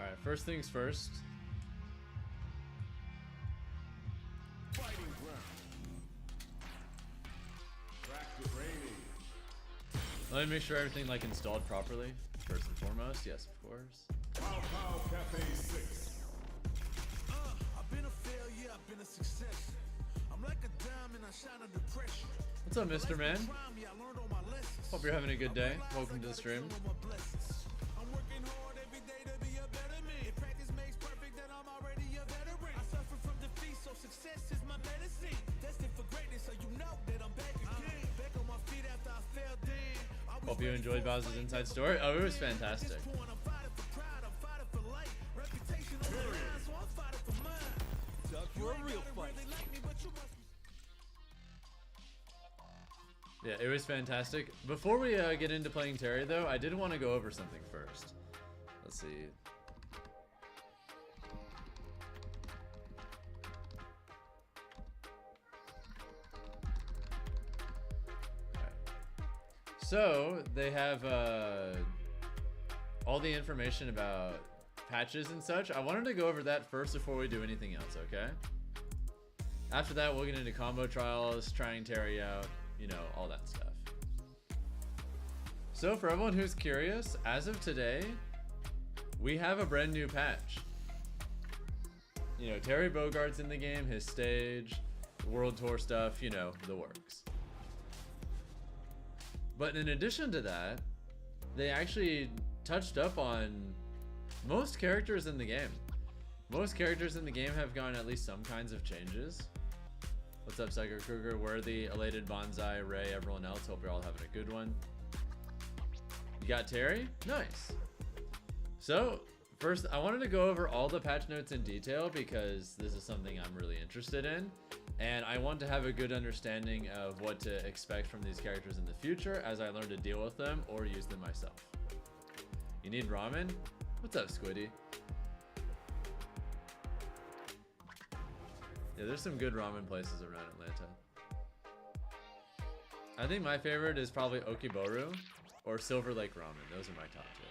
Alright, first things first. Fighting ground. Practice training. Let me make sure everything like installed properly. First and foremost, yes, of course. Pow Pow Cafe 6. I've been a failure, I've been a success. I'm like a diamond, I shine under pressure. What's up, Mr. Man? I learned all my lessons. Hope you're having a good day. Welcome to the stream. I'm working hard every day to be a better man. If practice makes perfect, then I'm already a veteran. I suffer from defeat, so success is my medicine. Destined for greatness, so you know that I'm back again. Back on my feet after I fell down. Hope you enjoyed Bowser's Inside Story. Oh, it was fantastic. I'm fighting for pride, I'm fighting for life. Reputation on the line, so I'm fighting for mine. Talk for a real fight. Yeah, it was fantastic. Before we get into playing Terry, though, I did want to go over something first. Let's see. Alright. So, they have all the information about patches and such. I wanted to go over that first before we do anything else, okay? After that, we'll get into combo trials, trying Terry out, you know, all that stuff. So for everyone who's curious, as of today, we have a brand new patch. You know, Terry Bogart's in the game, his stage, World Tour stuff, you know, the works. But in addition to that, they actually touched up on most characters in the game. Most characters in the game have gone at least some kinds of changes. What's up, Psycho Kruger, Worthy, Elated, Bonsai, Ray, everyone else? Hope you're all having a good one. You got Terry? Nice. So, first, I wanted to go over all the patch notes in detail because this is something I'm really interested in. And I want to have a good understanding of what to expect from these characters in the future as I learn to deal with them or use them myself. You need ramen? What's up, Squiddy? Yeah, there's some good ramen places around Atlanta. I think my favorite is probably Okiboru or Silver Lake Ramen. Those are my top two.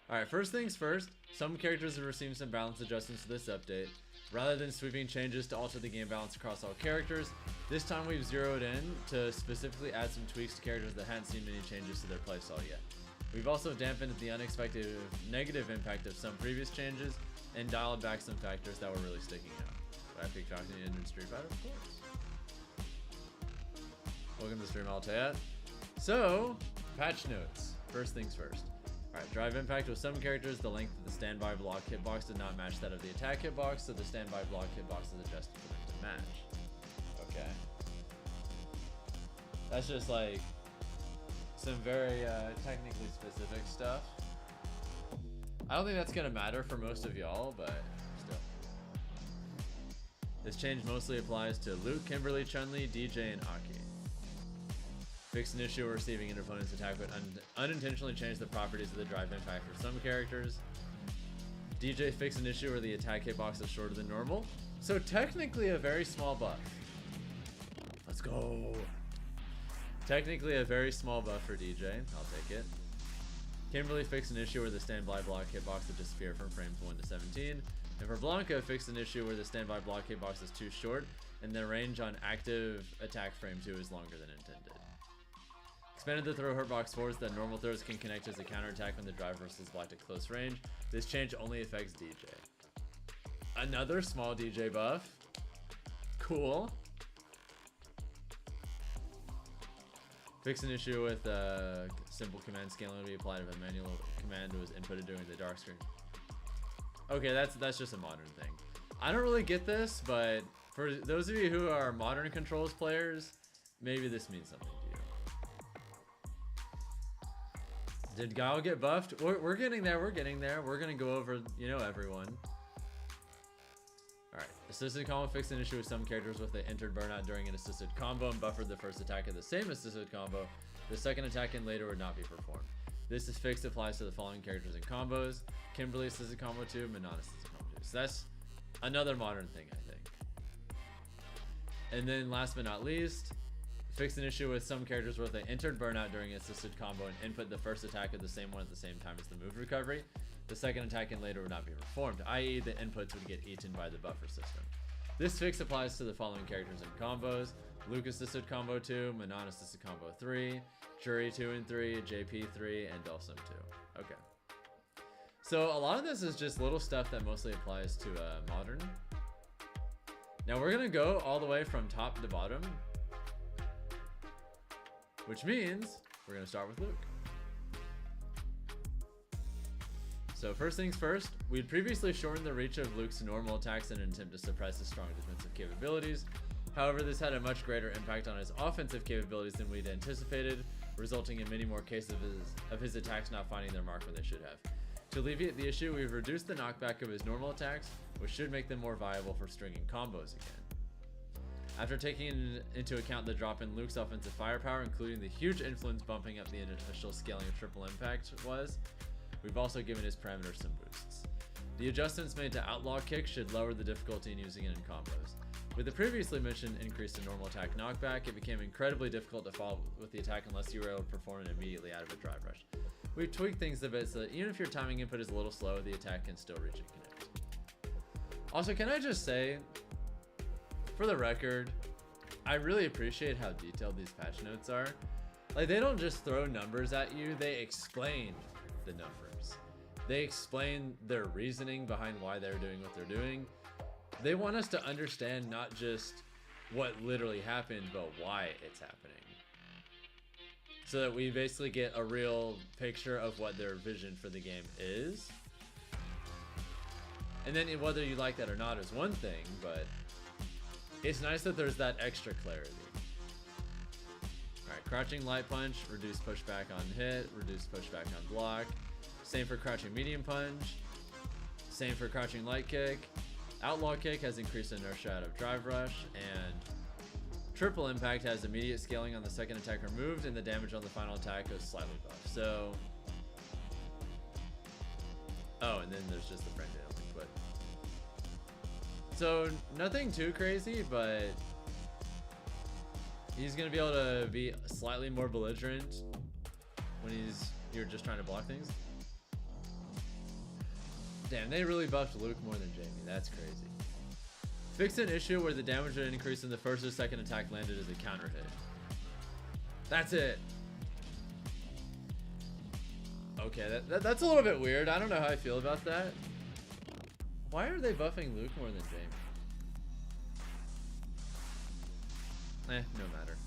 Alright, first things first, some characters have received some balance adjustments to this update. Rather than sweeping changes to alter the game balance across all characters, this time we've zeroed in to specifically add some tweaks to characters that hadn't seen many changes to their playstyle yet. We've also dampened the unexpected negative impact of some previous changes and dialed back some factors that were really sticking out. Would I pick Falcon in Street Fighter? Of course. Welcome to the stream, Altayat. So, patch notes. First things first. Alright, drive impact with some characters, the length of the standby block hitbox did not match that of the attack hitbox, so the standby block hitbox is adjusted for them to match. Okay. That's just like some very technically specific stuff. I don't think that's gonna matter for most of y'all, but still. This change mostly applies to Luke, Kimberly, Chun-Li, Dee Jay, and Aki. Fix an issue where receiving an opponent's attack but unintentionally change the properties of the drive impact for some characters. Dee Jay fixed an issue where the attack hitbox is shorter than normal. So technically a very small buff. Let's go. Technically a very small buff for Dee Jay. I'll take it. Kimberly fixed an issue where the standby block hitbox would disappear from frames 1 to 17. And for Blanca, fixed an issue where the standby block hitbox is too short and the range on active attack frame 2 is longer than intended. Expanded the throw hurtbox forward so that normal throws can connect as a counterattack when the drive versus blocked at close range. This change only affects Dee Jay. Another small Dee Jay buff. Cool. Fix an issue with simple command scaling to be applied if a manual command was inputted during the dark screen. Okay, that's just a modern thing. I don't really get this, but for those of you who are modern controls players, maybe this means something to you. Did Guile get buffed? We're getting there, we're getting there. We're gonna go over, you know, everyone. Alright, assisted combo fixed an issue with some characters with they entered burnout during an assisted combo and buffered the first attack of the same assisted combo. The second attack in later would not be performed. This is fixed applies to the following characters and combos. Kimberly assisted combo 2, but non assisted combo 2. So that's another modern thing, I think. And then last but not least, Fixed an issue with some characters where they entered burnout during assisted combo and input the first attack of the same one at the same time as the move recovery. The second attack and later would not be performed, i.e. the inputs would get eaten by the buffer system. This fix applies to the following characters and combos: Luke assisted combo 2, Manon assisted combo 3, Shuri 2 and 3, JP 3, and Dulcim 2. Okay. So a lot of this is just little stuff that mostly applies to Modern. Now we're gonna go all the way from top to bottom, which means we're gonna start with Luke. So first things first, we'd previously shortened the reach of Luke's normal attacks in an attempt to suppress his strong defensive capabilities. However, this had a much greater impact on his offensive capabilities than we'd anticipated, resulting in many more cases of his attacks not finding their mark when they should have. To alleviate the issue, we've reduced the knockback of his normal attacks, which should make them more viable for stringing combos again. After taking into account the drop in Luke's offensive firepower, including the huge influence bumping up the initial scaling of triple impact was, we've also given his parameters some boosts. The adjustments made to Outlaw Kick should lower the difficulty in using it in combos. With the previously mentioned increase in normal attack knockback, it became incredibly difficult to follow with the attack unless you were able to perform it immediately out of a drive rush. We've tweaked things a bit so that even if your timing input is a little slow, the attack can still reach and connect. Also, can I just say, for the record, I really appreciate how detailed these patch notes are. Like, they don't just throw numbers at you, they explain the numbers. They explain their reasoning behind why they're doing what they're doing. They want us to understand not just what literally happened, but why it's happening. So that we basically get a real picture of what their vision for the game is. And then whether you like that or not is one thing, but it's nice that there's that extra clarity. Alright, crouching light punch, reduce pushback on hit, reduce pushback on block. Same for crouching medium punch. Same for crouching light kick. Outlaw kick has increased inertia out of drive rush, and triple impact has immediate scaling on the second attack removed, and the damage on the final attack goes slightly buffed. So, oh, and then there's just the frame data link, but so nothing too crazy, but he's gonna be able to be slightly more belligerent when you're just trying to block things. Damn, they really buffed Luke more than Jamie. That's crazy. Fixed an issue where the damage would increase in the first or second attack landed as a counter hit. That's it. Okay, that's a little bit weird. I don't know how I feel about that. Why are they buffing Luke more than Jamie? No matter.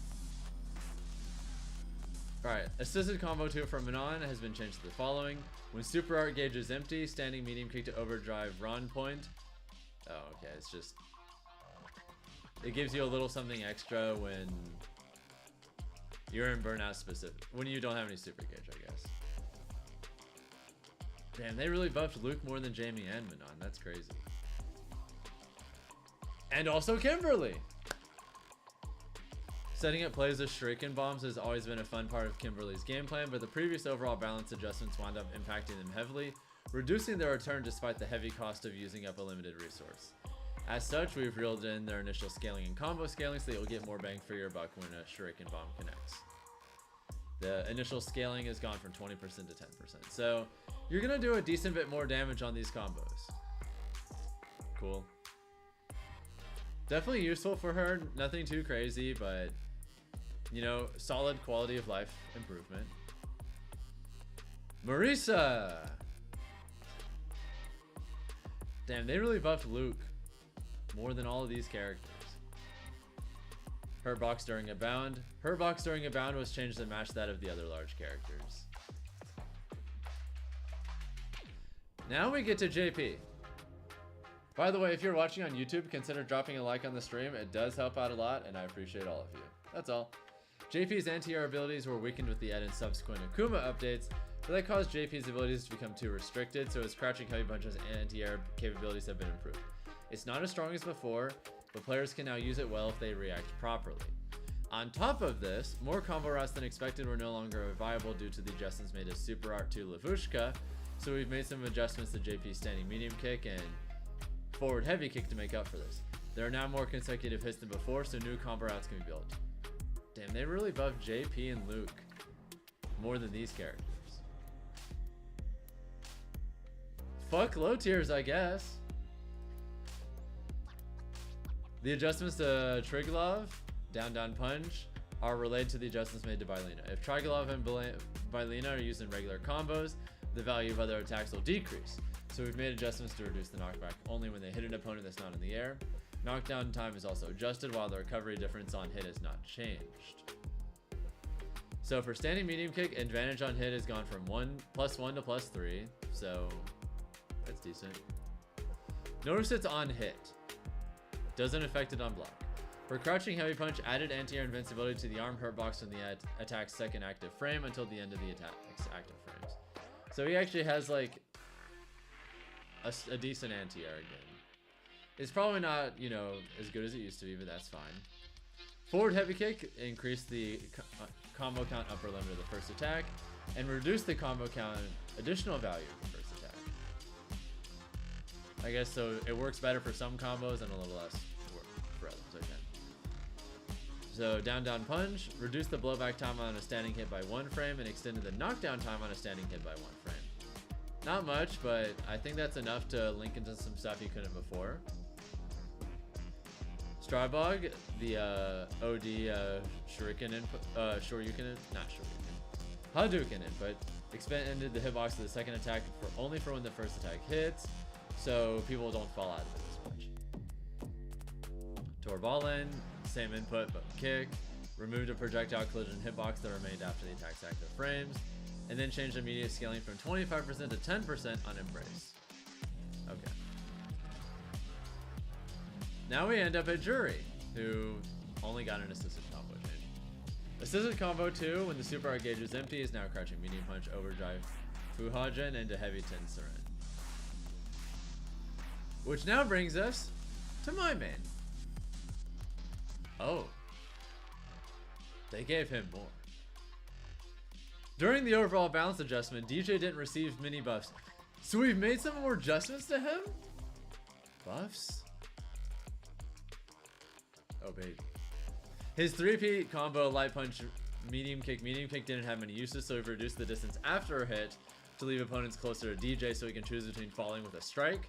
Alright, assisted combo 2 from Manon has been changed to the following. When super art gauge is empty, standing medium kick to overdrive run point. Oh, okay, it's just, it gives you a little something extra when you're in burnout specific, when you don't have any super gauge, I guess. Damn, they really buffed Luke more than Jamie and Manon. That's crazy. And also Kimberly. Setting up plays with shuriken bombs has always been a fun part of Kimberly's game plan, but the previous overall balance adjustments wound up impacting them heavily, reducing their return despite the heavy cost of using up a limited resource. As such, we've reeled in their initial scaling and combo scaling so that you'll get more bang for your buck when a shuriken bomb connects. The initial scaling has gone from 20% to 10%, so you're gonna do a decent bit more damage on these combos. Cool. Definitely useful for her, nothing too crazy, but you know, solid quality of life improvement. Marisa! Damn, they really buffed Luke more than all of these characters. Her box during a bound. Her box during a bound was changed to match that of the other large characters. Now we get to JP. By the way, if you're watching on YouTube, consider dropping a like on the stream. It does help out a lot, and I appreciate all of you. That's all. JP's anti-air abilities were weakened with the added subsequent Akuma updates, but that caused JP's abilities to become too restricted, so his crouching heavy punches and anti-air capabilities have been improved. It's not as strong as before, but players can now use it well if they react properly. On top of this, more combo routes than expected were no longer viable due to the adjustments made to Super Art 2 Lavushka, so we've made some adjustments to JP's standing medium kick and forward heavy kick to make up for this. There are now more consecutive hits than before, so new combo routes can be built. Damn, they really buffed JP and Luke more than these characters. Fuck low tiers, I guess. The adjustments to Triglav, down down punch, are related to the adjustments made to Bylina. If Triglav and Bylina are used in regular combos, the value of other attacks will decrease. So we've made adjustments to reduce the knockback only when they hit an opponent that's not in the air. Knockdown time is also adjusted while the recovery difference on hit is not changed. So for standing medium kick, advantage on hit has gone from +1 to +3, so that's decent. Notice it's on hit. Doesn't affect it on block. For crouching heavy punch, added anti-air invincibility to the arm hurt box from the attack's second active frame until the end of the attack's active frames. So he actually has like a decent anti-air again. It's probably not, you know, as good as it used to be, but that's fine. Forward heavy kick, increase the combo count upper limit of the first attack, and reduce the combo count additional value of the first attack. I guess so it works better for some combos and a little less for others, okay. So down down punch, reduce the blowback time on a standing hit by 1 frame and extended the knockdown time on a standing hit by 1 frame. Not much, but I think that's enough to link into some stuff you couldn't before. Strybog, the OD Shuriken input, Shoryuken, not Shoryuken, Hadouken input, expanded the hitbox to the second attack only for when the first attack hits, so people don't fall out of it as much. Torvalen, same input but kick, removed a projectile collision hitbox that remained after the attack's active frames, and then changed immediate scaling from 25% to 10% on Embrace. Okay. Now we end up at Jury, who only got an assisted combo change. Assisted combo 2, when the super art gauge is empty, is now crouching medium punch, overdrive, Fuhagen into heavy Tenseren. Which now brings us to my main. Oh. They gave him more. During the overall balance adjustment, Dee Jay didn't receive mini buffs. So we've made some more adjustments to him? Buffs? Oh, baby. His 3-P combo, light punch, medium kick didn't have many uses, so we've reduced the distance after a hit to leave opponents closer to Dee Jay so he can choose between falling with a strike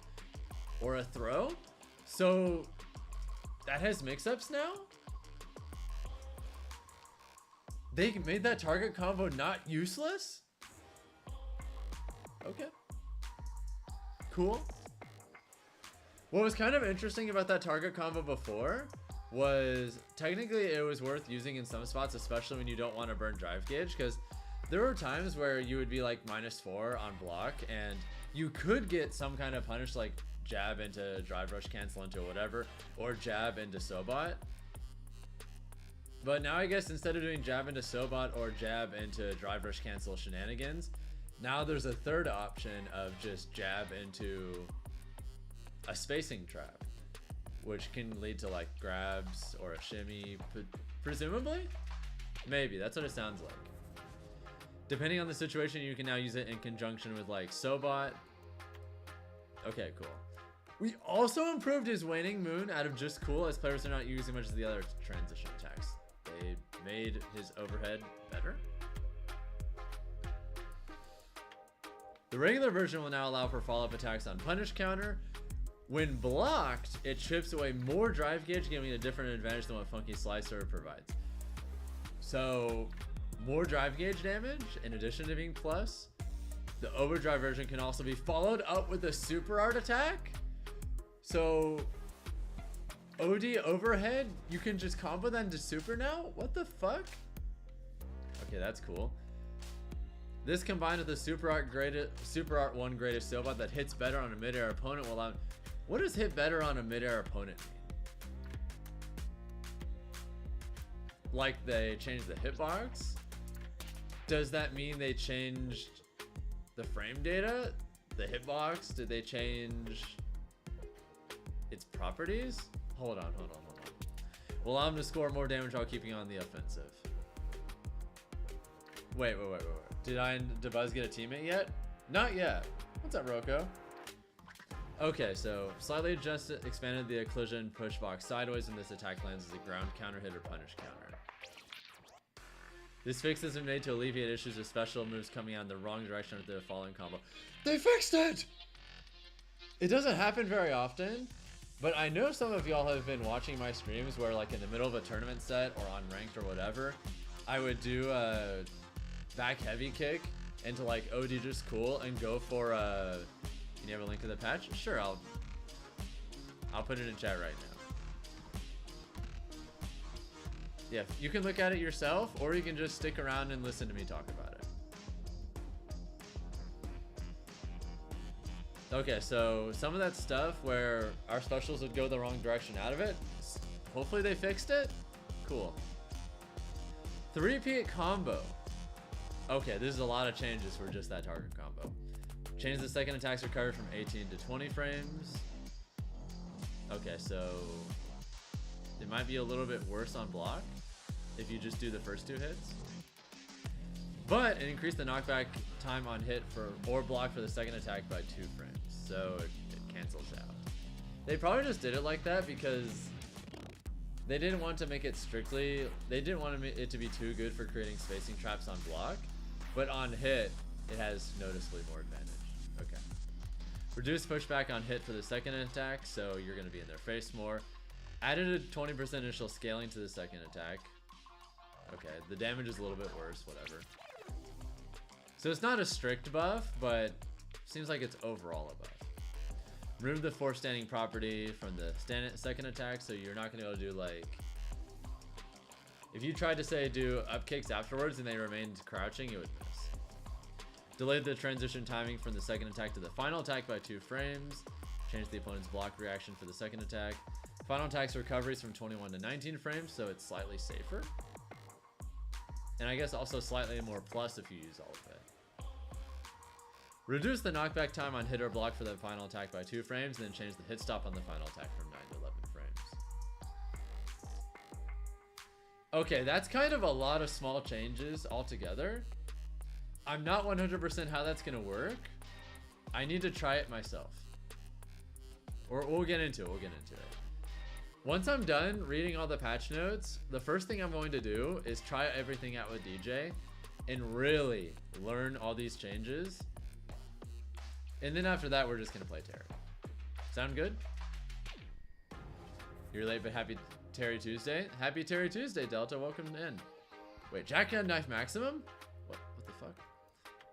or a throw. So that has mix-ups now? They made that target combo not useless? Okay. Cool. What was kind of interesting about that target combo before was technically it was worth using in some spots, especially when you don't want to burn drive gauge, because there were times where you would be like -4 on block and you could get some kind of punish like jab into drive rush cancel into whatever, or jab into Sobot. But now I guess instead of doing jab into Sobot or jab into drive rush cancel shenanigans, now there's a third option of just jab into a spacing trap, which can lead to like grabs or a shimmy, presumably? Maybe, that's what it sounds like. Depending on the situation, you can now use it in conjunction with like Sobot. Okay, cool. We also improved his Waning Moon out of just cool, as players are not using much of the other transition attacks. They made his overhead better. The regular version will now allow for follow-up attacks on punish counter. When blocked, it chips away more drive gauge, giving it a different advantage than what Funky Slicer provides. So, more drive gauge damage in addition to being plus. The overdrive version can also be followed up with a super art attack. So, OD overhead, you can just combo that into super now? What the fuck? Okay, that's cool. This combined with the Super Art 1 greatest Sobot that hits better on a mid-air opponent will allow... What does hit better on a mid-air opponent mean? Like they changed the hitbox? Does that mean they changed the frame data? The hitbox? Did they change its properties? Hold on. Well, I'm gonna score more damage while keeping on the offensive. Wait. Did Buzz get a teammate yet? Not yet. What's up, Roko? Okay, so slightly expanded the collision push box sideways when this attack lands as a ground counter hit or punish counter. This fix has been made to alleviate issues with special moves coming out in the wrong direction after the following combo. They fixed it! It doesn't happen very often, but I know some of y'all have been watching my streams where like in the middle of a tournament set or on ranked or whatever, I would do a back heavy kick into like OD just cool and go for can you have a link to the patch? Sure, I'll put it in chat right now. Yeah, you can look at it yourself or you can just stick around and listen to me talk about it. Okay, so some of that stuff where our specials would go the wrong direction out of it, hopefully they fixed it. Cool. 3-peat combo. Okay, this is a lot of changes for just that target combo. Change the second attack's recovery from 18 to 20 frames. Okay, so it might be a little bit worse on block if you just do the first 2 hits. But it increased the knockback time on hit for or block for the second attack by 2 frames. So it cancels out. They probably just did it like that because they didn't want to make it strictly, they didn't want it to be too good for creating spacing traps on block, but on hit, it has noticeably more advantage. Okay. Reduce pushback on hit for the second attack, so you're going to be in their face more. Added a 20% initial scaling to the second attack. Okay, the damage is a little bit worse, whatever. So it's not a strict buff, but seems like it's overall a buff. Remove the force standing property from the second attack, so you're not going to be able to do like... If you tried to say do up kicks afterwards and they remained crouching, it would miss. Delayed the transition timing from the second attack to the final attack by 2 frames. Changed the opponent's block reaction for the second attack. Final attack's recoveries from 21 to 19 frames, so it's slightly safer. And I guess also slightly more plus if you use all of it. Reduce the knockback time on hit or block for the final attack by 2 frames, and then change the hit stop on the final attack from 9 to 11 frames. Okay, that's kind of a lot of small changes altogether. I'm not 100% how that's gonna work. I need to try it myself. Or we'll get into it, Once I'm done reading all the patch notes, the first thing I'm going to do is try everything out with DJ and really learn all these changes. And then after that, we're just gonna play Terry. Sound good? You're late, but happy Terry Tuesday. Happy Terry Tuesday, Delta. Welcome in. Wait, Jackknife Maximum? What the fuck?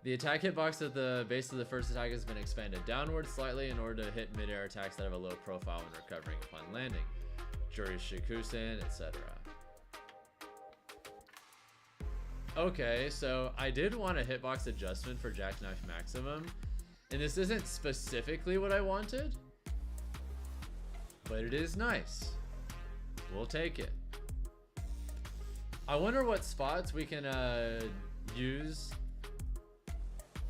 The attack hitbox at the base of the first attack has been expanded downward slightly in order to hit mid-air attacks that have a low profile when recovering upon landing. Juri Shikusen, etc. Okay, so I did want a hitbox adjustment for Jackknife Maximum, and this isn't specifically what I wanted, but it is nice. We'll take it. I wonder what spots we can use.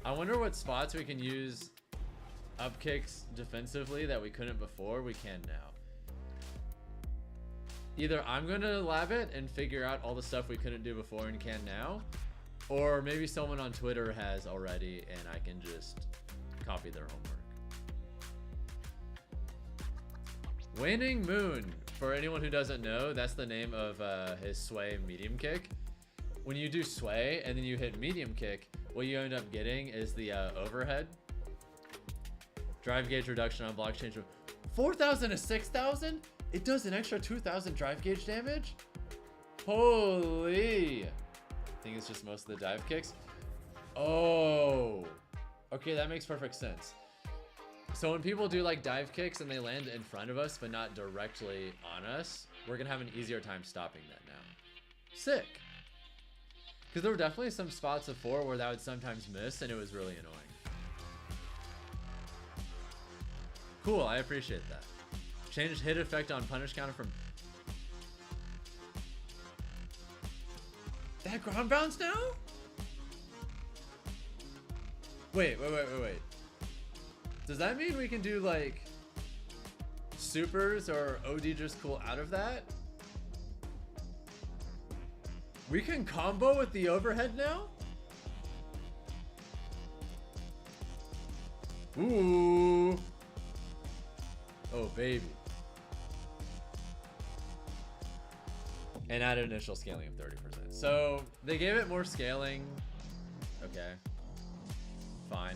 I wonder what spots we can use up kicks defensively that we couldn't before. We can now. Either I'm gonna lab it and figure out all the stuff we couldn't do before and can now, or maybe someone on Twitter has already and I can just copy their homework. Waning Moon, for anyone who doesn't know, that's the name of his sway medium kick. When you do sway and then you hit medium kick, what you end up getting is the overhead. Drive gauge reduction on block change. 4,000 to 6,000? It does an extra 2,000 drive gauge damage? Holy! I think it's just most of the dive kicks. Oh! Okay, that makes perfect sense. So when people do like dive kicks and they land in front of us but not directly on us, we're gonna have an easier time stopping that now. Sick! Because there were definitely some spots before where that would sometimes miss and it was really annoying. Cool, I appreciate that. Changed hit effect on punish counter from... That ground bounce now? Wait. Does that mean we can do like supers or OD just cool out of that? We can combo with the overhead now? Ooh. Oh, baby. And added initial scaling of 30%. So they gave it more scaling. Okay. Fine.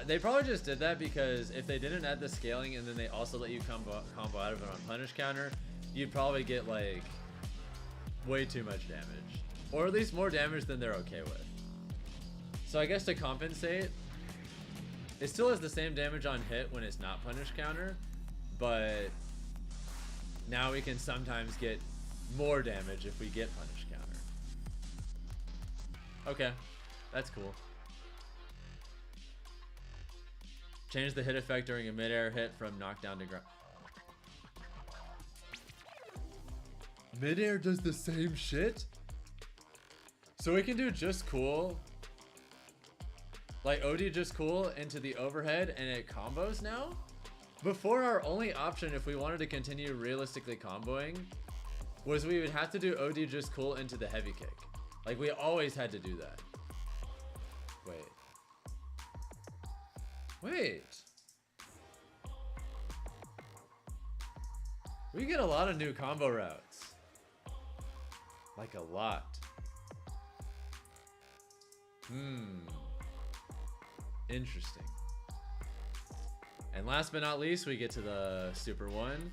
They probably just did that because if they didn't add the scaling and then they also let you combo out of it on punish counter, you'd probably get like way too much damage. Or at least more damage than they're okay with. So I guess to compensate, it still has the same damage on hit when it's not punish counter, but now we can sometimes get more damage if we get punish counter. Okay, that's cool. Change the hit effect during a mid-air hit from knockdown to ground. Mid-air does the same shit? So we can do just cool, like OD just cool into the overhead and it combos now? Before, our only option if we wanted to continue realistically comboing was we would have to do OD just cool into the heavy kick. Like we always had to do that. Wait. We get a lot of new combo routes. Like a lot. Interesting. And last but not least, we get to the super one.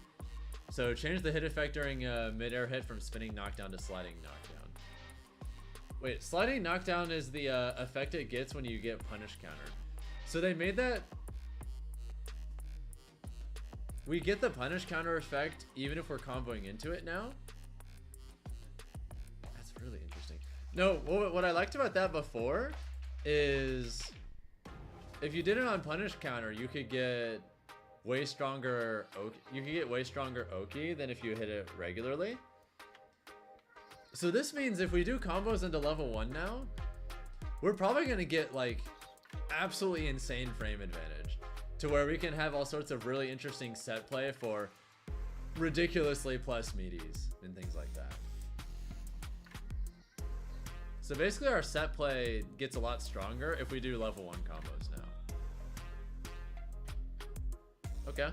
So change the hit effect during a mid-air hit from spinning knockdown to sliding knockdown. Wait, sliding knockdown is the effect it gets when you get punish counter. So they made that... We get the punish counter effect even if we're comboing into it now? That's really interesting. No, what I liked about that before is... If you did it on punish counter, you could get way stronger Oki than if you hit it regularly. So this means if we do combos into level 1 now, we're probably gonna get like absolutely insane frame advantage to where we can have all sorts of really interesting set play for ridiculously plus meaties and things like that. So basically our set play gets a lot stronger if we do level 1 combos now. Okay.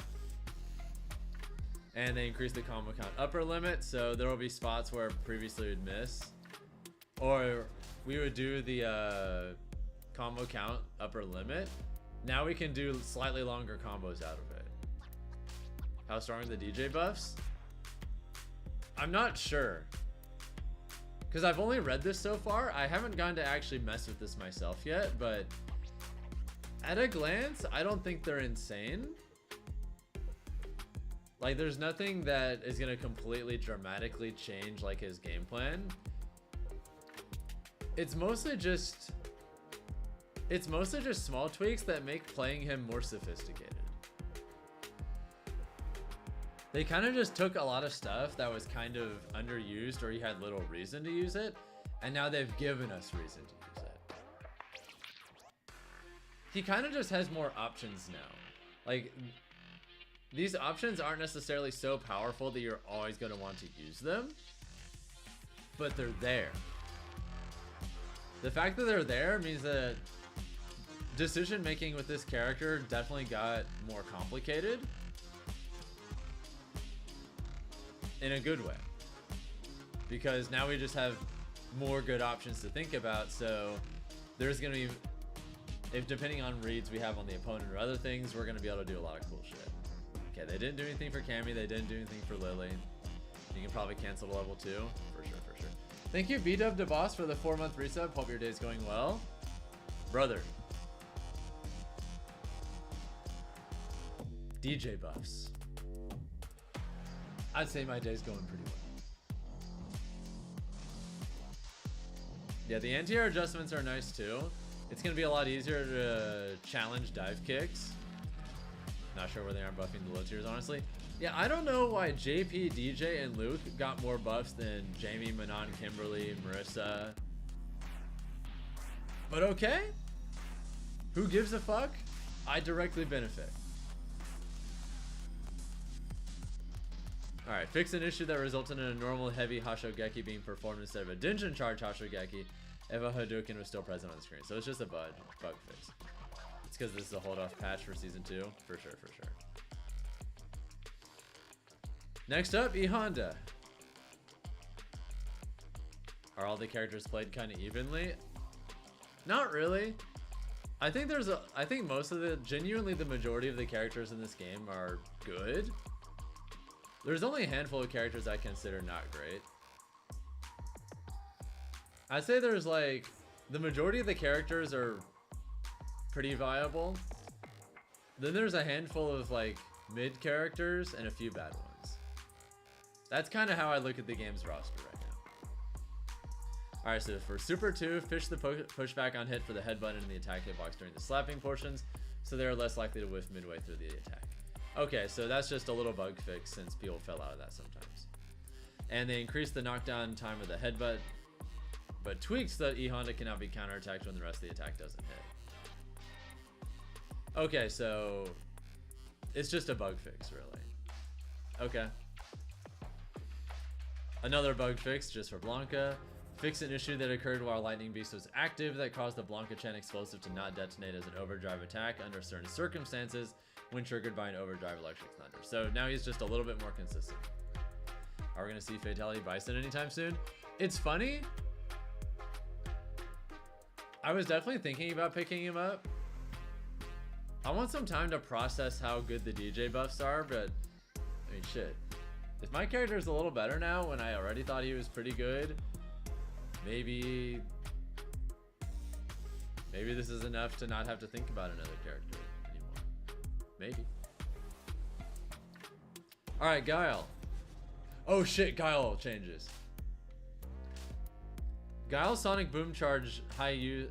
And they increase the combo count upper limit, so there will be spots where previously we'd miss. Or we would do the combo count upper limit. Now we can do slightly longer combos out of it. How strong are the DJ buffs? I'm not sure. Because I've only read this so far. I haven't gone to actually mess with this myself yet, but at a glance, I don't think they're insane. Like, there's nothing that is going to completely dramatically change, like, his game plan. It's mostly just small tweaks that make playing him more sophisticated. They kind of just took a lot of stuff that was kind of underused or you had little reason to use it, and now they've given us reason to use it. He kind of just has more options now. Like, these options aren't necessarily so powerful that you're always going to want to use them, but they're there. The fact that they're there means that decision making with this character definitely got more complicated in a good way, because now we just have more good options to think about. So there's going to be, if depending on reads we have on the opponent or other things, we're going to be able to do a lot of cool shit. Okay, they didn't do anything for Cammy, they didn't do anything for Lily. You can probably cancel to level 2, for sure. Thank you, B-Dub to Boss, for the 4-month resub. Hope your day's going well. Brother. DJ buffs. I'd say my day's going pretty well. Yeah, the anti-air adjustments are nice too. It's going to be a lot easier to challenge dive kicks. Not sure where they are buffing the low tiers, honestly. Yeah, I don't know why JP, DJ, and Luke got more buffs than Jamie, Manon, Kimberly, Marissa. But okay. Who gives a fuck? I directly benefit. Alright, fix an issue that resulted in a normal heavy Hashogeki being performed instead of a Denshin charge Hashogeki if a Hadouken was still present on the screen. So it's just a bug fix. It's because this is a hold off patch for season 2. For sure. Next up, E Honda. Are all the characters played kind of evenly? Not really. I think most of genuinely the majority of the characters in this game are good. There's only a handful of characters I consider not great. I'd say there's like, the majority of the characters are pretty viable. Then there's a handful of like mid characters and a few bad ones. That's kind of how I look at the game's roster right now. Alright, so for Super 2, fish the pushback on hit for the head button in the attack hitbox during the slapping portions, so they are less likely to whiff midway through the attack. Okay, so that's just a little bug fix since people fell out of that sometimes. And they increased the knockdown time of the headbutt, but tweaks that E-Honda cannot be counterattacked when the rest of the attack doesn't hit. Okay, so it's just a bug fix, really. Okay. Another bug fix just for Blanca. Fix an issue that occurred while Lightning Beast was active that caused the Blanca Chen explosive to not detonate as an overdrive attack under certain circumstances when triggered by an overdrive electric thunder. So now he's just a little bit more consistent. Are we going to see Fatality Bison anytime soon? It's funny. I was definitely thinking about picking him up. I want some time to process how good the DJ buffs are, but I mean, shit. If my character is a little better now when I already thought he was pretty good, maybe this is enough to not have to think about another character anymore. Maybe. Alright, Guile. Oh shit, Guile changes. Guile Sonic Boom charge high use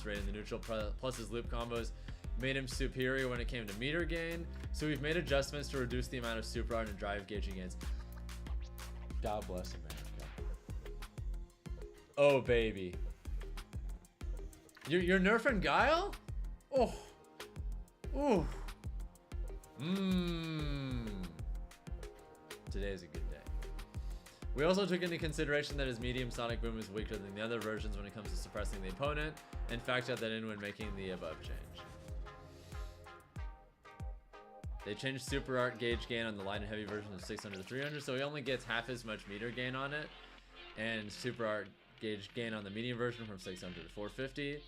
rate in the neutral plus his loop combos made him superior when it came to meter gain. So we've made adjustments to reduce the amount of super art and drive gauge gains. God bless America. Oh baby. You're nerfing Guile? Oh. Ooh. Today's a good day. We also took into consideration that his medium Sonic Boom is weaker than the other versions when it comes to suppressing the opponent, and factored that in when making the above change. They changed super art gauge gain on the light and heavy version of 600 to 300, so he only gets half as much meter gain on it, and super art gauge gain on the medium version from 600 to 450,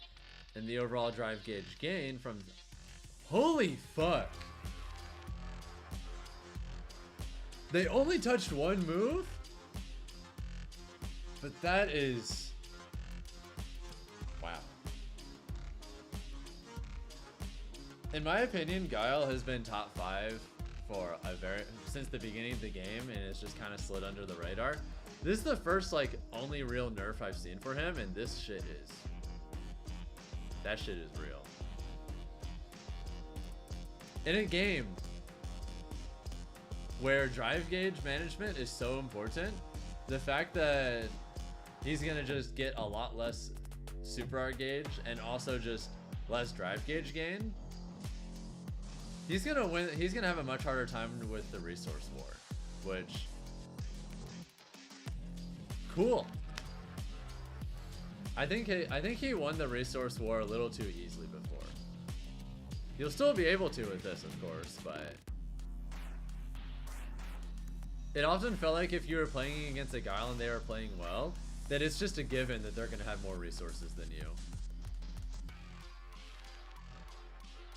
and the overall drive gauge gain from... Holy fuck! They only touched one move? But that is... Wow. In my opinion, Guile has been top 5 for since the beginning of the game, and it's just kind of slid under the radar. This is the first, like, only real nerf I've seen for him, and this shit is... That shit is real. In a game where drive gauge management is so important, the fact that he's gonna just get a lot less super art gauge and also just less drive gauge gain, he's gonna win. He's gonna have a much harder time with the resource war, which... Cool. I think he won the resource war a little too easily before. You'll still be able to with this, of course, but it often felt like if you were playing against a Guile and they were playing well, that it's just a given that they're gonna have more resources than you.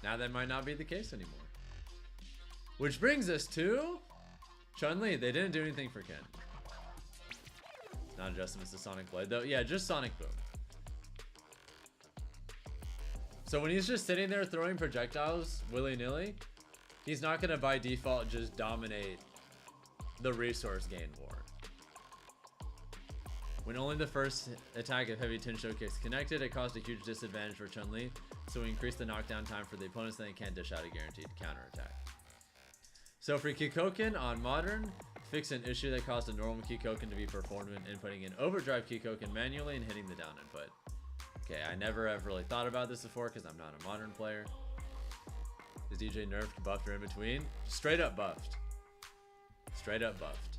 Now that might not be the case anymore. Which brings us to Chun-Li. They didn't do anything for Ken. Not adjustments to Sonic Blade though. Yeah, just Sonic Boom. So when he's just sitting there throwing projectiles willy-nilly, he's not gonna by default just dominate the resource gain war. When only the first attack of Heavy Tensho Kicks connected, it caused a huge disadvantage for Chun-Li, so we increased the knockdown time for the opponents, then they can't dish out a guaranteed counterattack. So for Kikoken on Modern, fix an issue that caused a normal Kikoken to be performed when inputting an overdrive Kikoken manually and hitting the down input. Okay, I never have really thought about this before because I'm not a Modern player. Is DJ nerfed, buffed, or in between? Straight up buffed. Straight up buffed.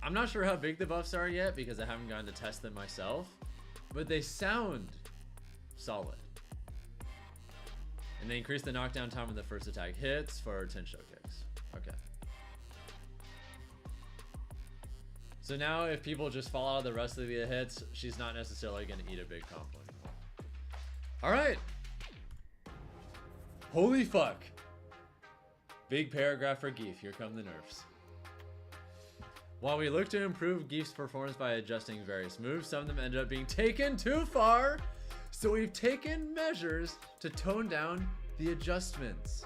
I'm not sure how big the buffs are yet because I haven't gotten to test them myself, but they sound solid. And they increase the knockdown time when the first attack hits for Tensho Kicks. Okay. So now if people just fall out of the rest of the hits, she's not necessarily going to eat a big combo anymore. Alright. Holy fuck. Big paragraph for Geef. Here come the nerfs. While we look to improve Geef's performance by adjusting various moves, some of them ended up being taken too far. So we've taken measures to tone down the adjustments.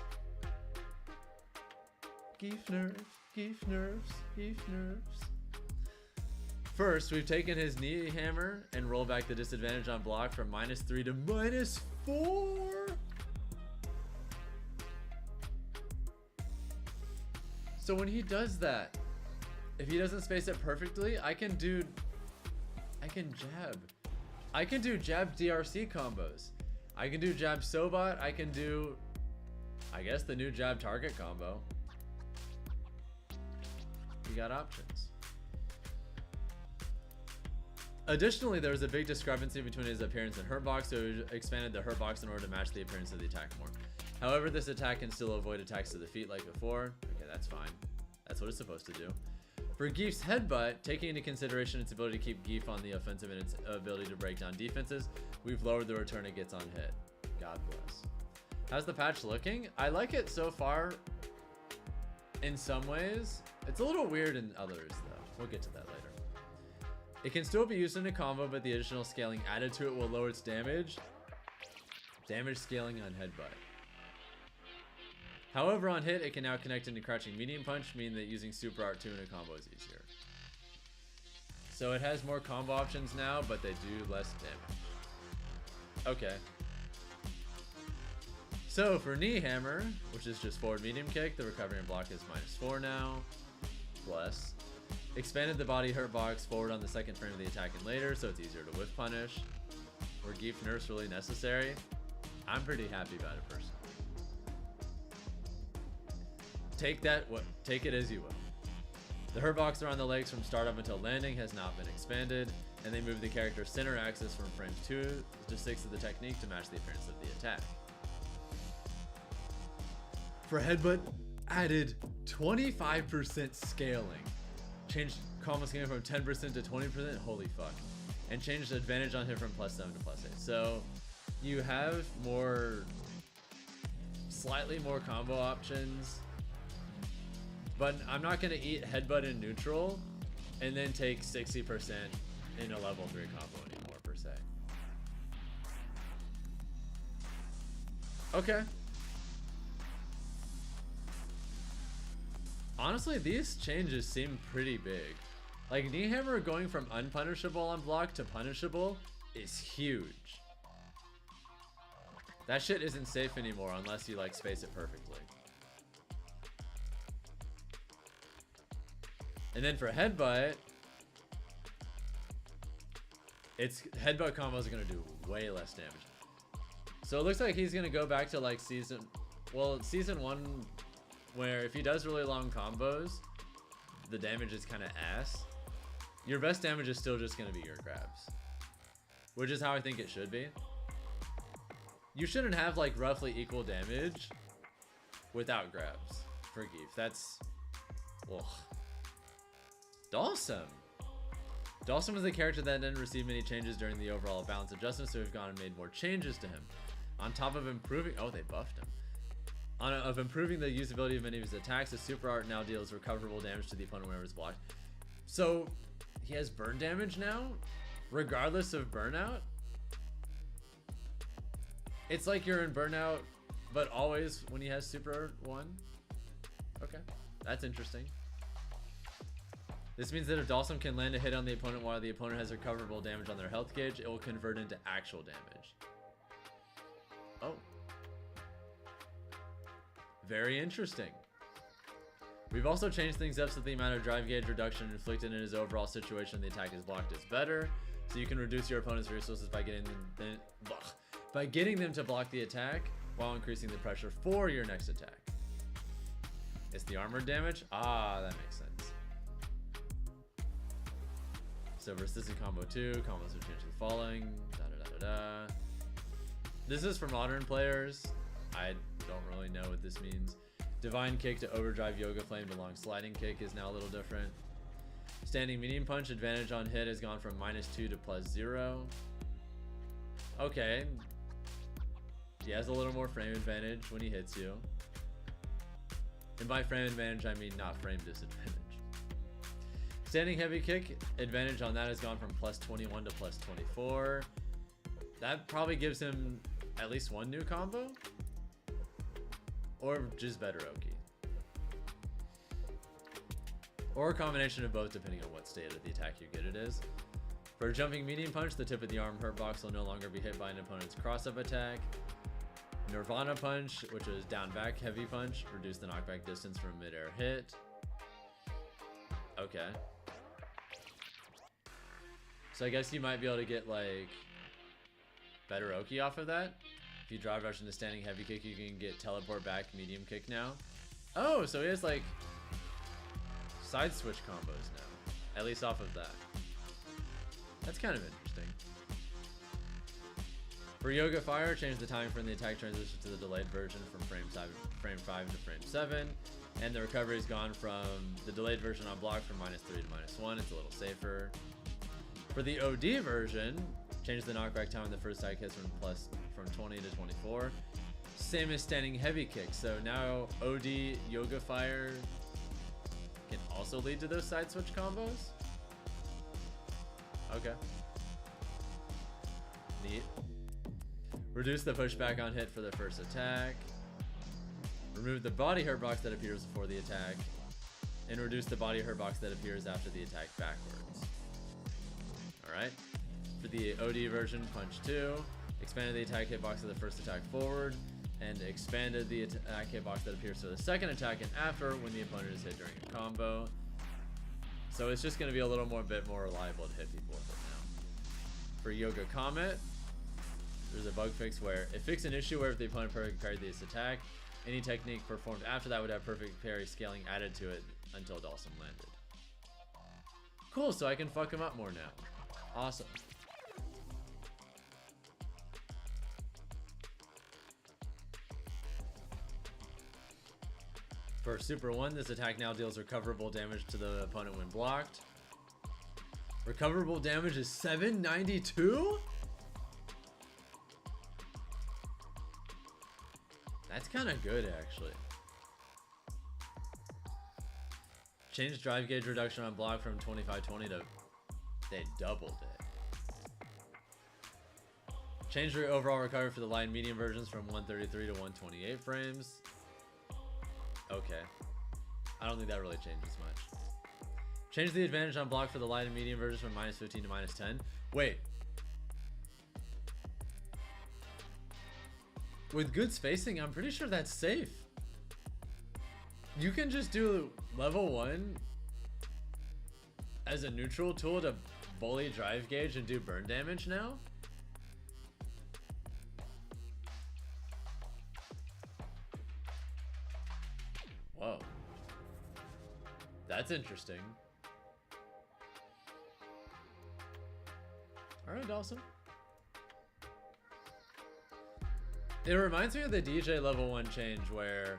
Geef nerfs, Geef nerfs, Geef nerfs. First, we've taken his knee hammer and rolled back the disadvantage on block from -3 to -4. So when he does that, if he doesn't space it perfectly, I can jab. I can do jab DRC combos. I can do jab Sobot. I can do, I guess, the new jab target combo. You got options. Additionally, there was a big discrepancy between his appearance and hurt box, so he expanded the hurt box in order to match the appearance of the attack more. However, this attack can still avoid attacks to the feet like before. Okay, that's fine. That's what it's supposed to do. For Geef's headbutt, taking into consideration its ability to keep Geef on the offensive and its ability to break down defenses, we've lowered the return it gets on hit. God bless. How's the patch looking? I like it so far in some ways. It's a little weird in others though. We'll get to that later. It can still be used in a combo, but the additional scaling added to it will lower its damage. Damage scaling on headbutt. However, on hit, it can now connect into crouching medium punch, meaning that using Super Art 2 in a combo is easier. So it has more combo options now, but they do less damage. Okay. So for knee hammer, which is just forward medium kick, the recovery and block is -4 now. Bless. Expanded the body hurt box forward on the second frame of the attack and later, so it's easier to whiff punish. Were Geef nerfs really necessary? I'm pretty happy about it personally. Take it as you will. The hurt box around the legs from startup until landing has not been expanded, and they move the character's center axis from frames 2 to 6 of the technique to match the appearance of the attack. For headbutt, added 25% scaling. Changed combo scaling from 10% to 20%, holy fuck. And changed advantage on hit from +7 to +8. So you have slightly more combo options. But I'm not going to eat headbutt in neutral and then take 60% in a level 3 combo anymore, per se. Okay. Honestly, these changes seem pretty big. Like, knee hammer going from unpunishable on block to punishable is huge. That shit isn't safe anymore unless you, like, space it perfectly. And then for headbutt, its headbutt combos are gonna do way less damage. So it looks like he's gonna go back to like season 1, where if he does really long combos, the damage is kind of ass. Your best damage is still just gonna be your grabs, which is how I think it should be. You shouldn't have like roughly equal damage without grabs for Geef. That's, ugh. Dawson was the character that didn't receive many changes during the overall balance adjustment, so we've gone and made more changes to him. On top of improving, oh, they buffed him. Of improving the usability of many of his attacks, the super art now deals recoverable damage to the opponent whenever it's blocked. So he has burn damage now, regardless of burnout. It's like you're in burnout, but always when he has super art 1. Okay, that's interesting. This means that if Dawson can land a hit on the opponent while the opponent has recoverable damage on their health gauge, it will convert into actual damage. Oh. Very interesting. We've also changed things up so the amount of drive gauge reduction inflicted in his overall situation the attack is blocked is better. So you can reduce your opponent's resources by getting them to block the attack while increasing the pressure for your next attack. It's the armored damage? Ah, that makes sense. So resistant combo 2, combos are changed to the following. This is for modern players. I don't really know what this means. Divine kick to overdrive yoga flame to long sliding kick is now a little different. standing medium punch advantage on hit has gone from -2 to +0. Okay. He has a little more frame advantage when he hits you. And by frame advantage, I mean not frame disadvantage. Standing heavy kick advantage on that has gone from +21 to +24. That probably gives him at least one new combo. Or just better Oki. Or a combination of both depending on what state of the attack you get it is. For a jumping medium punch, the tip of the arm hurt box will no longer be hit by an opponent's cross-up attack. Nirvana punch, which is down back heavy punch, reduce the knockback distance from mid-air hit. Okay. So I guess you might be able to get like better Oki off of that. If you drive rush into standing heavy kick, you can get teleport back medium kick now. Oh, so he has like side switch combos now, at least off of that. That's kind of interesting. For Yoga Fire, change the timing from the attack transition to the delayed version from frame 5 to frame 7. And the recovery has gone from the delayed version on block from -3 to -1. It's a little safer. For the OD version, change the knockback time on the first attack hits from 20 to 24. Same as standing heavy kick. So now OD Yoga Fire can also lead to those side switch combos. Okay. Neat. Reduce the pushback on hit for the first attack. Remove the body hurt box that appears before the attack. And reduce the body hurt box that appears after the attack backwards. Alright. For the OD version, punch 2. Expanded the attack hitbox of the first attack forward. And expanded the attack hitbox that appears to the second attack and after when the opponent is hit during a combo. So it's just going to be a bit more reliable to hit people with it now. For Yoga Comet, there's a bug fix where it fixed an issue where if the opponent perfect parried this attack, any technique performed after that would have perfect parry scaling added to it until Dawson landed. Cool, so I can fuck him up more now. Awesome. For Super 1, this attack now deals recoverable damage to the opponent when blocked. Recoverable damage is 792? That's kind of good, actually. Change drive gauge reduction on block from 2520 to... They doubled it. Change the overall recovery for the light and medium versions from 133 to 128 frames. Okay. I don't think that really changes much. Change the advantage on block for the light and medium versions from -15 to -10. Wait. With good spacing, I'm pretty sure that's safe. You can just do level 1 as a neutral tool to bully drive gauge and do burn damage now? Whoa. That's interesting. Alright, Dawson. It reminds me of the Dee Jay level 1 change where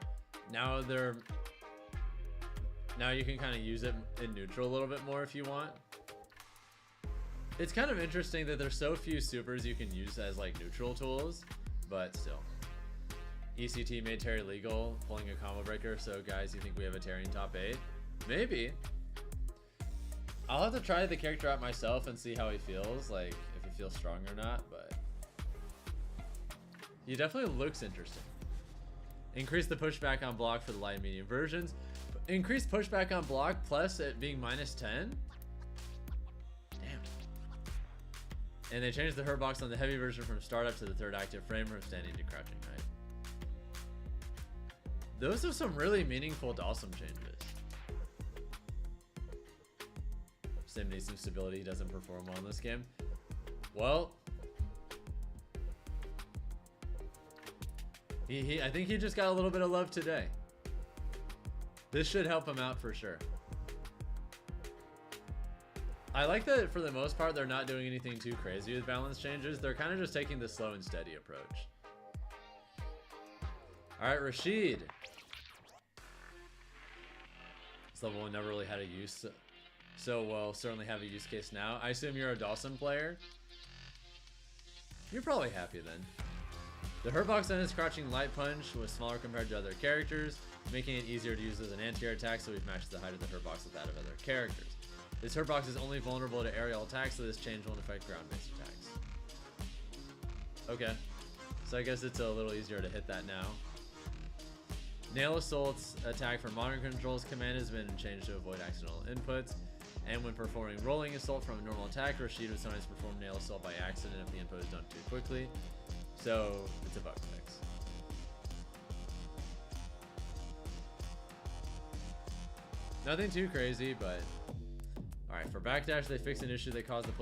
now you can kind of use it in neutral a little bit more if you want. It's kind of interesting that there's so few supers you can use as like neutral tools, but still. ECT made Terry legal, pulling a combo breaker, so guys, you think we have a Terry in top 8? Maybe. I'll have to try the character out myself and see how he feels, like if he feels strong or not, but he definitely looks interesting. Increase the pushback on block for the light and medium versions. Increase pushback on block plus it being -10? Damn. And they changed the hurt box on the heavy version from startup to the third active frame from standing to crouching, right? Those are some really meaningful Dawson changes. Sim needs some stability, doesn't perform well in this game. Well, I think he just got a little bit of love today. This should help him out for sure. I like that for the most part, they're not doing anything too crazy with balance changes. They're kind of just taking the slow and steady approach. All right, Rashid. This level 1 never really had a use So we'll certainly have a use case now. I assume you're a Dawson player. You're probably happy then. The hurtbox on his crouching light punch was smaller compared to other characters, making it easier to use as an anti-air attack, so we've matched the height of the hurtbox with that of other characters. This hurtbox is only vulnerable to aerial attacks, so this change won't affect ground-based attacks. Okay. So I guess it's a little easier to hit that now. Nail Assault's attack for modern controls command has been changed to avoid accidental inputs. And when performing rolling assault from a normal attack, Rashid would sometimes perform nail assault by accident if the input is done too quickly. So it's a bug fix. Nothing too crazy, but alright, for backdash, they fixed an issue that caused the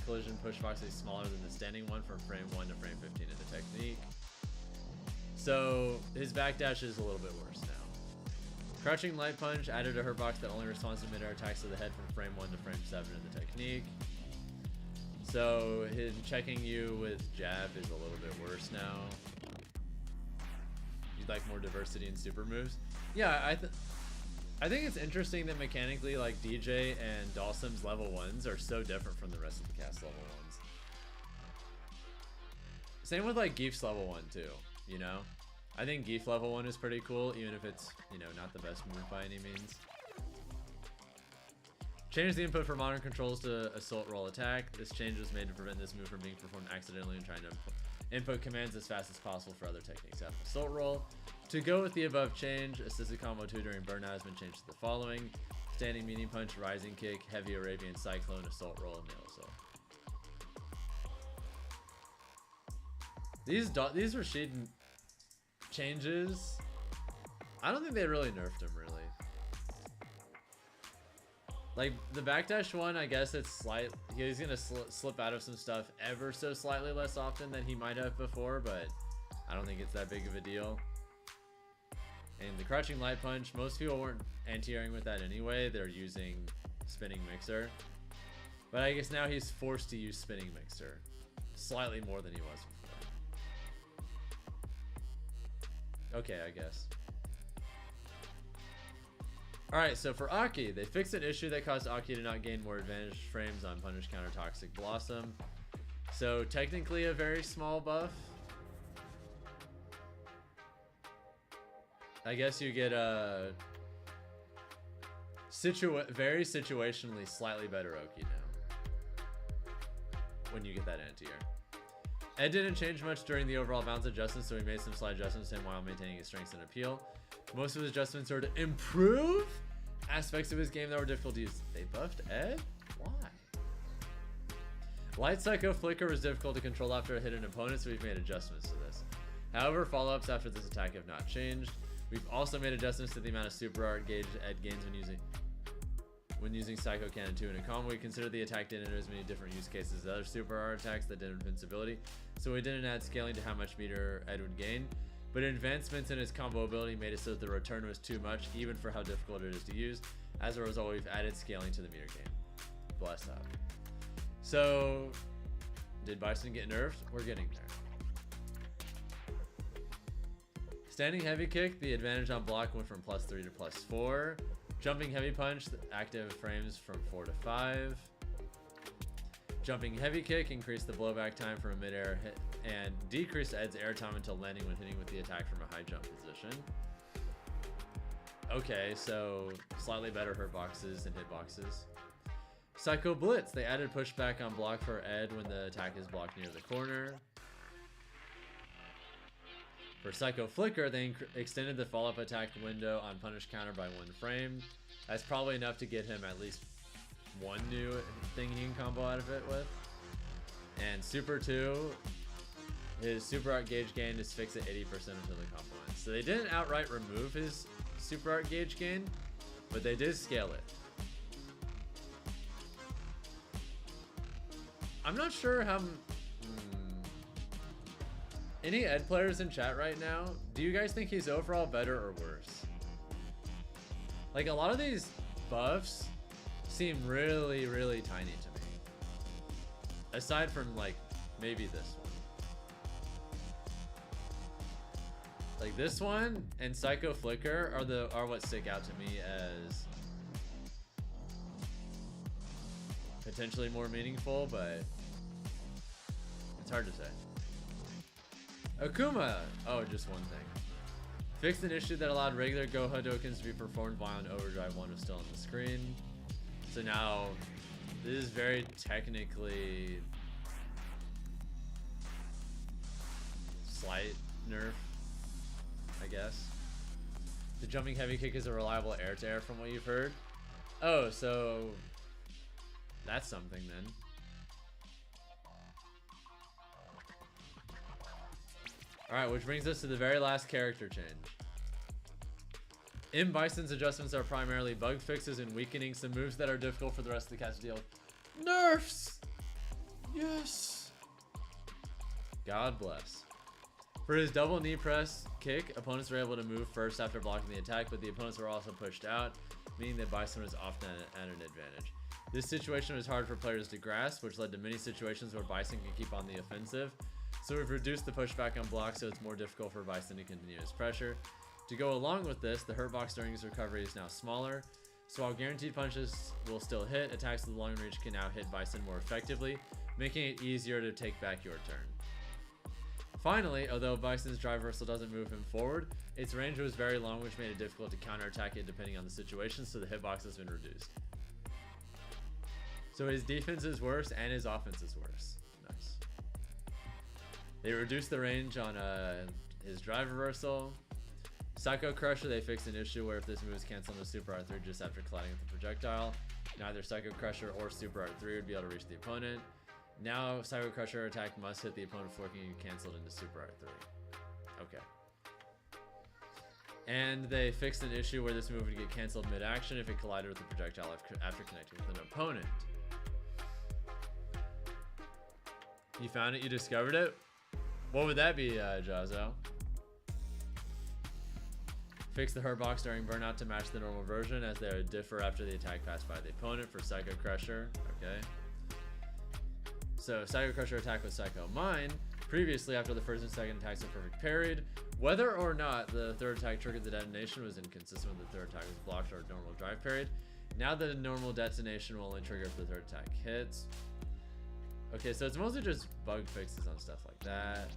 collision push box to be smaller than the standing one from frame 1 to frame 15 in the technique. So his backdash is a little bit worse now. Crouching light punch added a hurtbox that only responds to mid-air attacks to the head from frame 1 to frame 7 in the technique. So him checking you with jab is a little bit worse now. You'd like more diversity in super moves? Yeah, I think it's interesting that mechanically, like, Dee Jay and Dawson's level 1s are so different from the rest of the cast level 1s. Same with, like, Geef's level 1 too, you know? I think Geef level 1 is pretty cool, even if it's, you know, not the best move by any means. Change the input for modern controls to assault roll attack. This change was made to prevent this move from being performed accidentally and trying to input commands as fast as possible for other techniques after assault roll. To go with the above change, assisted combo 2 during burnout has been changed to the following: standing meaning punch, rising kick, heavy Arabian cyclone, assault roll, and nail assault. These Rashid changes, I don't think they really nerfed him really. Like the backdash one, I guess it's slight. He's gonna slip out of some stuff ever so slightly less often than he might have before, but I don't think it's that big of a deal. And the crouching light punch, most people weren't anti-airing with that anyway. They're using spinning mixer, but I guess now he's forced to use spinning mixer slightly more than he was before. Okay, I guess. Alright, so for Aki, they fixed an issue that caused Aki to not gain more advantage frames on Punish Counter Toxic Blossom. So technically a very small buff. I guess you get a very situationally slightly better Oki now when you get that anti-air. Ed didn't change much during the overall balance adjustments, so he made some slight adjustments to him while maintaining his strengths and appeal. Most of his adjustments are to improve aspects of his game that were difficult to use. They buffed Ed? Why? Light Psycho Flicker was difficult to control after a hit an opponent, so we've made adjustments to this. However, follow-ups after this attack have not changed. We've also made adjustments to the amount of super art gauge Ed gains when using Psycho Cannon 2 in a combo. We considered the attack didn't have as many different use cases as other super art attacks that did invincibility, so we didn't add scaling to how much meter Ed would gain. But advancements in his combo ability made it so that the return was too much, even for how difficult it is to use. As a result, we've added scaling to the meter game. Bless up. So, did Bison get nerfed? We're getting there. Standing heavy kick, the advantage on block went from +3 to +4. Jumping heavy punch, the active frames from 4 to 5. Jumping heavy kick increased the blowback time from a mid-air hit and decreased Ed's air time until landing when hitting with the attack from a high jump position. Okay, so slightly better hurt boxes and hitboxes. Psycho Blitz, they added pushback on block for Ed when the attack is blocked near the corner. For Psycho Flicker, they extended the follow-up attack window on punish counter by 1 frame. That's probably enough to get him at least one new thing he can combo out of it with. And Super 2, his Super Art Gauge gain is fixed at 80% until the combo ends. So they didn't outright remove his Super Art Gauge gain, but they did scale it. I'm not sure how... Any Ed players in chat right now, do you guys think he's overall better or worse? Like, a lot of these buffs seem really, really tiny to me. Aside from, like, maybe this one. Like, this one and Psycho Flicker are what stick out to me as potentially more meaningful, but it's hard to say. Akuma! Oh, just one thing. Fixed an issue that allowed regular Go Hadokens to be performed while an Overdrive 1 was still on the screen. So now, this is very technically slight nerf, I guess. The jumping heavy kick is a reliable air-to-air from what you've heard. Oh, so that's something then. Alright, which brings us to the very last character change. In Bison's adjustments are primarily bug fixes and weakening some moves that are difficult for the rest of the cast to deal with. Nerfs! Yes! God bless. For his double knee press kick, opponents were able to move first after blocking the attack, but the opponents were also pushed out, meaning that Bison was often at an advantage. This situation was hard for players to grasp, which led to many situations where Bison can keep on the offensive. So we've reduced the pushback on blocks, so it's more difficult for Bison to continue his pressure. To go along with this, the hurt box during his recovery is now smaller, so while guaranteed punches will still hit, attacks with long range can now hit Bison more effectively, making it easier to take back your turn. Finally, although Bison's drive reversal doesn't move him forward, its range was very long, which made it difficult to counterattack it depending on the situation, so the hitbox has been reduced. So his defense is worse and his offense is worse. Nice. They reduced the range on his drive reversal. Psycho Crusher, they fixed an issue where if this move is canceled into Super R3 just after colliding with the projectile, neither Psycho Crusher or Super R3 would be able to reach the opponent. Now, Psycho Crusher attack must hit the opponent before getting cancelled into Super R3. Okay. And they fixed an issue where this move would get cancelled mid-action if it collided with the projectile after connecting with an opponent. You found it? You discovered it? What would that be, Jazo? Fix the hurt box during burnout to match the normal version as they differ after the attack passed by the opponent for Psycho Crusher. Okay. So Psycho Crusher attack with Psycho Mine. Previously, after the first and second attacks were perfect parried, whether or not the third attack triggered the detonation was inconsistent with the third attack was blocked or normal drive parried. Now the normal detonation will only trigger if the third attack hits. Okay, so it's mostly just bug fixes on stuff like that.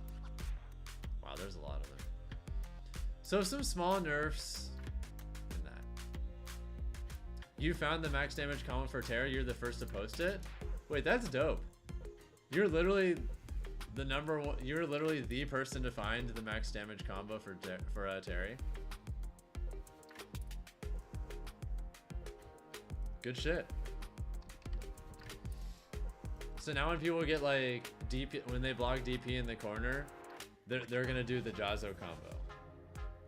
Wow, there's a lot of them. So some small nerfs in that. You found the max damage combo for Terra. You're the first to post it. Wait, that's dope. You're literally the number one. You're literally the person to find the max damage combo for Terry. Good shit. So now when people get like DP, when they block DP in the corner, they're gonna do the Jazo combo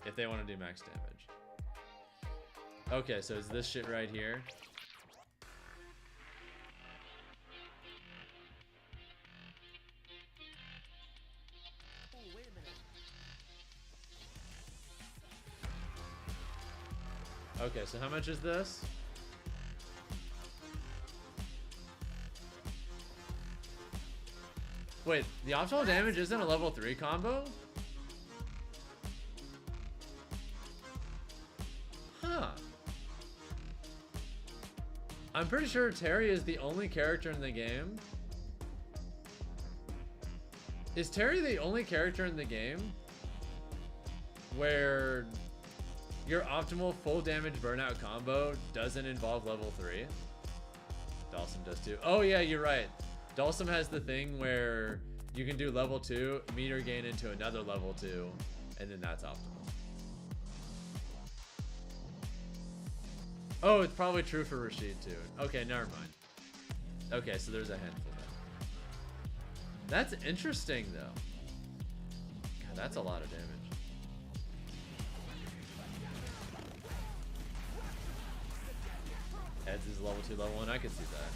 if they want to do max damage. Okay, so it's this shit right here. Oh, wait a minute. Okay, so how much is this? Wait, the optimal damage isn't a level 3 combo? Huh. I'm pretty sure Terry is the only character in the game. Is Terry the only character in the game where your optimal full damage burnout combo doesn't involve level 3? Dalsum does too. Oh yeah, you're right. Dalsum has the thing where you can do level 2, meter gain into another level 2, and then that's optimal. Oh, it's probably true for Rashid too. Okay, never mind. Okay, so there's a handful then. That's interesting though. God, that's a lot of damage. Heads is level 2, level 1. I can see that.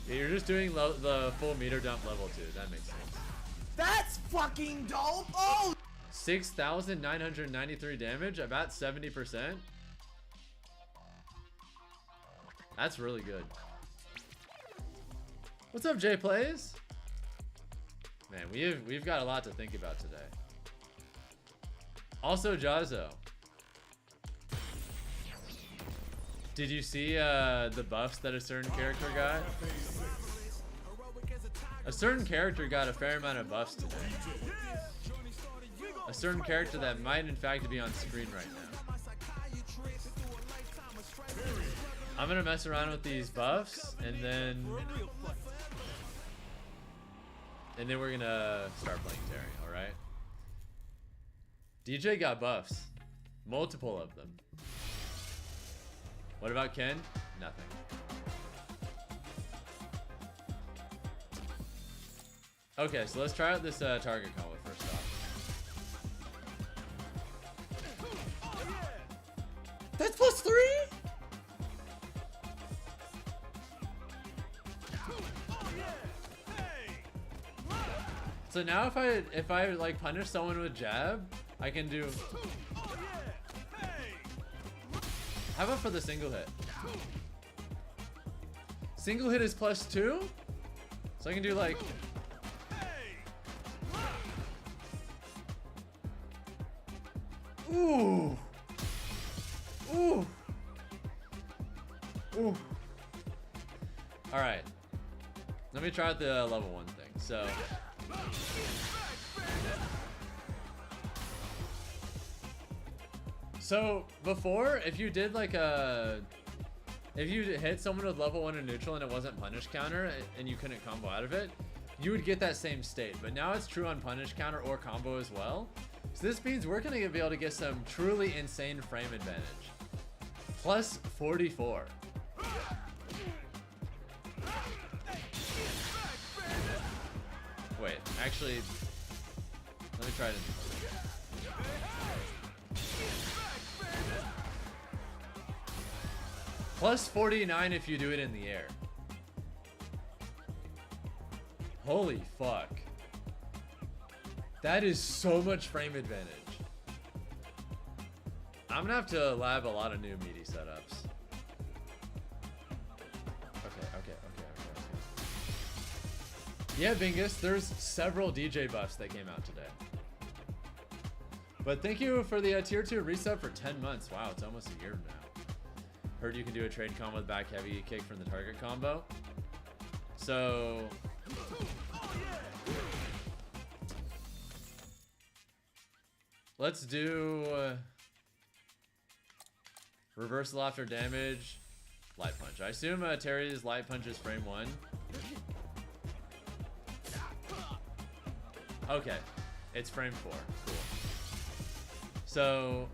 Yeah, you're just doing the full meter dump level 2. That makes sense. That's fucking dope. Oh, 6,993 damage, about 70%. That's really good. What's up, Jay Plays? Man, we've got a lot to think about today. Also, Jazo. Did you see the buffs that a certain character got? A certain character got a fair amount of buffs today. A certain character that might in fact be on screen right now. I'm gonna mess around with these buffs and then we're gonna start playing Terry, alright? DJ got buffs. Multiple of them. What about Ken? Nothing. Okay, so let's try out this target combo first off. That's +3? So now if I like punish someone with jab, I can do. How about for the single hit? Single hit is +2? So I can do like. Ooh. Ooh. Ooh. Alright. Let me try out the level 1 thing. So before, if you did like if you hit someone with level 1 in neutral and it wasn't punish counter and you couldn't combo out of it, you would get that same state. But now it's true on punish counter or combo as well. So this means we're gonna be able to get some truly insane frame advantage. +44. Wait, actually, let me try it. +49 if you do it in the air. Holy fuck. That is so much frame advantage. I'm gonna have to lab a lot of new meaty setups. Okay. Yeah, Bingus, there's several DJ buffs that came out today. But thank you for the tier 2 reset for 10 months. Wow, it's almost a year now. Heard you can do a trade combo with back heavy kick from the target combo. So let's do reversal after damage, light punch. I assume Terry's light punch is frame 1. Okay, it's frame 4. Cool. So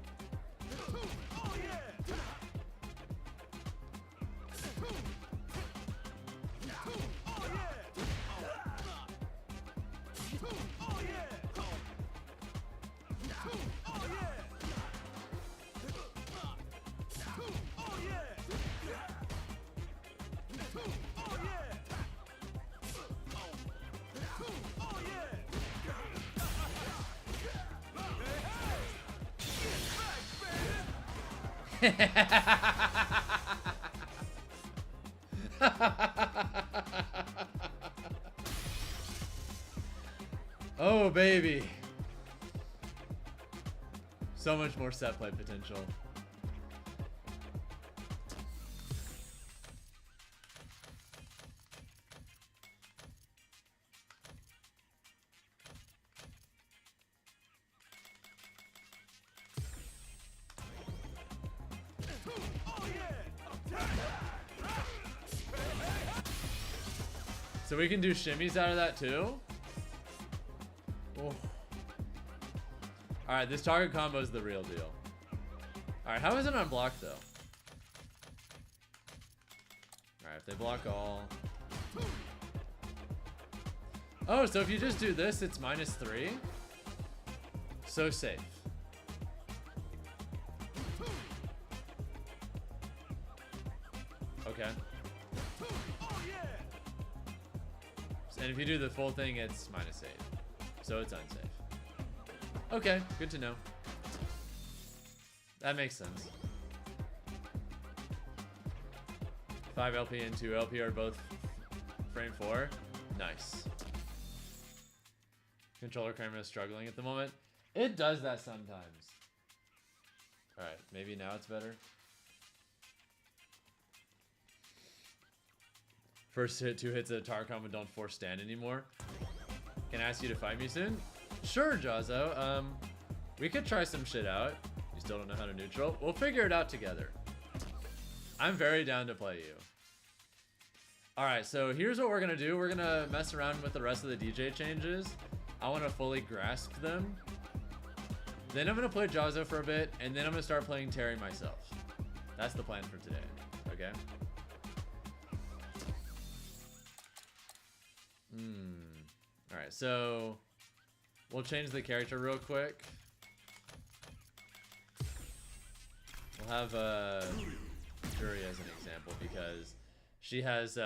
oh baby, so much more set play potential. So we can do shimmies out of that too? Oh. Alright, this target combo is the real deal. Alright, how is it on block though? Alright, if they block all. Oh, so if you just do this, it's -3? So safe. Okay. And if you do the full thing, it's -8. So it's unsafe. Okay, good to know. That makes sense. 5 LP and 2 LP are both frame 4. Nice. Controller camera is struggling at the moment. It does that sometimes. Alright, maybe now it's better. First hit, 2 hits at a tar combo, don't force stand anymore. Can I ask you to fight me soon? Sure, Jazzo. We could try some shit out. You still don't know how to neutral? We'll figure it out together. I'm very down to play you. Alright, so here's what we're gonna do. We're gonna mess around with the rest of the DJ changes. I want to fully grasp them. Then I'm gonna play Jazzo for a bit, and then I'm gonna start playing Terry myself. That's the plan for today. Okay? Alright, so we'll change the character real quick. We'll have Jury as an example because she has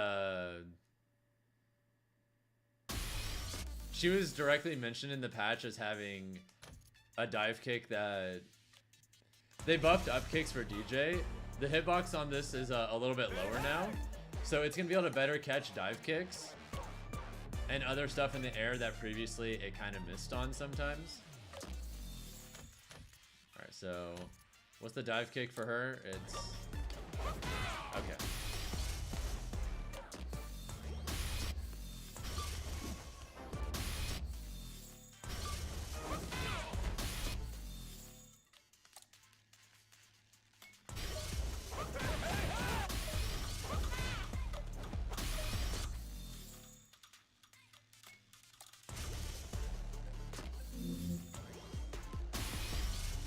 she was directly mentioned in the patch as having a dive kick that they buffed up kicks for DJ. The hitbox on this is a little bit lower now, so it's gonna be able to better catch dive kicks and other stuff in the air that previously it kind of missed on sometimes. Alright, so what's the dive kick for her? It's okay.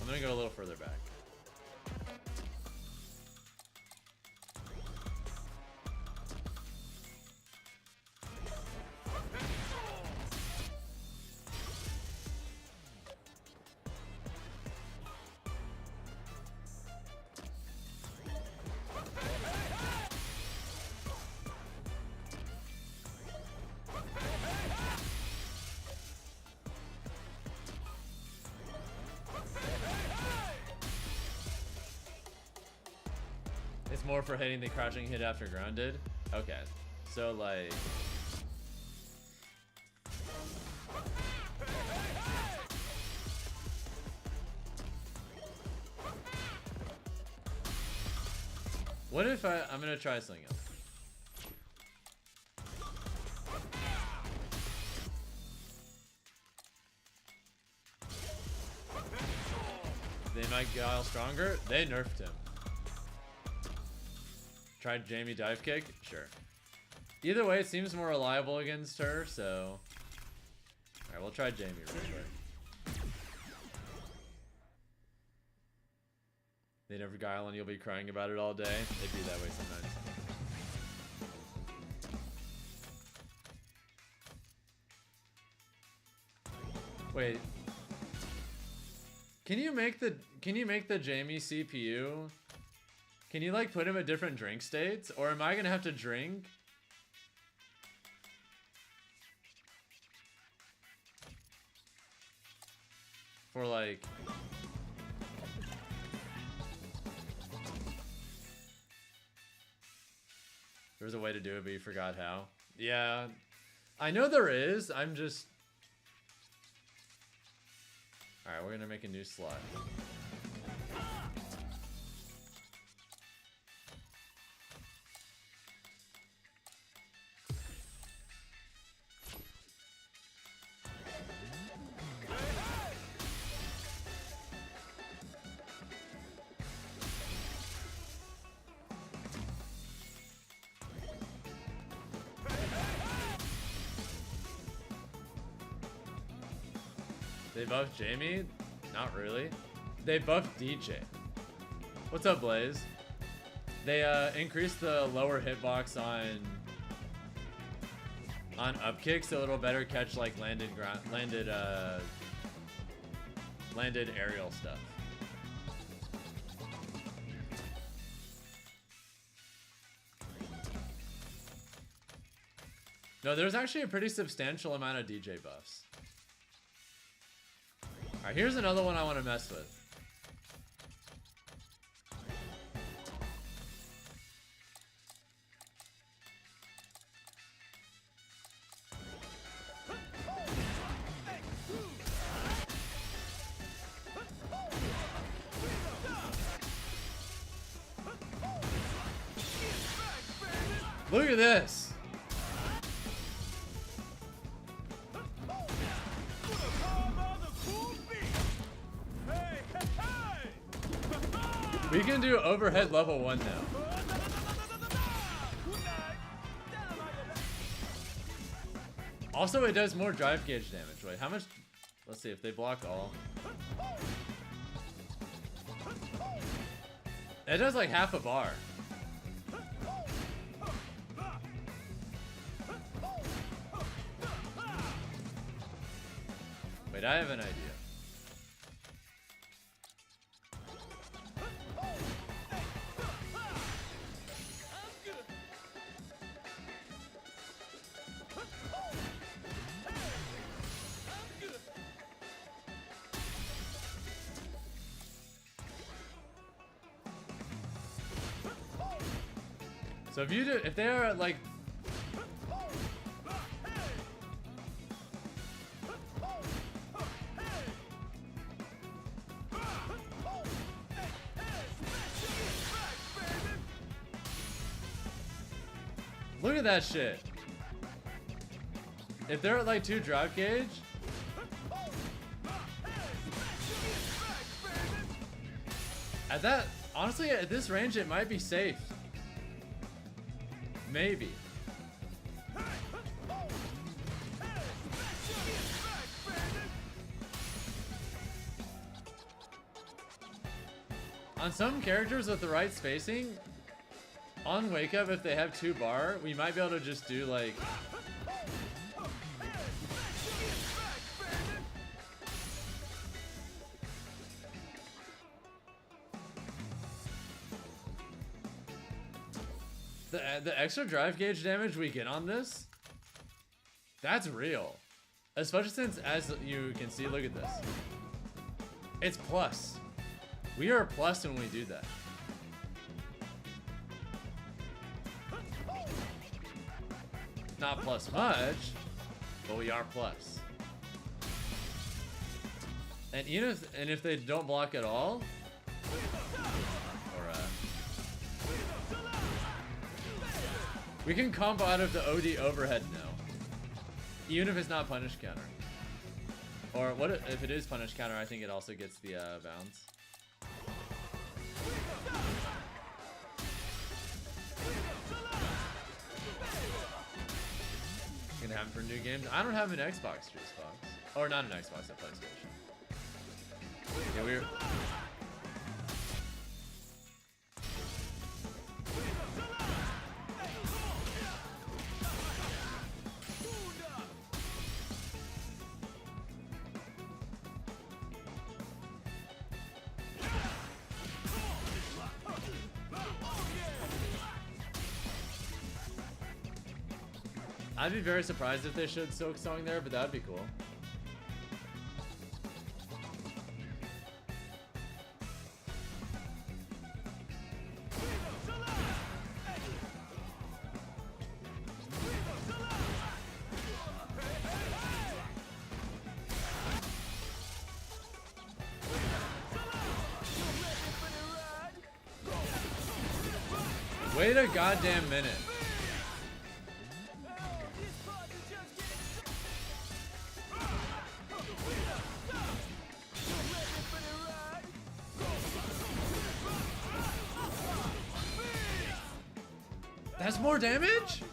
I'm gonna go a little further back. It's more for hitting the crouching hit after grounded. Okay, so like what if I'm gonna try something else. They might Guile stronger. They nerfed him. Tried Jamie dive kick? Sure. Either way, it seems more reliable against her, so... Alright, we'll try Jamie real quick. They never guile and you'll be crying about it all day. They be that way sometimes. Wait. Can you make the Jamie CPU? Can you like put him at different drink states? Or am I gonna have to drink? For like... There's a way to do it, but you forgot how. Yeah. I know there is, I'm just... Alright, we're gonna make a new slot. They buffed Jamie? Not really. They buffed DJ. What's up, Blaze? They increased the lower hitbox on upkick, so it'll better catch like landed aerial stuff. No, there's actually a pretty substantial amount of DJ buffs. Alright, here's another one I want to mess with. Look at this. We can do overhead level 1 now. Also, it does more drive gauge damage. Wait, how much? Let's see if they block all. It does like half a bar. Wait, I have an idea. So if you do, if they are at like, look at that shit. If they're at like 2 drive gauge, at that, honestly, at this range, it might be safe. Maybe. On some characters with the right spacing, on Wake Up, if they have 2 bar, we might be able to just do like... The extra drive gauge damage we get on this, that's real. Especially since, as you can see, look at this. It's plus. We are plus when we do that. Not plus much, but we are plus. And even if they don't block at all, we can combo out of the OD overhead now. Even if it's not punish counter. Or what if it is punish counter, I think it also gets the bounce. Gonna have it for new games. I don't have an Xbox Juice Box. Or not an Xbox, a PlayStation. Yeah, we're... I'd be very surprised if they showed Silk Song there, but that'd be cool. Wait a goddamn minute. That's more damage?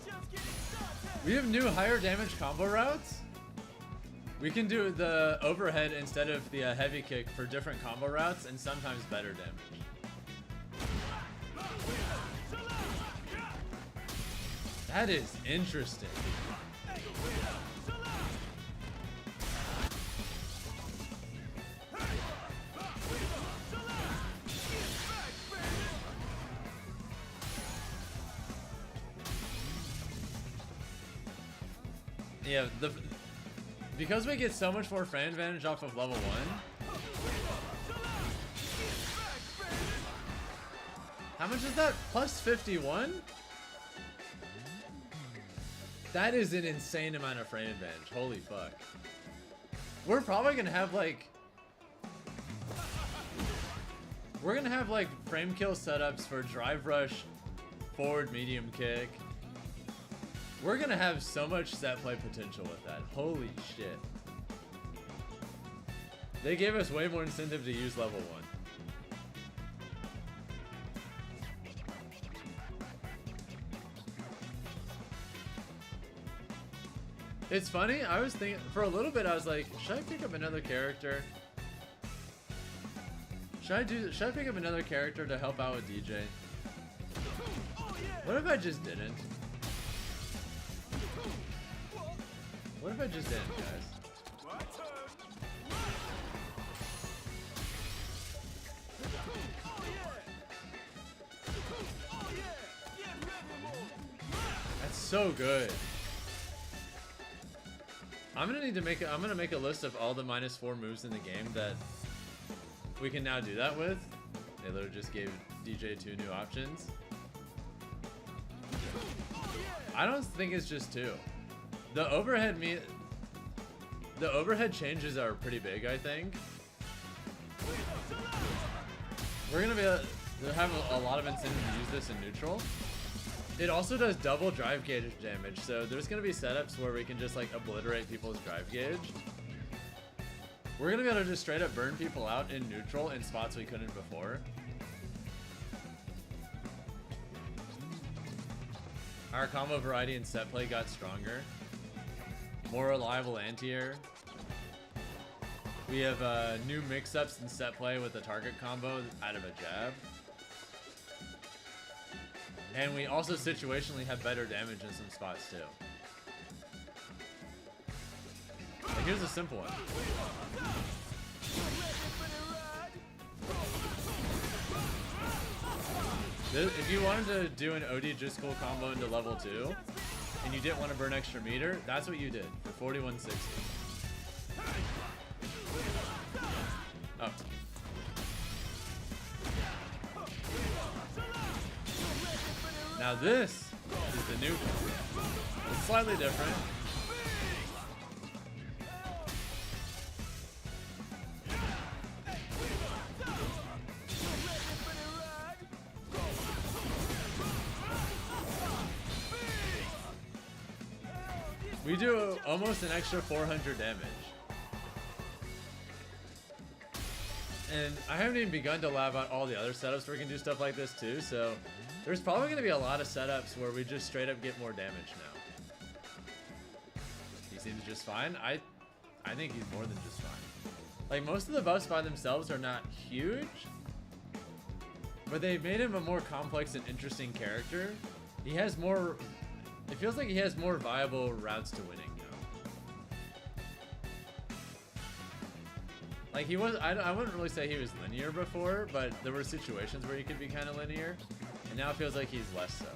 We have new higher damage combo routes? We can do the overhead instead of the heavy kick for different combo routes and sometimes better damage. That is interesting. Yeah, because we get so much more frame advantage off of level 1. How much is that? Plus 51? That is an insane amount of frame advantage. Holy fuck. We're probably gonna have like... We're gonna have like frame kill setups for drive rush, forward medium kick. We're gonna have so much set play potential with that. Holy shit. They gave us way more incentive to use level 1. It's funny, I was thinking, for a little bit I was like, should I pick up another character? Should I pick up another character to help out with DJ? What if I just didn't? What if I just didn't, guys? That's so good. I'm gonna make a list of all the -4 moves in the game that we can now do that with. They literally just gave DJ 2 new options. I don't think it's just 2. The overhead changes are pretty big, I think. We're gonna be able to have a lot of incentive to use this in neutral. It also does double drive gauge damage, so there's gonna be setups where we can just like obliterate people's drive gauge. We're gonna be able to just straight up burn people out in neutral in spots we couldn't before. Our combo variety and set play got stronger. More reliable anti-air. We have new mix-ups in set play with the target combo out of a jab. And we also situationally have better damage in some spots too. Like, here's a simple one. If you wanted to do an OD just cool combo into level 2, and you didn't want to burn extra meter, that's what you did for 4160. Oh. Now this is the new one. It's slightly different. We do almost an extra 400 damage. And I haven't even begun to lab out all the other setups where we can do stuff like this too, so there's probably going to be a lot of setups where we just straight up get more damage now. He seems just fine. I think he's more than just fine. Like, most of the buffs by themselves are not huge, but they've made him a more complex and interesting character. He has more... It feels like he has more viable routes to winning now. Like, he was... I wouldn't really say he was linear before, but there were situations where he could be kind of linear. And now it feels like he's less so.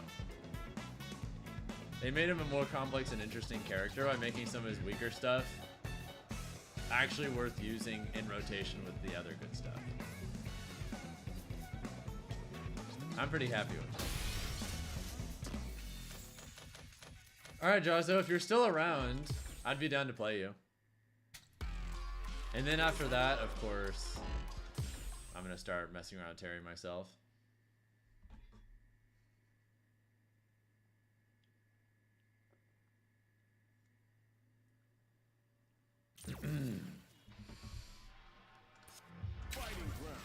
They made him a more complex and interesting character by making some of his weaker stuff actually worth using in rotation with the other good stuff. I'm pretty happy with it. Alright, Jazzo, if you're still around, I'd be down to play you. And then after that, of course, I'm gonna start messing around with Terry myself.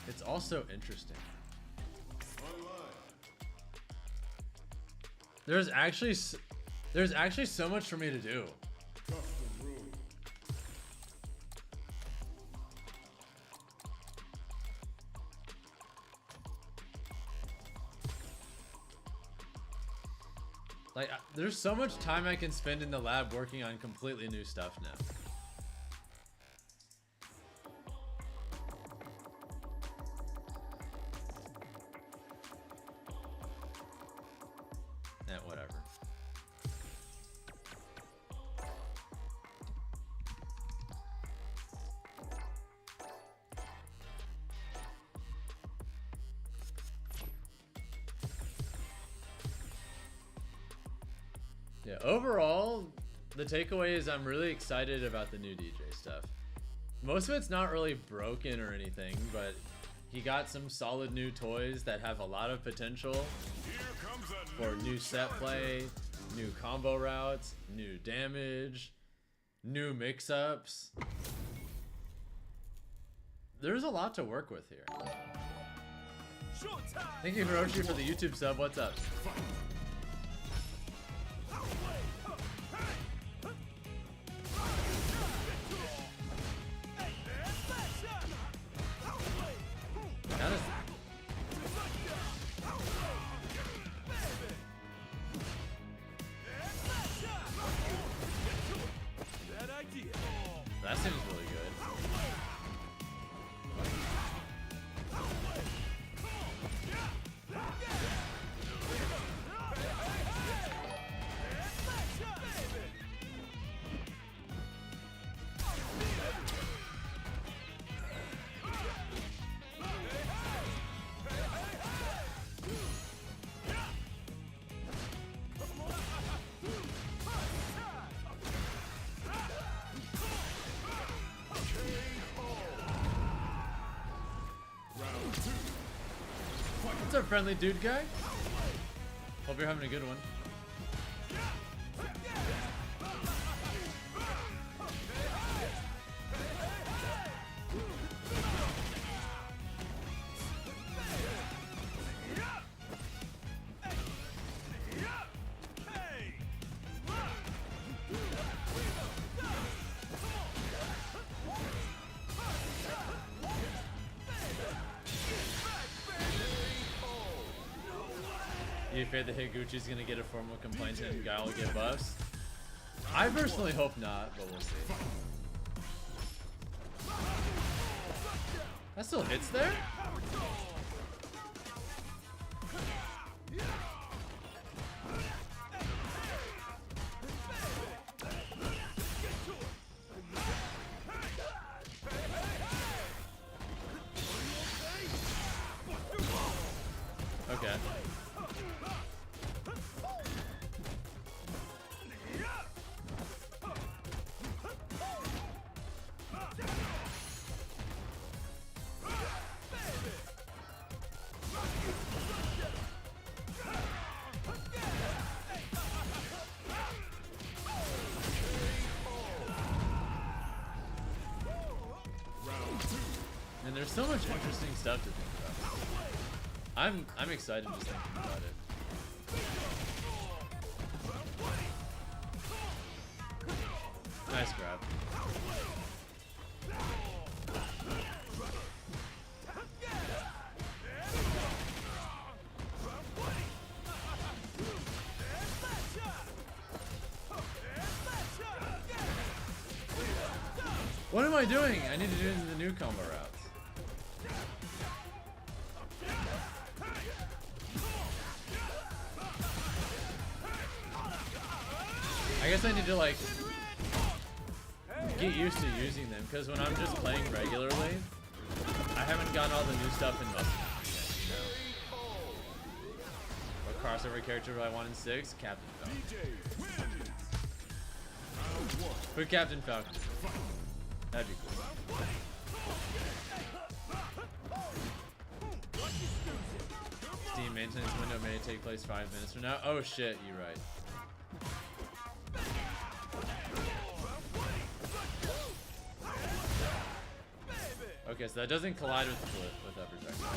It's also interesting. There's actually so much for me to do. Like, there's so much time I can spend in the lab working on completely new stuff now. Whatever. Yeah, overall, the takeaway is I'm really excited about the new DJ stuff. Most of it's not really broken or anything, but he got some solid new toys that have a lot of potential for new set play, new combo routes, new damage, new mix-ups. There's a lot to work with here. Thank you, Hiroshi, for the YouTube sub. What's up? What's up, friendly dude guy? Hope you're having a good one. You afraid that Higuchi's gonna get a formal complaint and Guy will get buffs? I personally hope not, but we'll see. That still hits there? Okay. And there's so much interesting stuff to think about. I'm excited just thinking about it. Nice grab. What am I doing? I need to do the new combo routes. I guess I need to like get used to using them because when I'm just playing regularly, I haven't gotten all the new stuff in Muscle yet, you know. What crossover character do I want in 6? Captain Falcon. Put Captain Falcon. That'd be cool. Steam maintenance window may take place 5 minutes from now. Oh shit, you're right. Okay, so that doesn't collide with that projectile.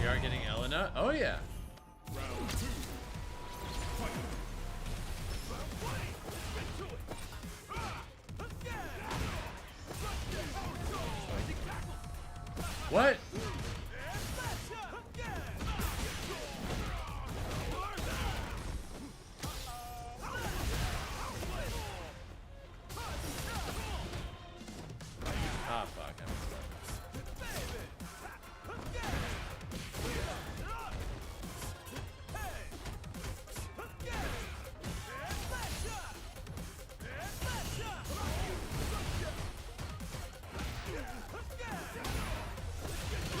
We are getting Elena. Oh yeah. What? Ah, fuck. I messed up.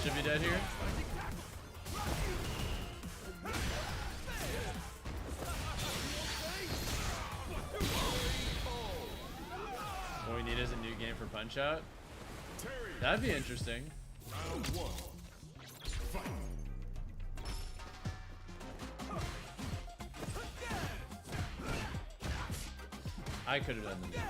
Should be dead here. What we need is a new game for Punch Out. That'd be interesting. Round 1. Fight. I could have done the new thing.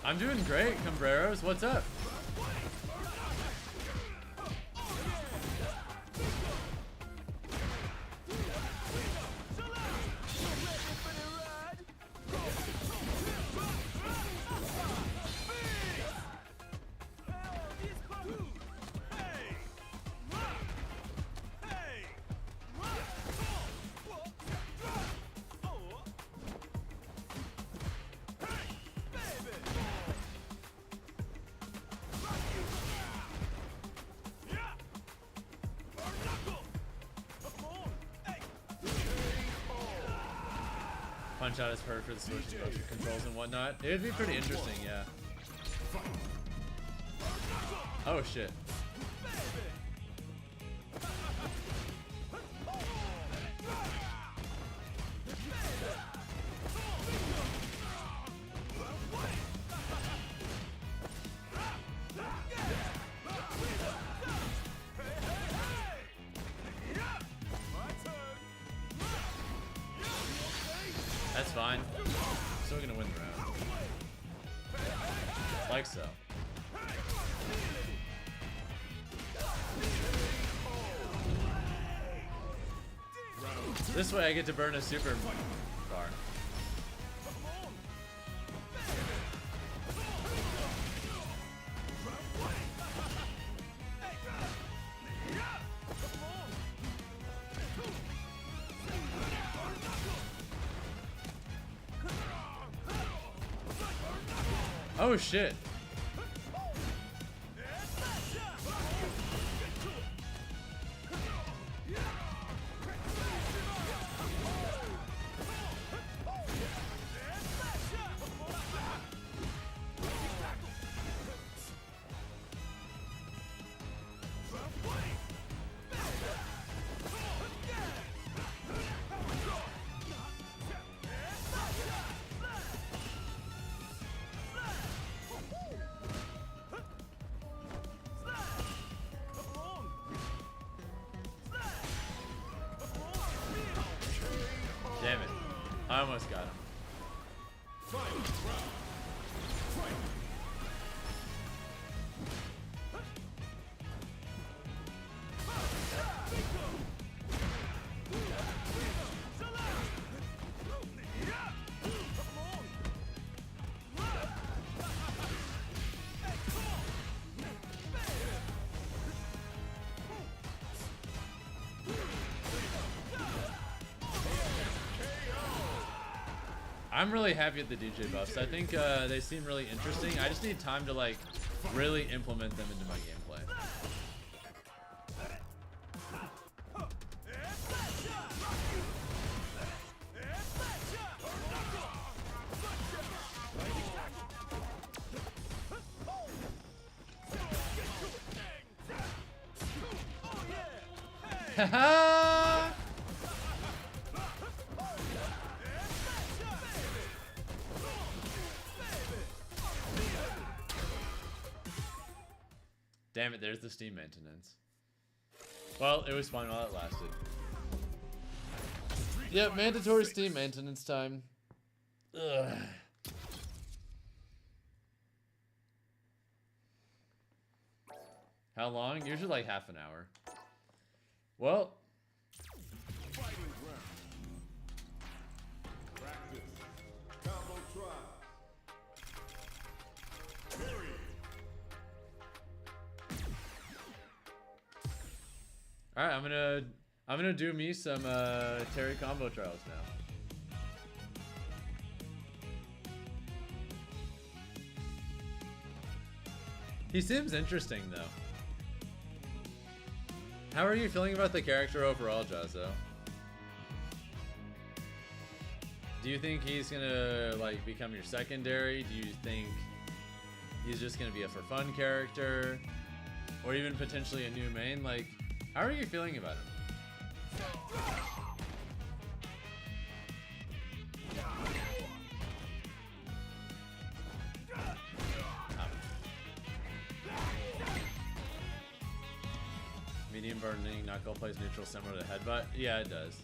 I'm doing great, Cumbreros. What's up? Punch out is perfect for the switching motion controls and whatnot. It would be pretty interesting, yeah. Oh shit. That's fine. Still gonna win the round. Like so. This way I get to burn a super bar. Oh shit. Damn it. I almost got him. I'm really happy with the DJ buffs. I think they seem really interesting. I just need time to like really implement them into my gameplay. Haha! Damn it, there's the Steam maintenance. Well, it was fun while it lasted. Yep, mandatory Steam maintenance time. Ugh. How long? Usually like half an hour. Well. All right, I'm gonna do me some Terry combo trials now. He seems interesting though. How are you feeling about the character overall, Jazzo? Do you think he's gonna like become your secondary? Do you think he's just gonna be a for fun character, or even potentially a new main? Like, how are you feeling about him? Medium burning knuckle plays neutral similar to headbutt. Yeah, it does.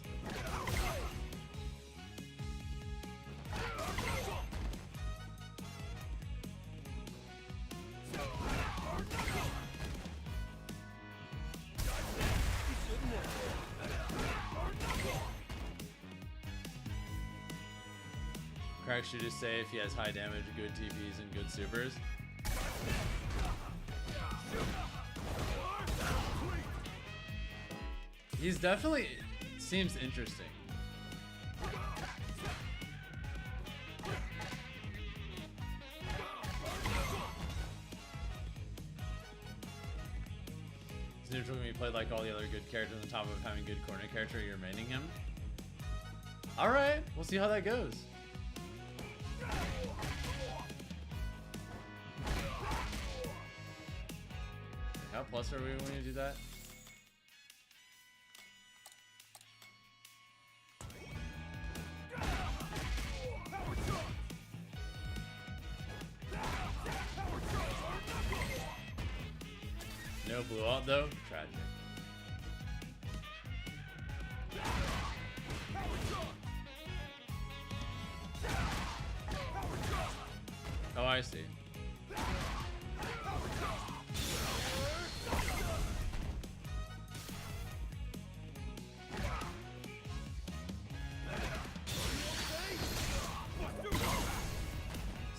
Crack should just say if he has high damage, good TPs, and good supers. He's definitely seems interesting. It's neutral when you play like all the other good characters on top of having good corner character, you're maining him. All right, we'll see how that goes. How plus are we when you do that? No blue out though. Tragic. Oh, I see.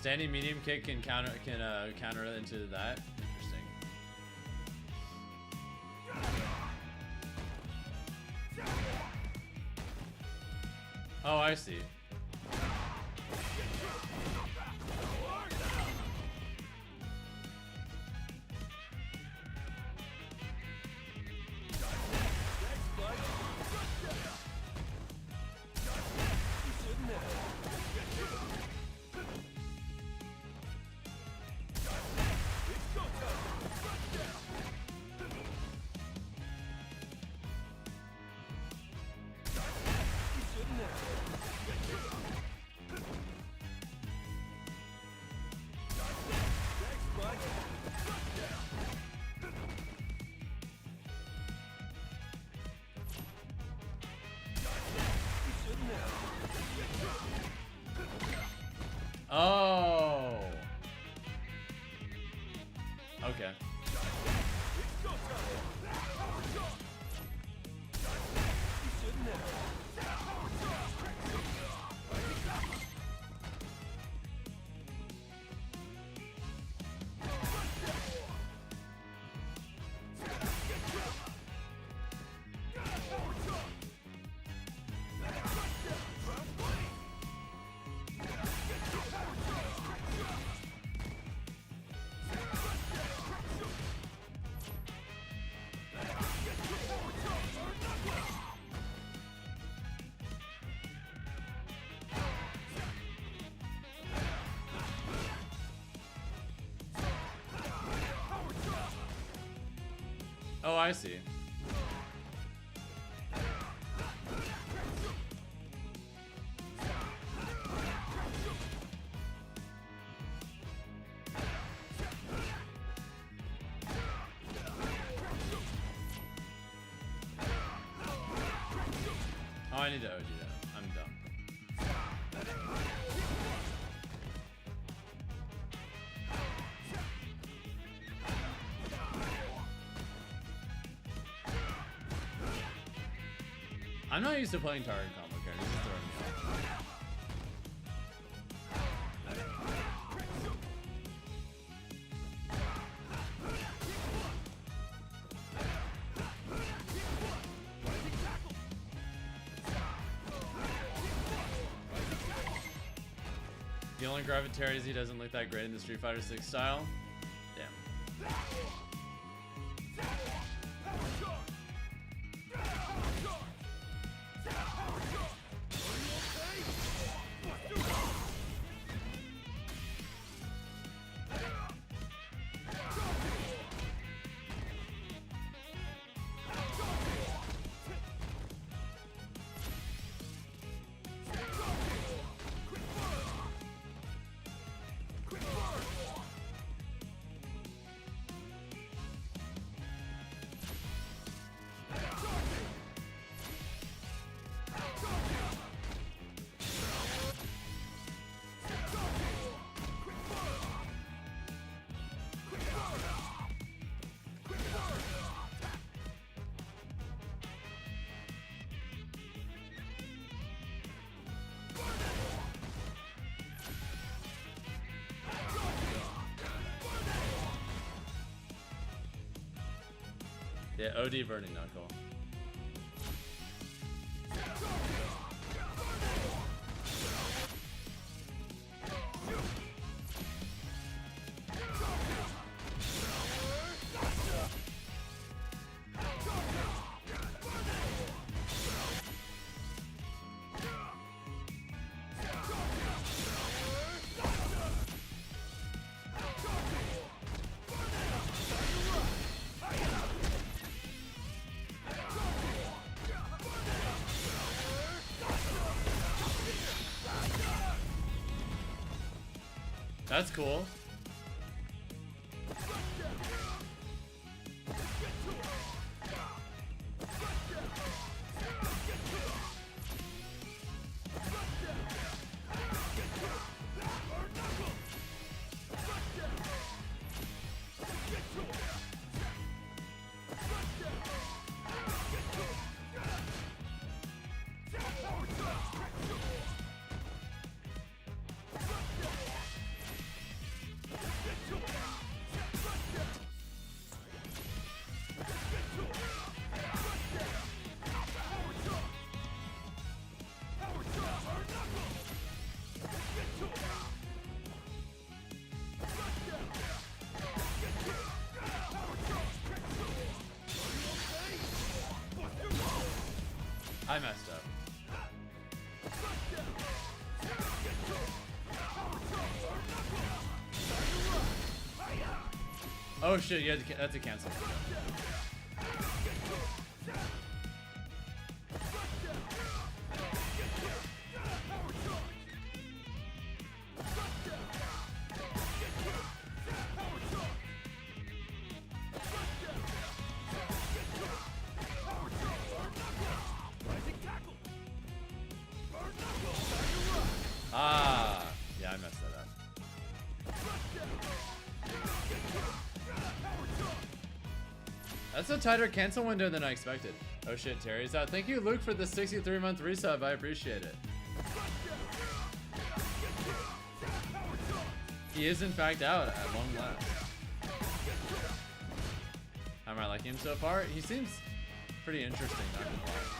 Standing medium kick can counter into that. Interesting. Oh, I see. Oh. Okay. Oh, I see. Oh, I need to OD that. I'm dumb. I'm not used to playing target combo characters. This is throwing me off. The only gravitarity is he doesn't look that great in the Street Fighter 6 style. Damn. Yeah, OD Burning Knuckle. That's cool. I messed up. Oh shit, you had to, that's a cancel. Ah, yeah, I messed that up. That's a tighter cancel window than I expected. Oh shit, Terry's out. Thank you, Luke, for the 63-month resub. I appreciate it. He is in fact out at long last. How am I liking him so far? He seems pretty interesting, not gonna lie.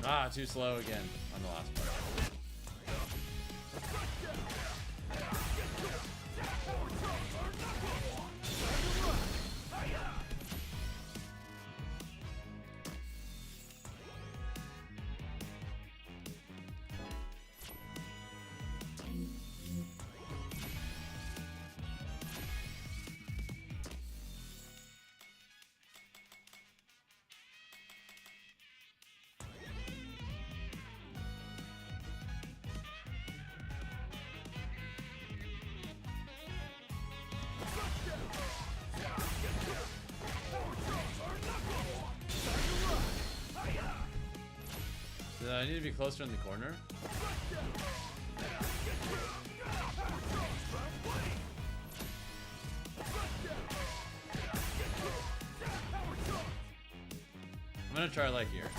Ah, too slow again on the last part. I need to be closer in the corner. I'm gonna try like here.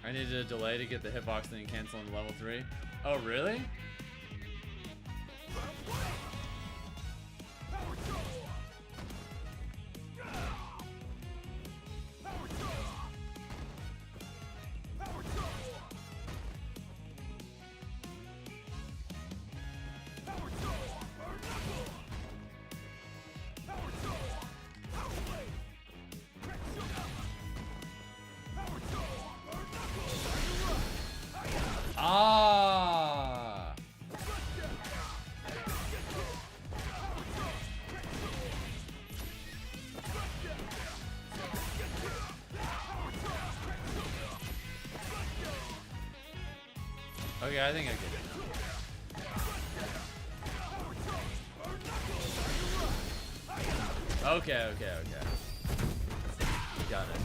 I needed a delay to get the hitbox thing and cancel into level 3. Oh, really? Ah! Okay, I think I get it. Okay. Got it.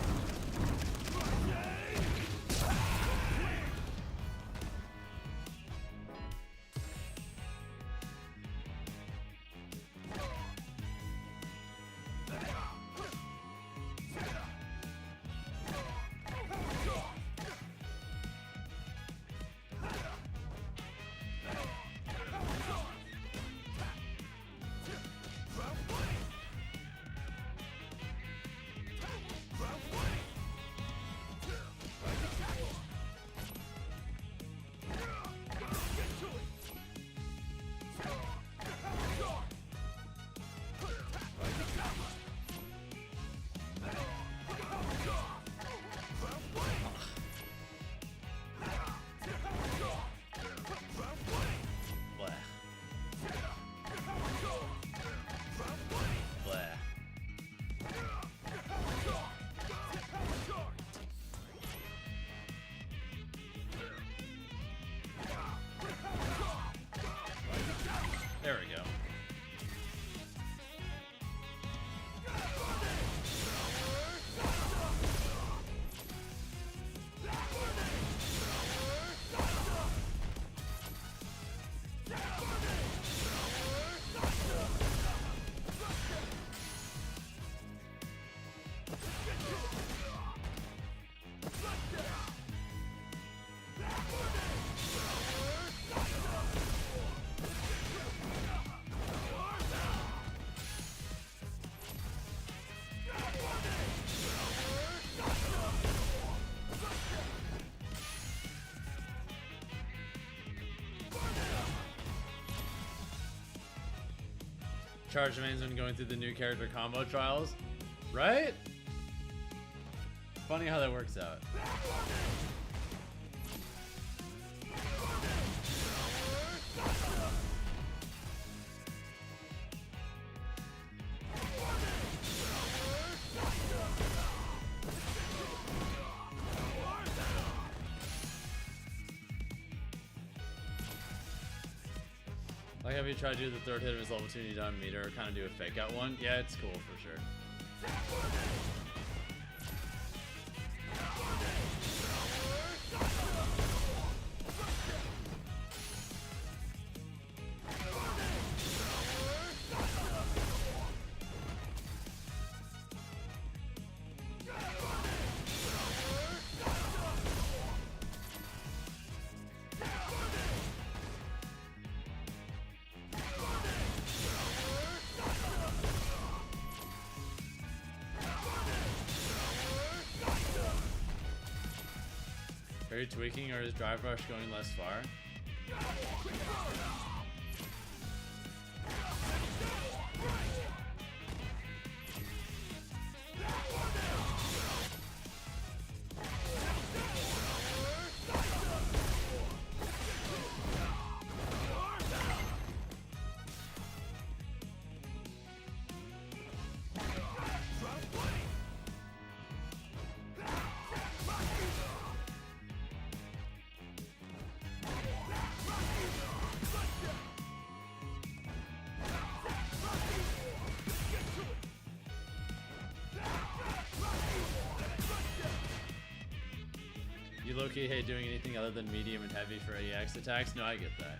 charge mains when going through the new character combo trials. Right? Funny how that works out. Like, have you tried to do the third hit of his level 2 and you done meter, kind of do a fake out one? Yeah, it's cool for sure. Are you tweaking or is drive rush going less far? You low-key hate doing anything other than medium and heavy for EX attacks? No, I get that.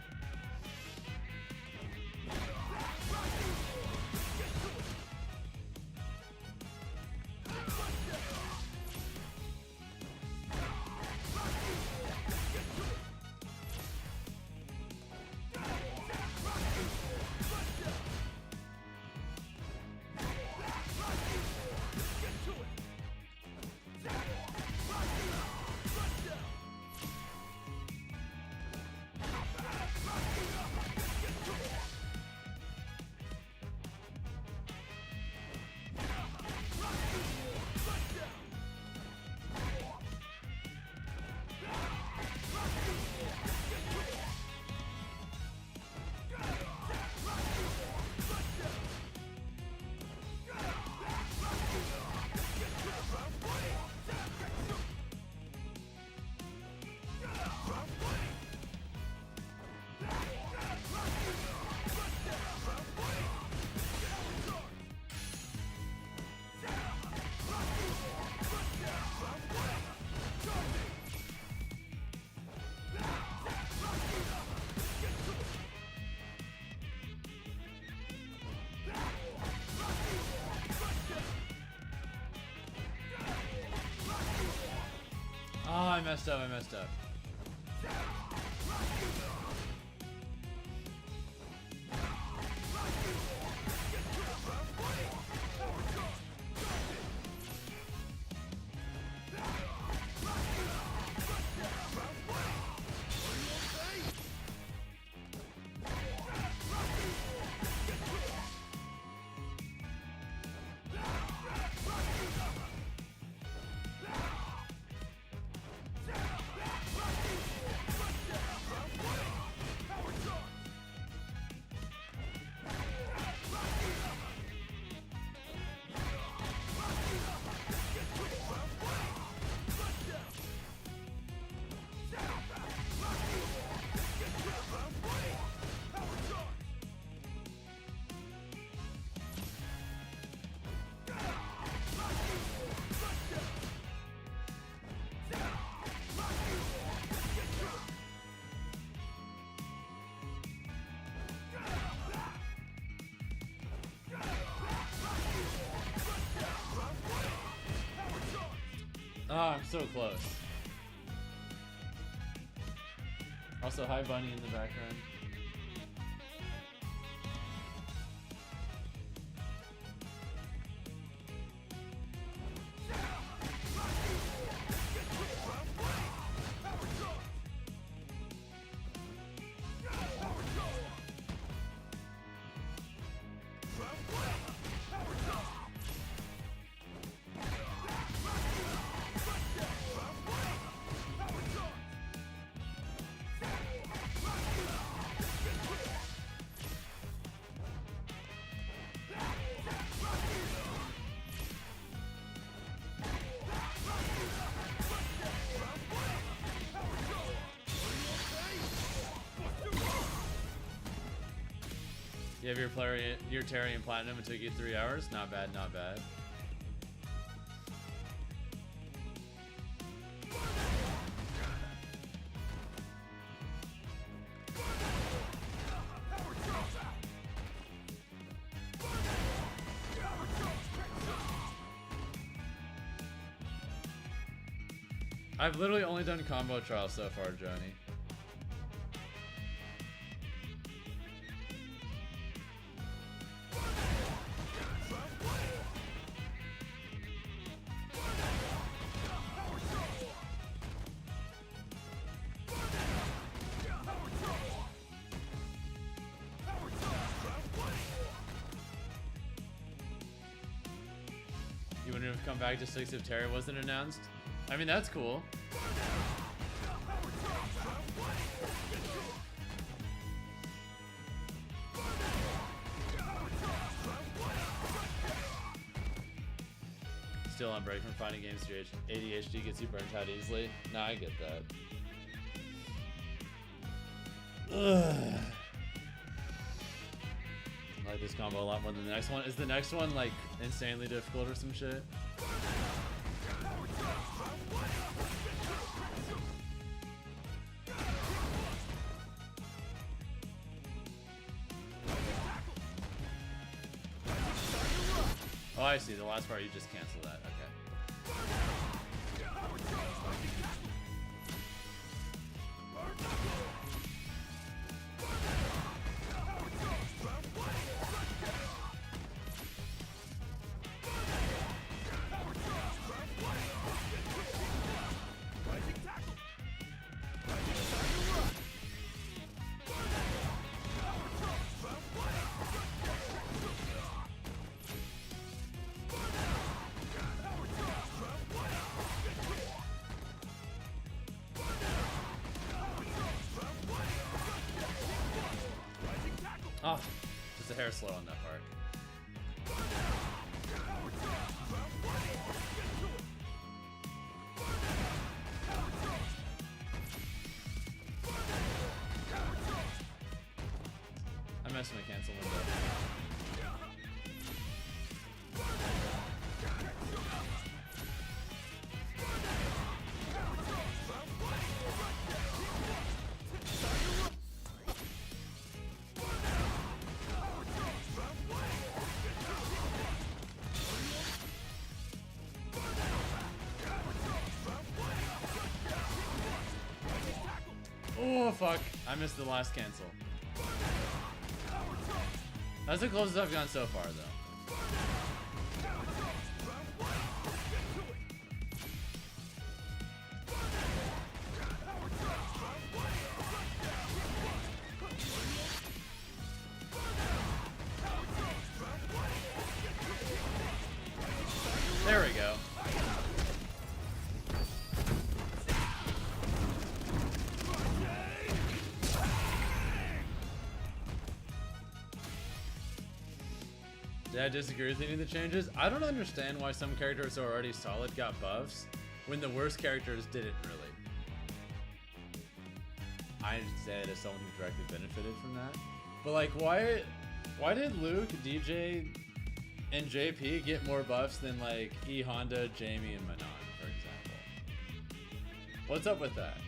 Oh, I messed up. Oh, I'm so close. Also, hi Bunny in the background. You have your Terry and Platinum. It took you 3 hours. Not bad, not bad. I've literally only done combo trials so far, Joni. You wouldn't have come back to 6 if Terry wasn't announced? I mean, that's cool. Still on break from finding games. ADHD gets you burnt out easily. Nah, I get that. Ugh. I like this combo a lot more than the next one. Is the next one like insanely difficult or some shit? Oh, I see. The last part, you just cancel that. Okay. Oh, just a hair slow on that part. I messed with my cancel window. Oh fuck, I missed the last cancel. That's the closest I've gone so far though. There we go. Did I disagree with any of the changes? I don't understand why some characters who are already solid got buffs when the worst characters didn't really. I said as someone who directly benefited from that. But like, why did Luke, DJ, and JP get more buffs than like E Honda, Jamie, and Manon, for example? What's up with that?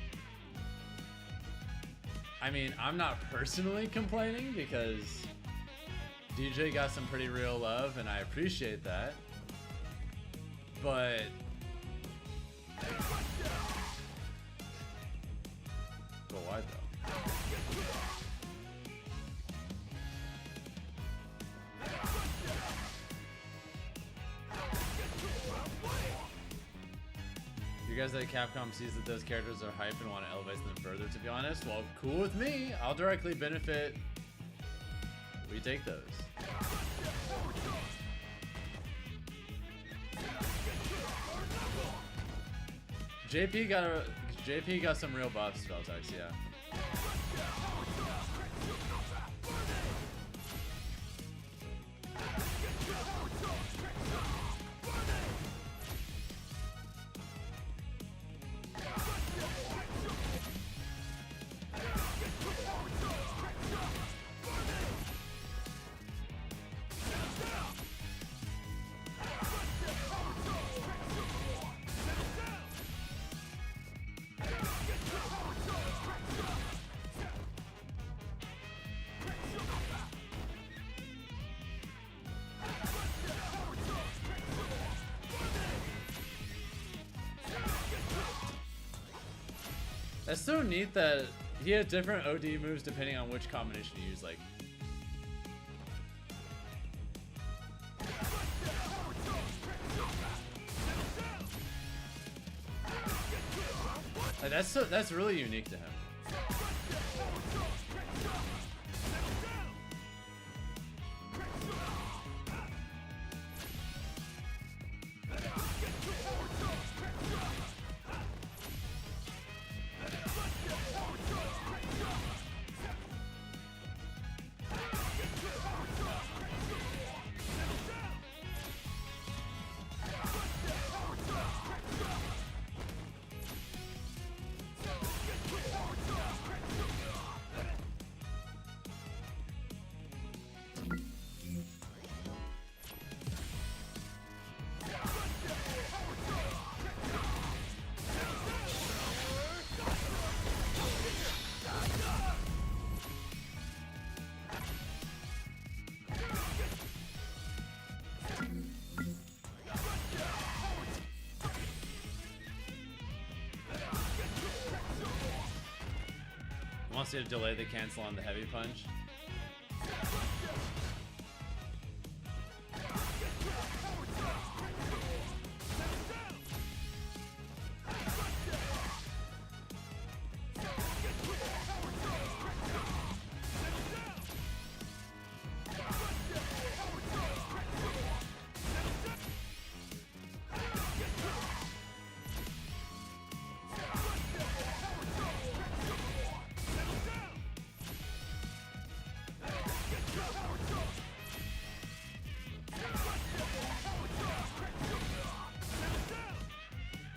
I mean, I'm not personally complaining because DJ got some pretty real love, and I appreciate that. But why though? You guys at Capcom sees that those characters are hype and want to elevate them further, to be honest. Well, cool with me. I'll directly benefit. We take those. JP got some real buffs, Veltex, yeah. That's so neat that he has different OD moves depending on which combination you use. Like that's really unique to him. Wants you to delay the cancel on the heavy punch.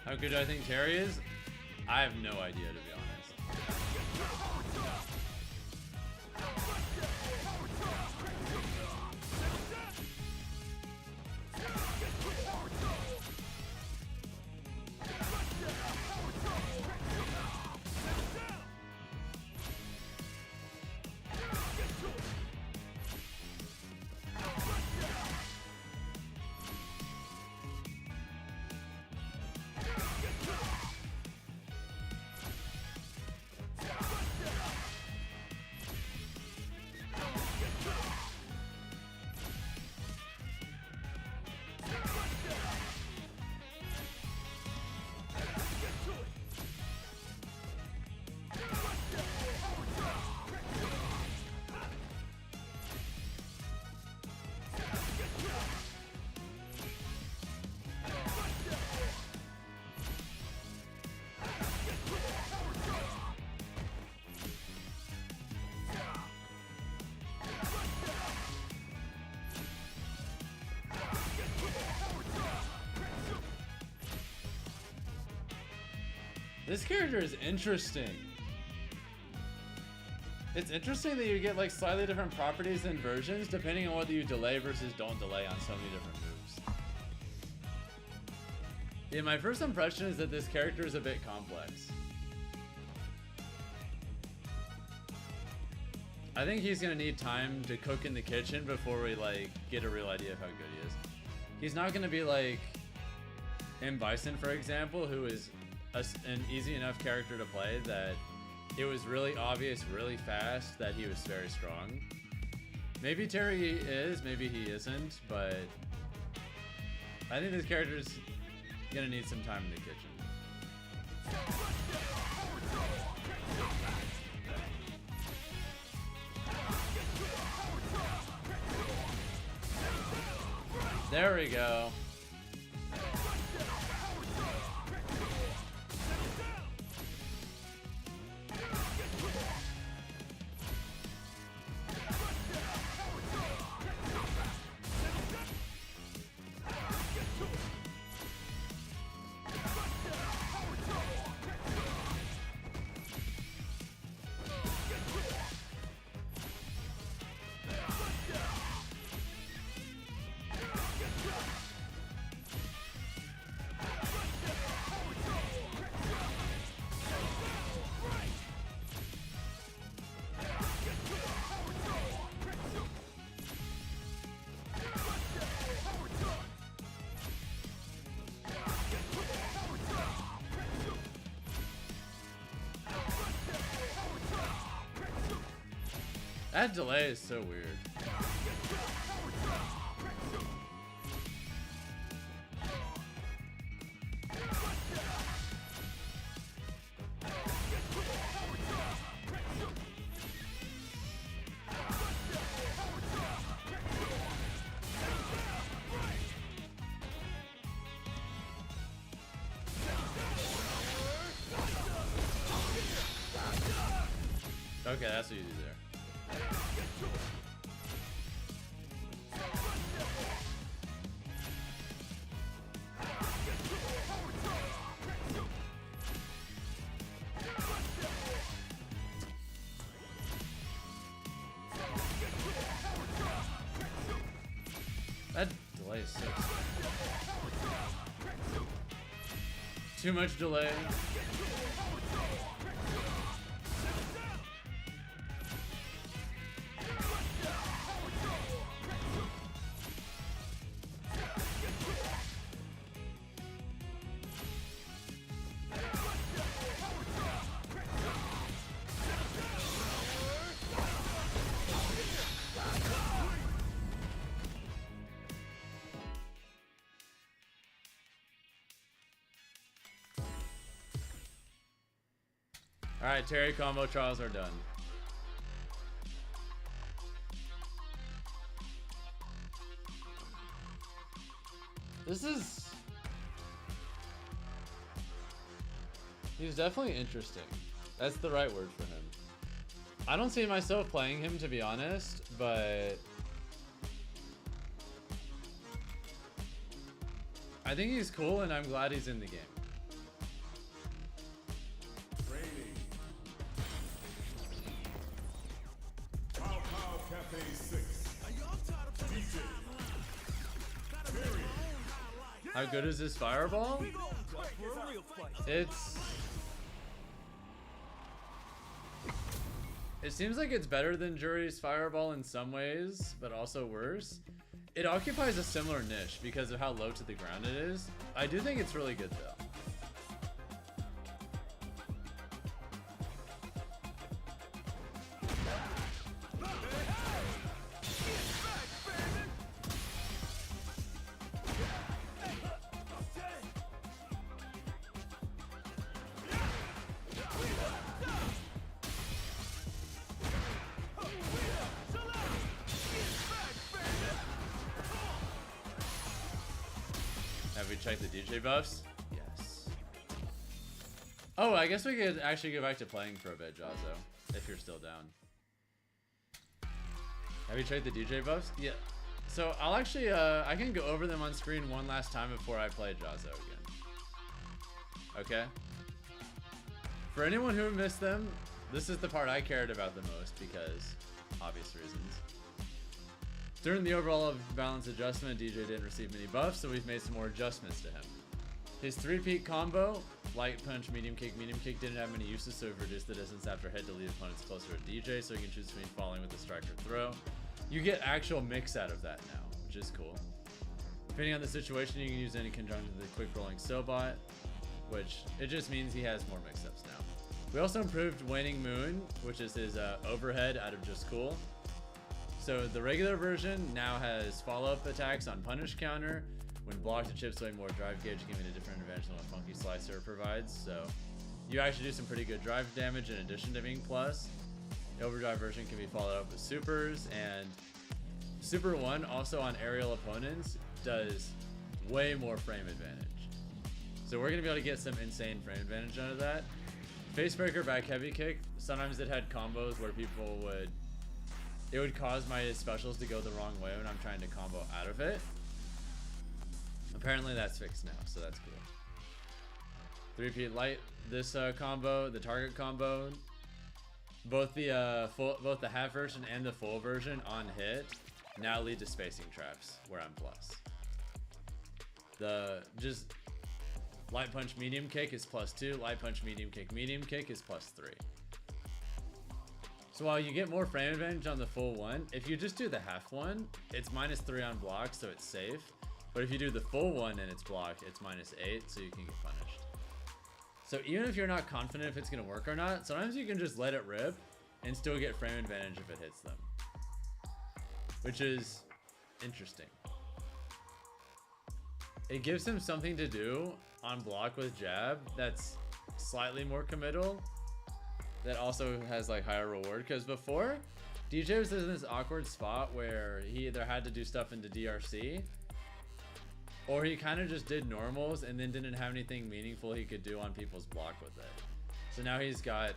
How good do I think Terry is? I have no idea, to be honest. This character is interesting. It's interesting that you get like slightly different properties and versions depending on whether you delay versus don't delay on so many different moves. Yeah, my first impression is that this character is a bit complex. I think he's gonna need time to cook in the kitchen before we like get a real idea of how good he is. He's not gonna be like in Bison, for example, who is an easy enough character to play that it was really obvious really fast that he was very strong. Maybe Terry is, maybe he isn't, but I think this character is gonna need some time in the kitchen. There we go. That delay is so weird. Okay, that's what you do there. That delay is so slow. Too much delay. Alright, Terry combo trials are done. He's definitely interesting. That's the right word for him. I don't see myself playing him, to be honest, but I think he's cool and I'm glad he's in the game. How good is this fireball? It seems like it's better than Jury's fireball in some ways, but also worse. It occupies a similar niche because of how low to the ground it is. I do think it's really good though. Have we checked the DJ buffs? Yes. Oh, I guess we could actually go back to playing for a bit, Jazzo, if you're still down. Have you checked the DJ buffs? Yeah. So I'll actually, I can go over them on screen one last time before I play Jazzo again. Okay? For anyone who missed them, this is the part I cared about the most because obvious reasons. During the overall balance adjustment, DJ didn't receive many buffs, so we've made some more adjustments to him. His 3-peat combo, light punch, medium kick, didn't have many uses, so we've reduced the distance after hit to lead opponents closer to DJ, so you can choose between falling with the strike or throw. You get actual mix out of that now, which is cool. Depending on the situation, you can use any conjunction with the quick rolling Sobot, which it just means he has more mix-ups now. We also improved Waning Moon, which is his overhead out of Just Cool. So the regular version now has follow-up attacks on punish counter. When blocked, it chips away more drive gauge, giving a different advantage than what Funky Slicer provides. So you actually do some pretty good drive damage in addition to being plus. The overdrive version can be followed up with supers, and Super 1 also on aerial opponents does way more frame advantage. So we're gonna be able to get some insane frame advantage out of that. Facebreaker back heavy kick, sometimes it had combos where it would cause my specials to go the wrong way when I'm trying to combo out of it. Apparently that's fixed now, so that's cool. 3-peat light, this combo, the target combo, both the half version and the full version on hit now lead to spacing traps where I'm plus. The just light punch medium kick is +2, light punch medium kick is +3. So while you get more frame advantage on the full one, if you just do the half one, it's -3 on block, so it's safe. But if you do the full one and it's blocked, it's -8, so you can get punished. So even if you're not confident if it's gonna work or not, sometimes you can just let it rip and still get frame advantage if it hits them, which is interesting. It gives him something to do on block with jab that's slightly more committal, that also has like higher reward, because before DJ was in this awkward spot where he either had to do stuff into DRC or he kind of just did normals and then didn't have anything meaningful he could do on people's block with it. So now he's got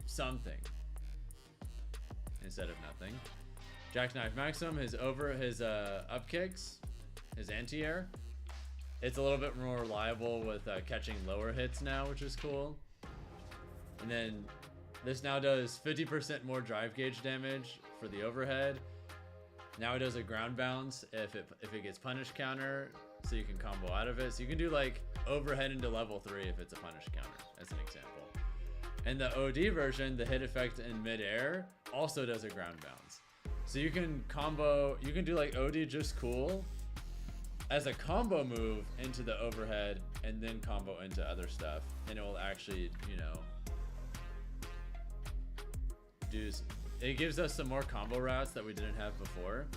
something instead of nothing. Jackknife Maximum, his up kicks, his anti-air, it's a little bit more reliable with catching lower hits now, which is cool. And then this now does 50% more drive gauge damage for the overhead. Now it does a ground bounce if it gets punish counter, so you can combo out of it. So you can do like overhead into level 3 if it's a punish counter, as an example. And the OD version, the hit effect in midair, also does a ground bounce. So you can combo, you can do like OD just cool as a combo move into the overhead and then combo into other stuff. And it will actually, you know, it gives us some more combo routes that we didn't have before.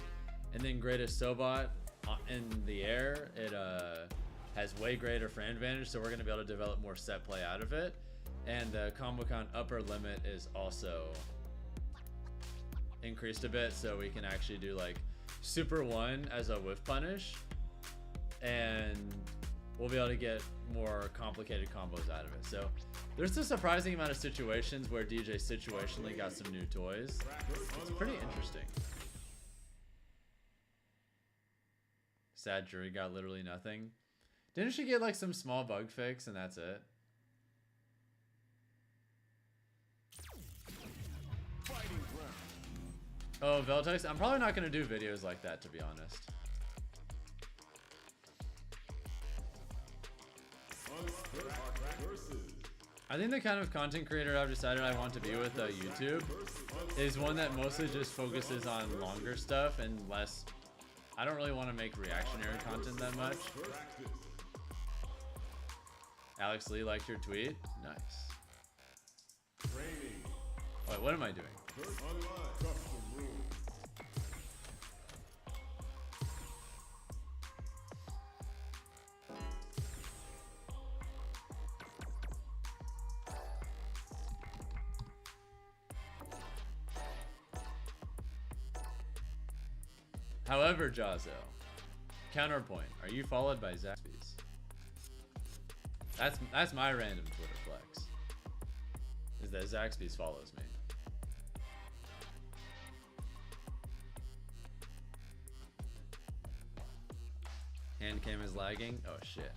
And then Greatest Sobot in the air, it has way greater frame advantage, so we're going to be able to develop more set play out of it. And the combo count upper limit is also increased a bit, so we can actually do like Super 1 as a whiff punish, and we'll be able to get more complicated combos out of it. So there's a surprising amount of situations where DJ situationally got some new toys. It's pretty interesting. Sad Jury got literally nothing. Didn't she get like some small bug fix and that's it? Oh, Veltex, I'm probably not going to do videos like that, to be honest. I think the kind of content creator I've decided I want to be with YouTube is one that mostly just focuses on longer stuff and less. I don't really want to make reactionary content that much. Alex Lee liked your tweet. Nice. Wait, what am I doing? However, Jazzo, counterpoint, are you followed by Zaxby's? That's my random Twitter flex, is that Zaxby's follows me. Hand cam is lagging. Oh shit.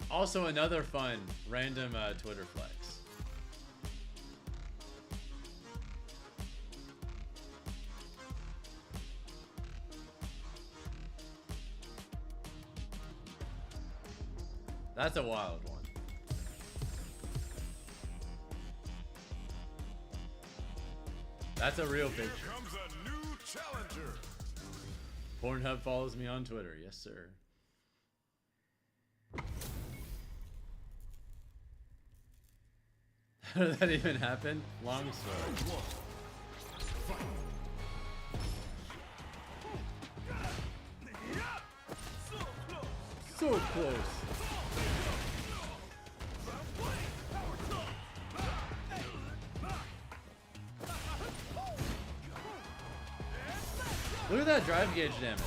Also another fun random Twitter flex. That's a wild one. That's a real picture. Here comes a new challenger. Pornhub follows me on Twitter. Yes, sir. How did that even happen? Long story. So close. Look at that drive gauge damage.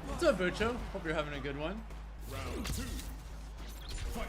What's up, Bucho? Hope you're having a good one. Round 2. Fight.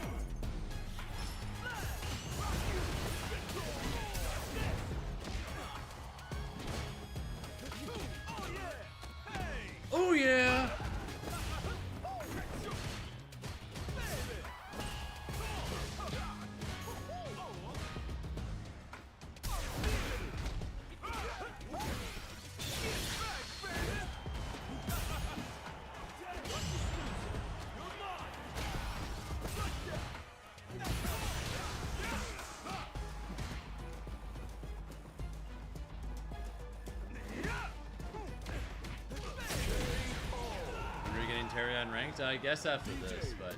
Terry unranked? I guess after this, but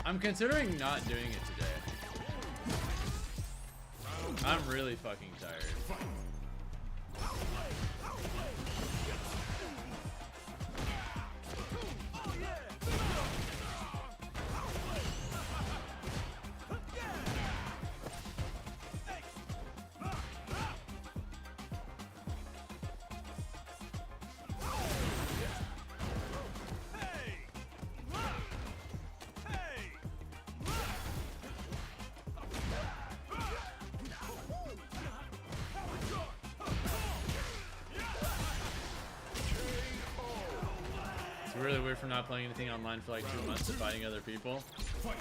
I'm considering not doing it today. I'm really fucking tired. Really weird for not playing anything online for like 2 months and fighting other people.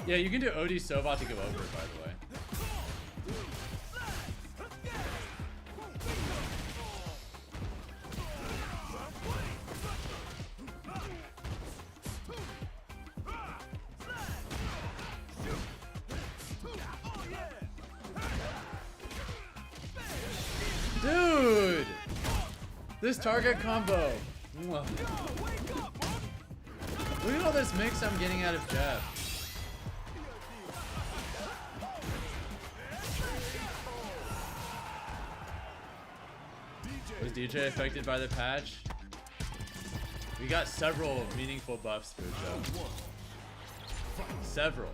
Yeah, you can do OD Sovat to go over, by the way. Dude! This target combo! Mwah. Look at all this mix I'm getting out of Jeff. Was DJ affected by the patch? We got several meaningful buffs for Jeff. Several.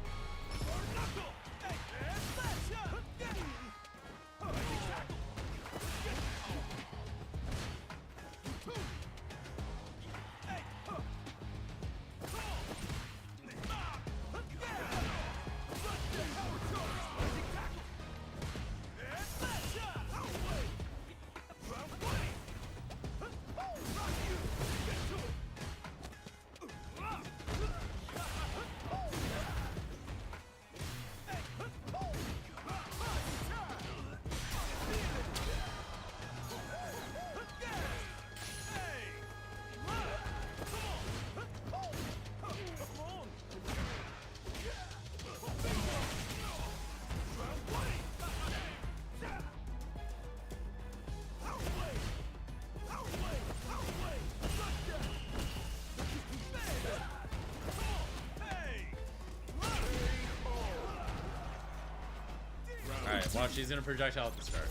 Alright, watch, he's gonna projectile at the start.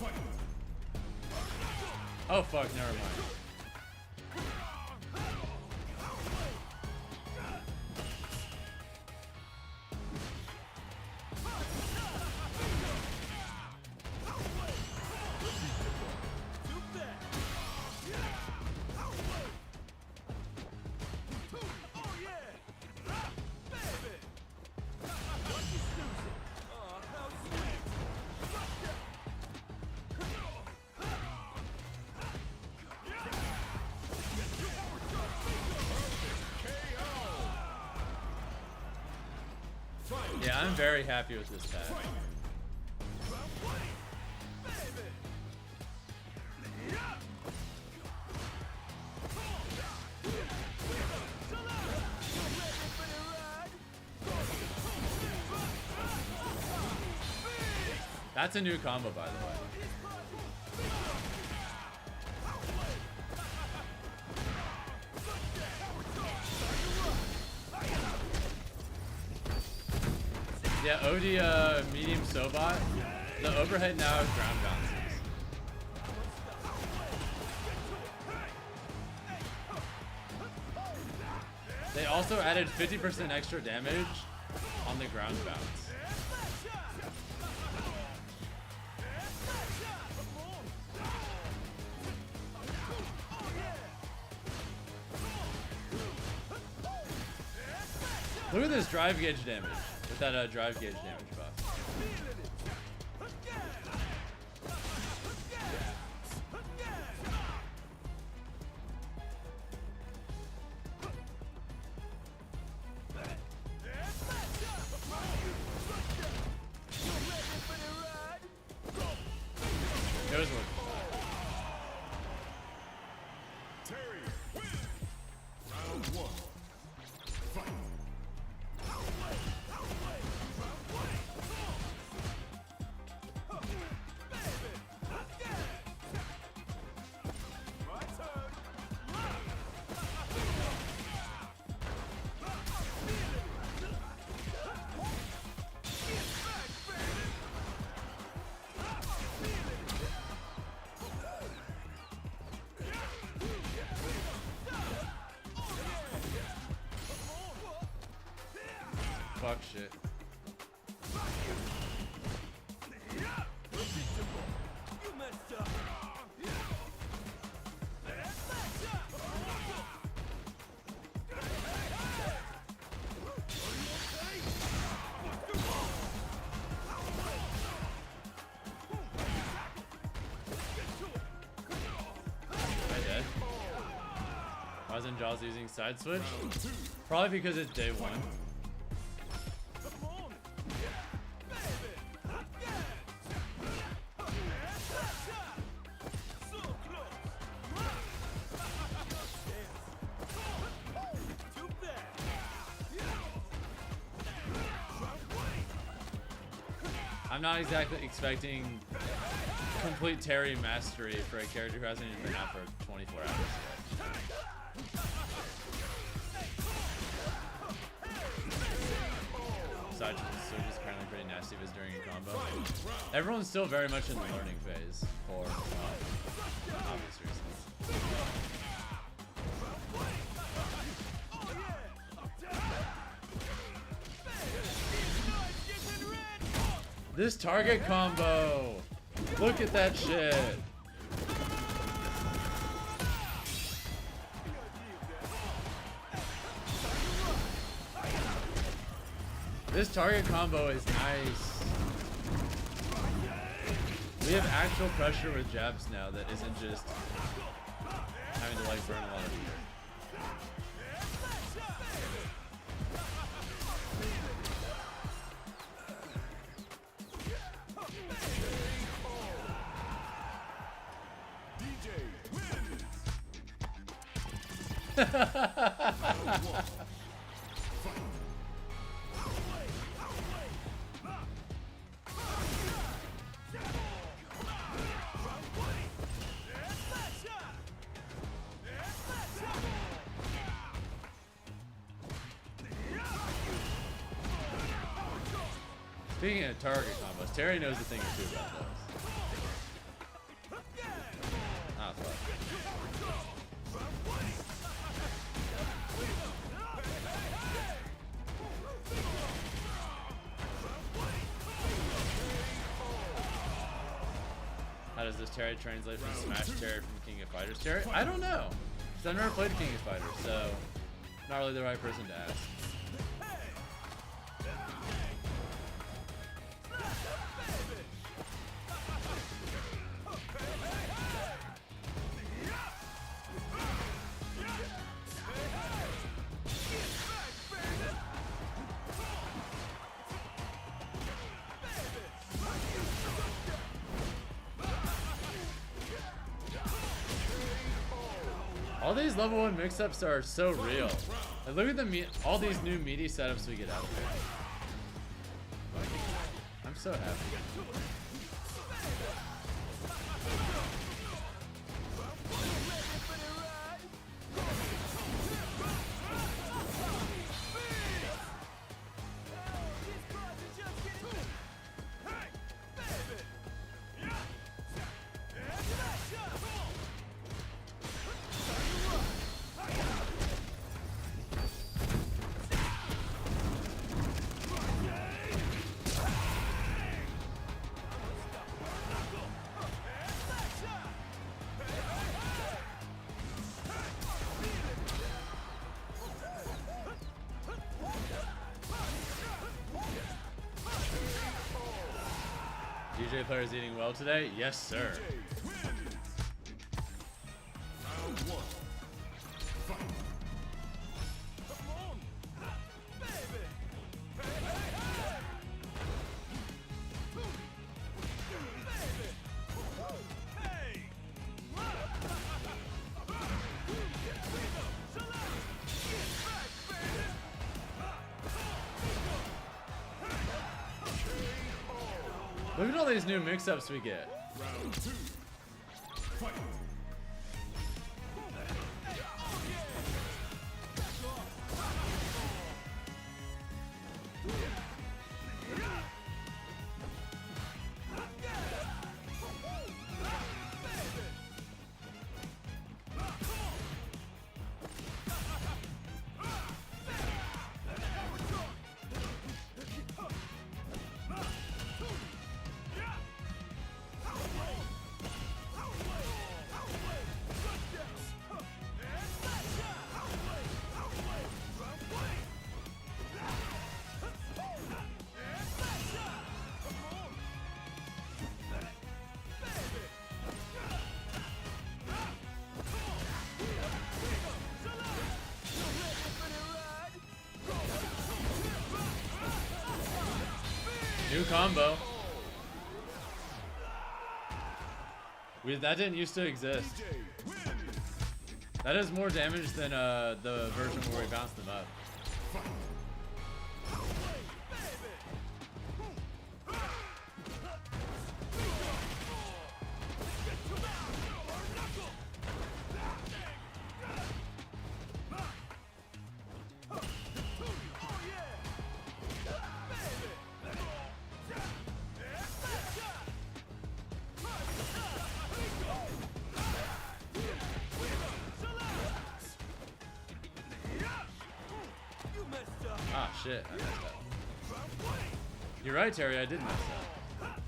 Oh fuck, never mind. Yeah, I'm very happy with this patch. That's a new combo, by the way. Yeah, OD medium Sobot. The overhead now is ground bounces. They also added 50% extra damage on the ground bounce. Look at this drive gauge damage with that drive gauge damage buff. It was worth it. fuck shit. You messed up. Why isn't Jaws using side switch? Probably because it's day one. I'm not exactly expecting complete Terry mastery for a character who hasn't even been out for 24 hours yet. Side switch is currently pretty nasty if it's during a combo. Everyone's still very much in the learning phase for obvious reasons. This target combo! Look at that shit! This target combo is nice. We have actual pressure with jabs now that isn't just having to like burn a lot of heat. Speaking of target combos, Terry knows a thing or two about those. Ah, fuck. How does this Terry translate from Smash Terry from King of Fighters Terry? I don't know. Because I've never played King of Fighters, so not really the right person to ask. All these level 1 mix-ups are so real. And look at all these new meaty setups we get out of here. I'm so happy. DJ players eating well today? Yes, sir. Look at all these new mix-ups we get. Round 2. Fight. combo. That didn't used to exist. That does more damage than the version where we bounced them up. Ah, shit, I messed up. You're right, Terry, I did mess up.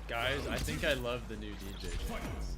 Guys, I think I love the new DJ channels.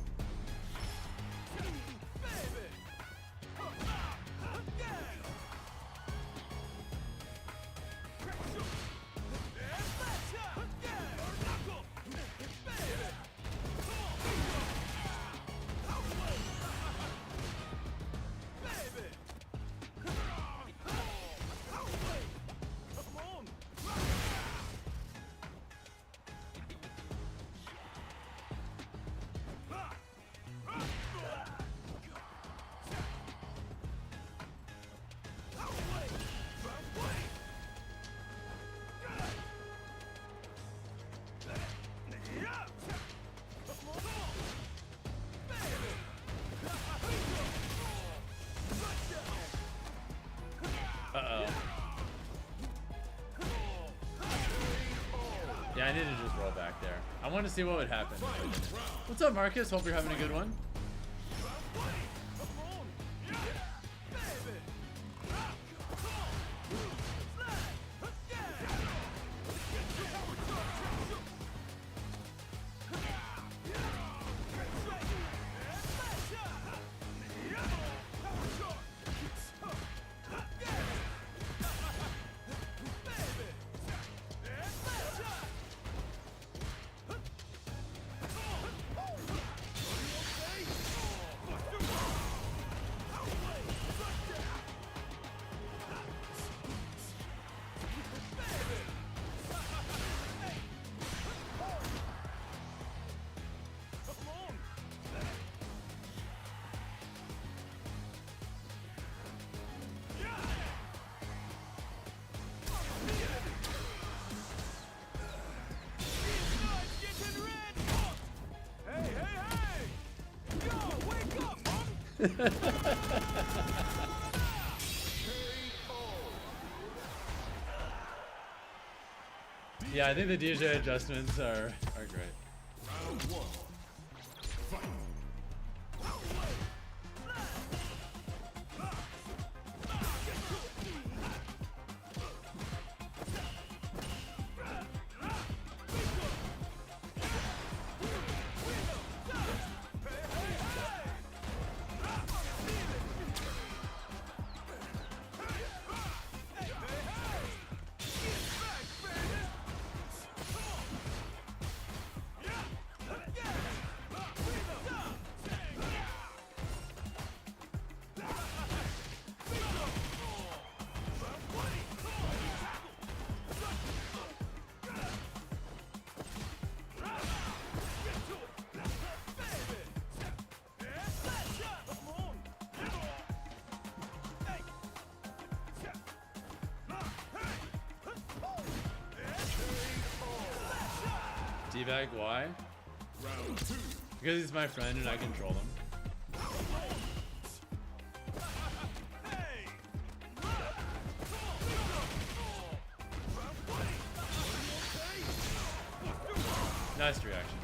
Yeah, I need to just roll back there. I want to see what would happen. What's up, Marcus? Hope you're having a good one. Yeah, I think the DJ adjustments are great. Round one. Fight. D-bag, why? Round two. Because he's my friend and I control him. Nice reaction.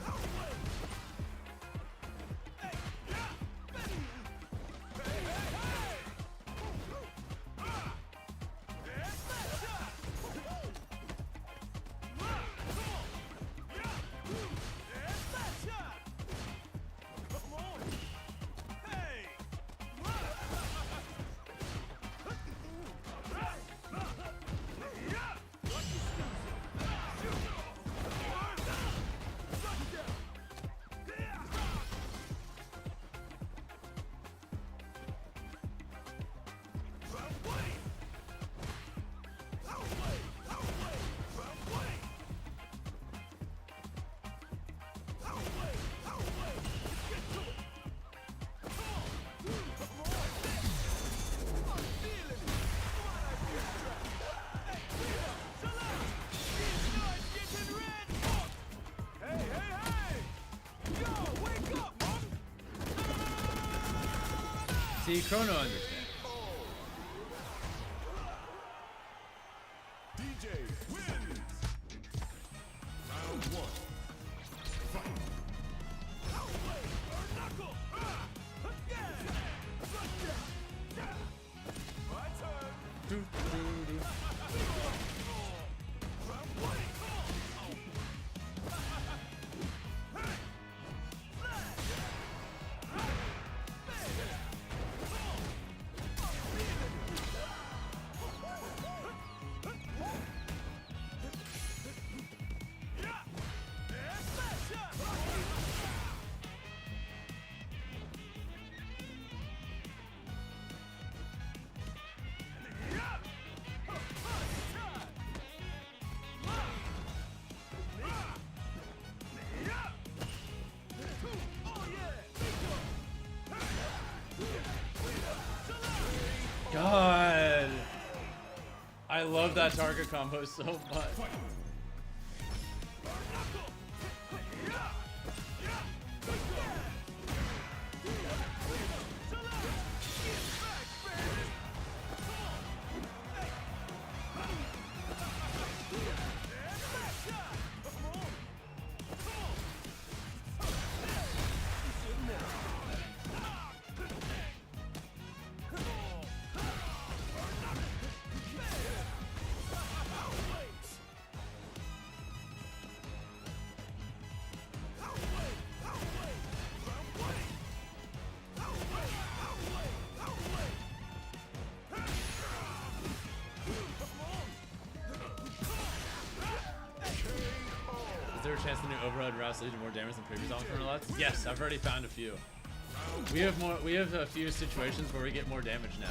See, Chrono understands. DJ wins. Round 1. Fight. God, I love that target combo so much. Is there a chance the new overhead routes lead to more damage than previous alternate lots? Yes, I've already found a few. We have a few situations where we get more damage now.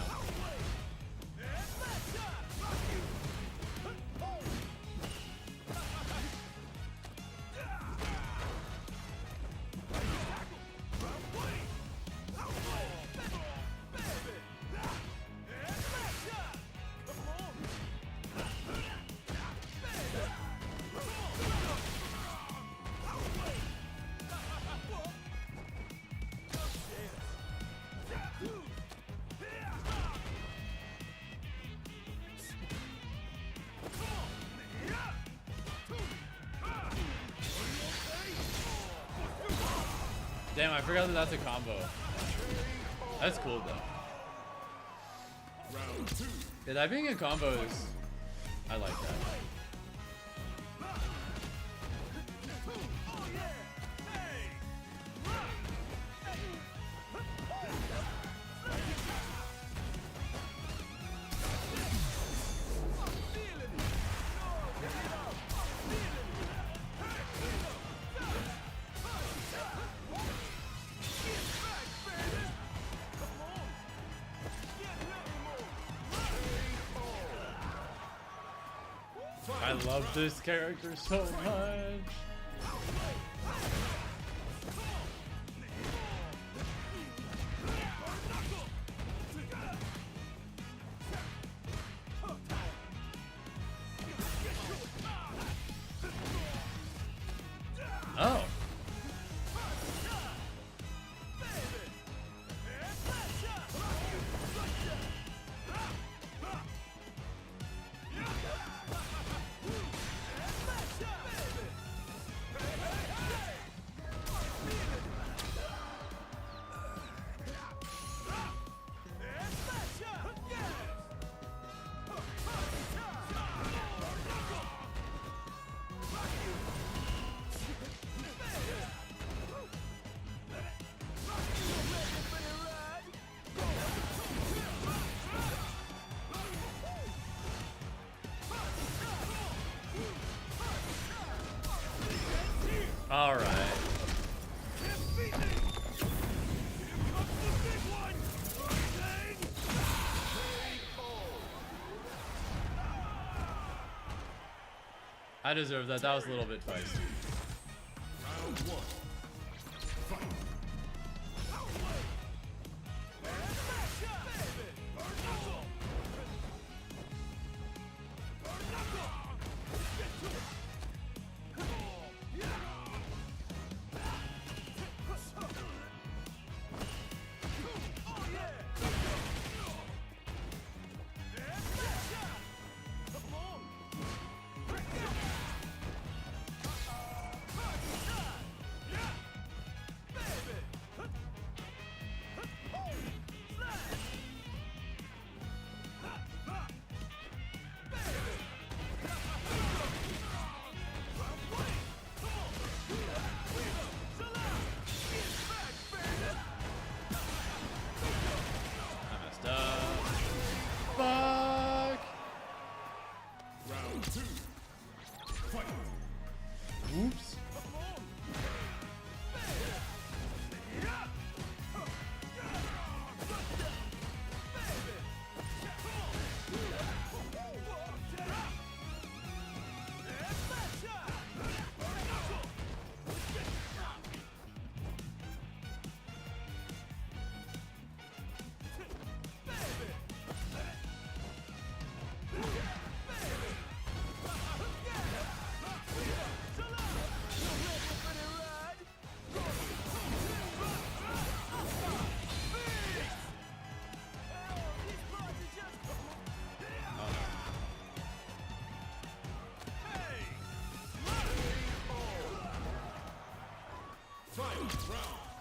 Damn, I forgot that that's a combo. That's cool though. Round 2. Yeah, that being a combo is... I like that. I love this character so much. Oh. All right. I deserve that. That was a little bit feisty. Round 1. Fight.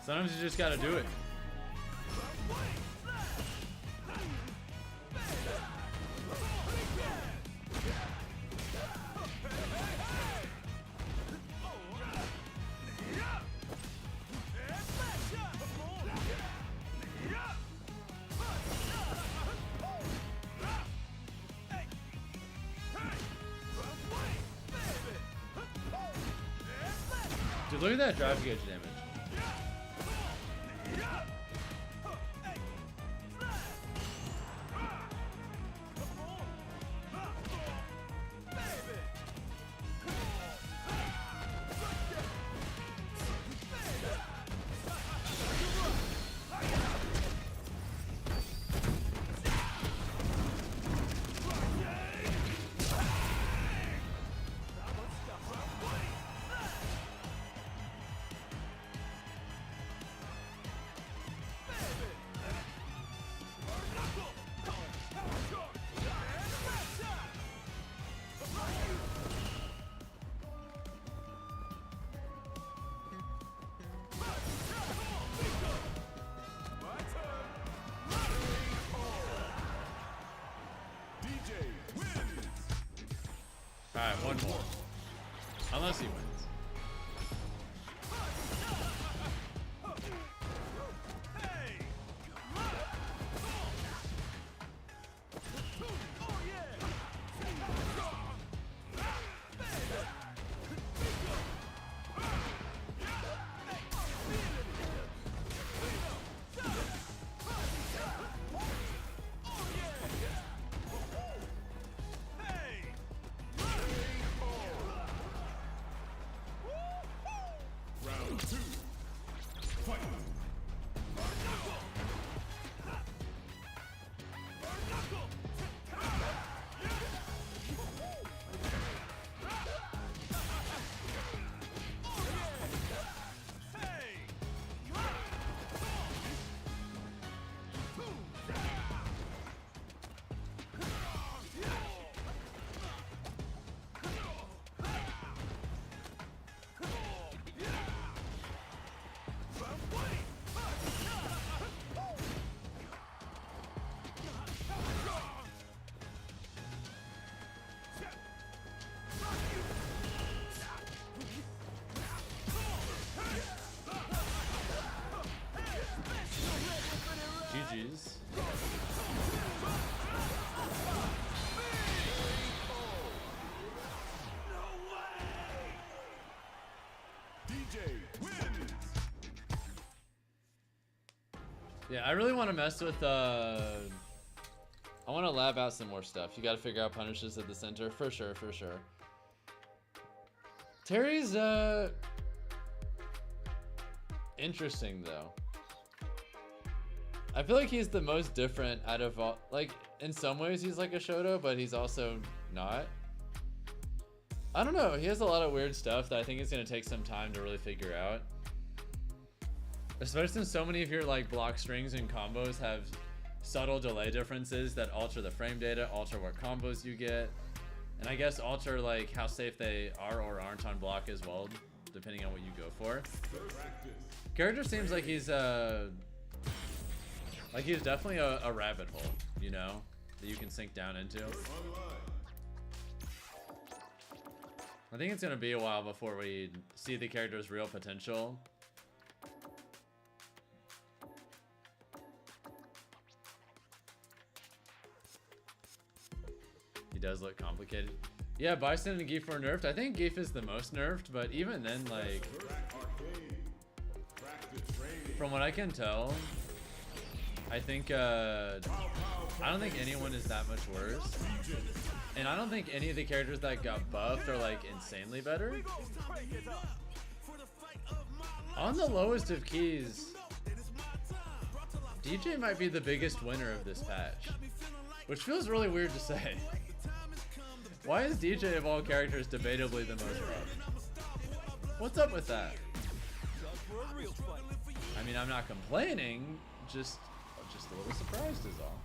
Sometimes you just gotta do it. Dude, look at that drive gauge damage. Alright, one more. Unless he wins. GG's. Yeah, I really want to mess with, I want to lab out some more stuff. You got to figure out punishes at the center, for sure, for sure. Terry's, interesting, though. I feel like he's the most different out of all, like, in some ways he's like a Shoto, but he's also not. I don't know, he has a lot of weird stuff that I think is going to take some time to really figure out. Especially since so many of your like block strings and combos have subtle delay differences that alter the frame data, alter what combos you get, and I guess alter like how safe they are or aren't on block as well, depending on what you go for. Character seems like he's definitely a rabbit hole, you know, that you can sink down into. I think it's gonna be a while before we see the character's real potential. He does look complicated. Yeah, Bison and Geef were nerfed. I think Geef is the most nerfed, but even then, like, from what I can tell, I think, I don't think anyone is that much worse. And I don't think any of the characters that got buffed are, like, insanely better. On the lowest of keys, DJ might be the biggest winner of this patch. Which feels really weird to say. Why is DJ of all characters debatably the most rough? What's up with that? I mean, I'm not complaining, just a little surprised is all.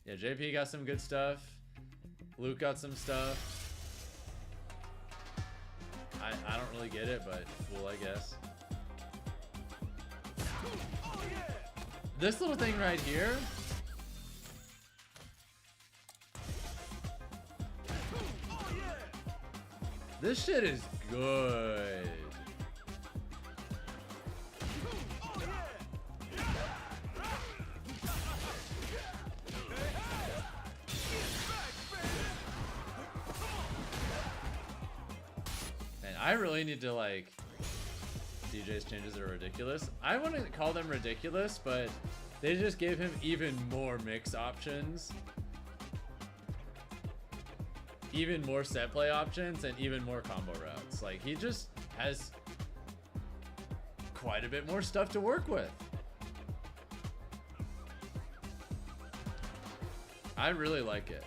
Yeah, JP got some good stuff. Luke got some stuff. I don't really get it, but cool, I guess. This little thing right here. This shit is good. And I really need to like... DJ's changes are ridiculous. I wouldn't call them ridiculous, but they just gave him even more mix options. Even more set play options and even more combo routes. Like, he just has quite a bit more stuff to work with. I really like it.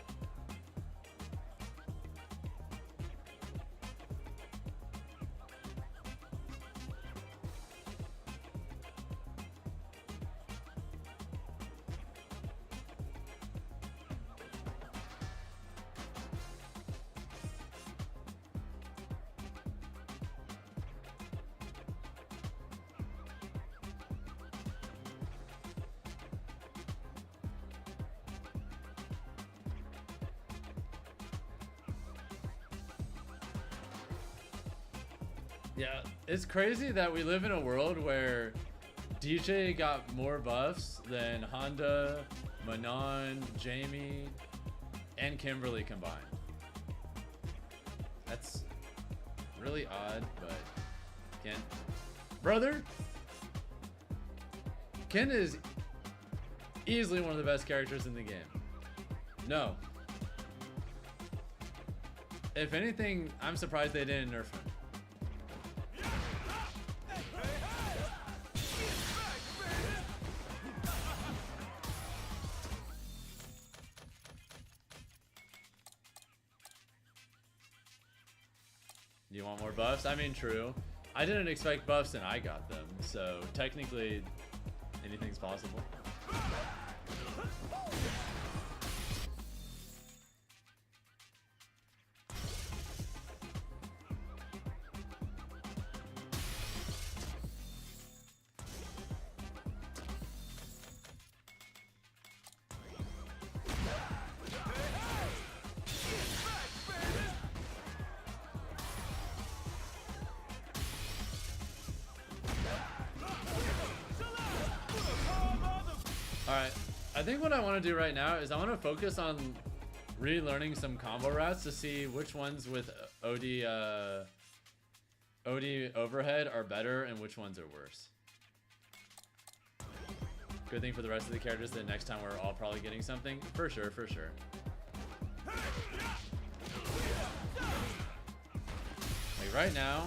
Yeah, it's crazy that we live in a world where DJ got more buffs than Honda, Manon, Jamie, and Kimberly combined. That's really odd, but Ken, brother, Ken is easily one of the best characters in the game. No. If anything, I'm surprised they didn't nerf him. You want more buffs? I mean, true. I didn't expect buffs and I got them, so technically anything's possible. Alright, I think what I want to do right now is I want to focus on relearning some combo routes to see which ones with OD overhead are better and which ones are worse. Good thing for the rest of the characters that next time we're all probably getting something. For sure, for sure. Like right now.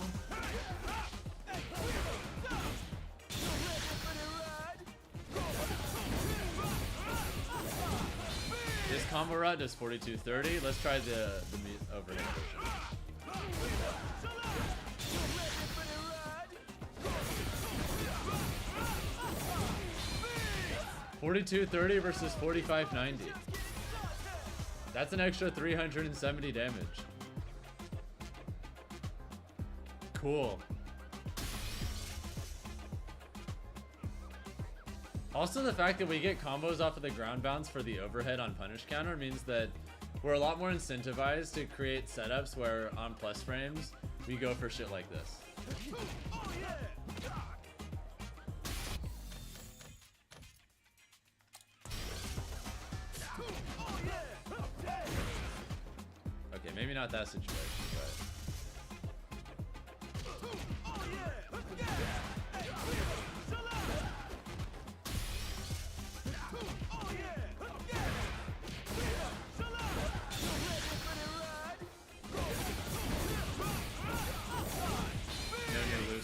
This combo route does 4230. Let's try the overhead version. 4230 versus 4590. That's an extra 370 damage. Cool. Also, the fact that we get combos off of the ground bounce for the overhead on punish counter means that we're a lot more incentivized to create setups where on plus frames we go for shit like this. Okay, maybe not that situation, but...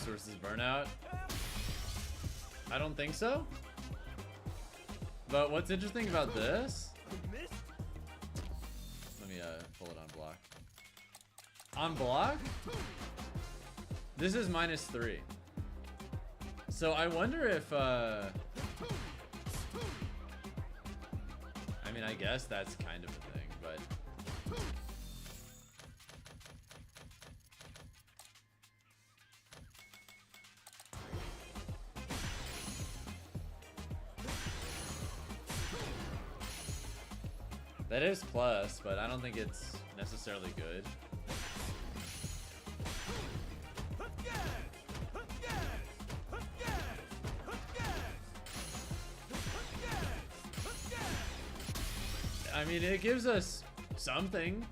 versus burnout? I don't think so. But what's interesting about this? Let me pull it on block. On block? This is -3. So I wonder if I mean, I guess that's kind of a thing, but That is plus, but I don't think it's necessarily good. I mean, it gives us something.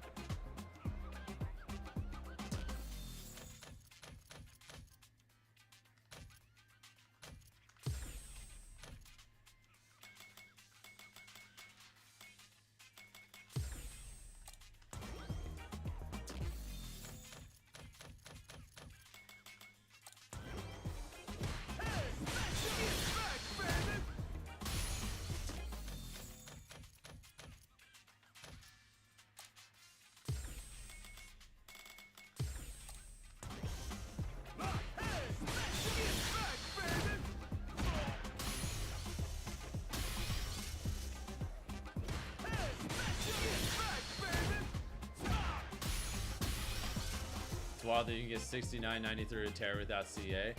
Wild that you can get 69.93 to tear without CA.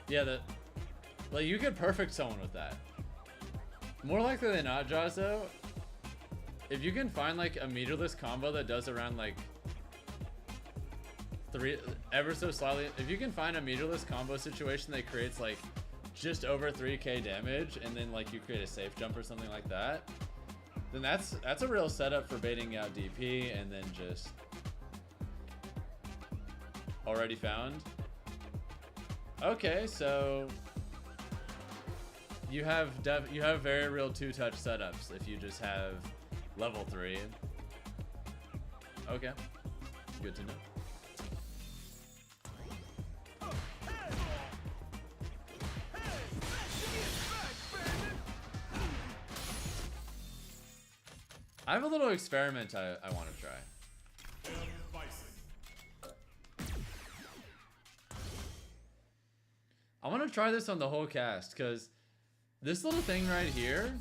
Yeah, like you could perfect someone with that. More likely than not, Jaws, though, if you can find like a meterless combo that does around like ever so slightly, if you can find a meterless combo situation that creates like just over 3k damage, and then like you create a safe jump or something like that, then that's a real setup for baiting out DP and then just already found. Okay, so you have very real two-touch setups if you just have level 3. Okay, good to know. I have a little experiment I want to try. Bison. I want to try this on the whole cast, because this little thing right here,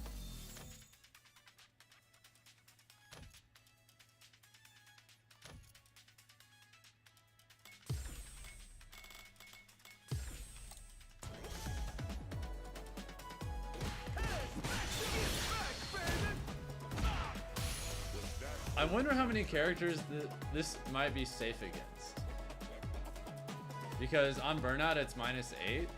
I wonder how many characters this might be safe against. Because on Burnout it's -8.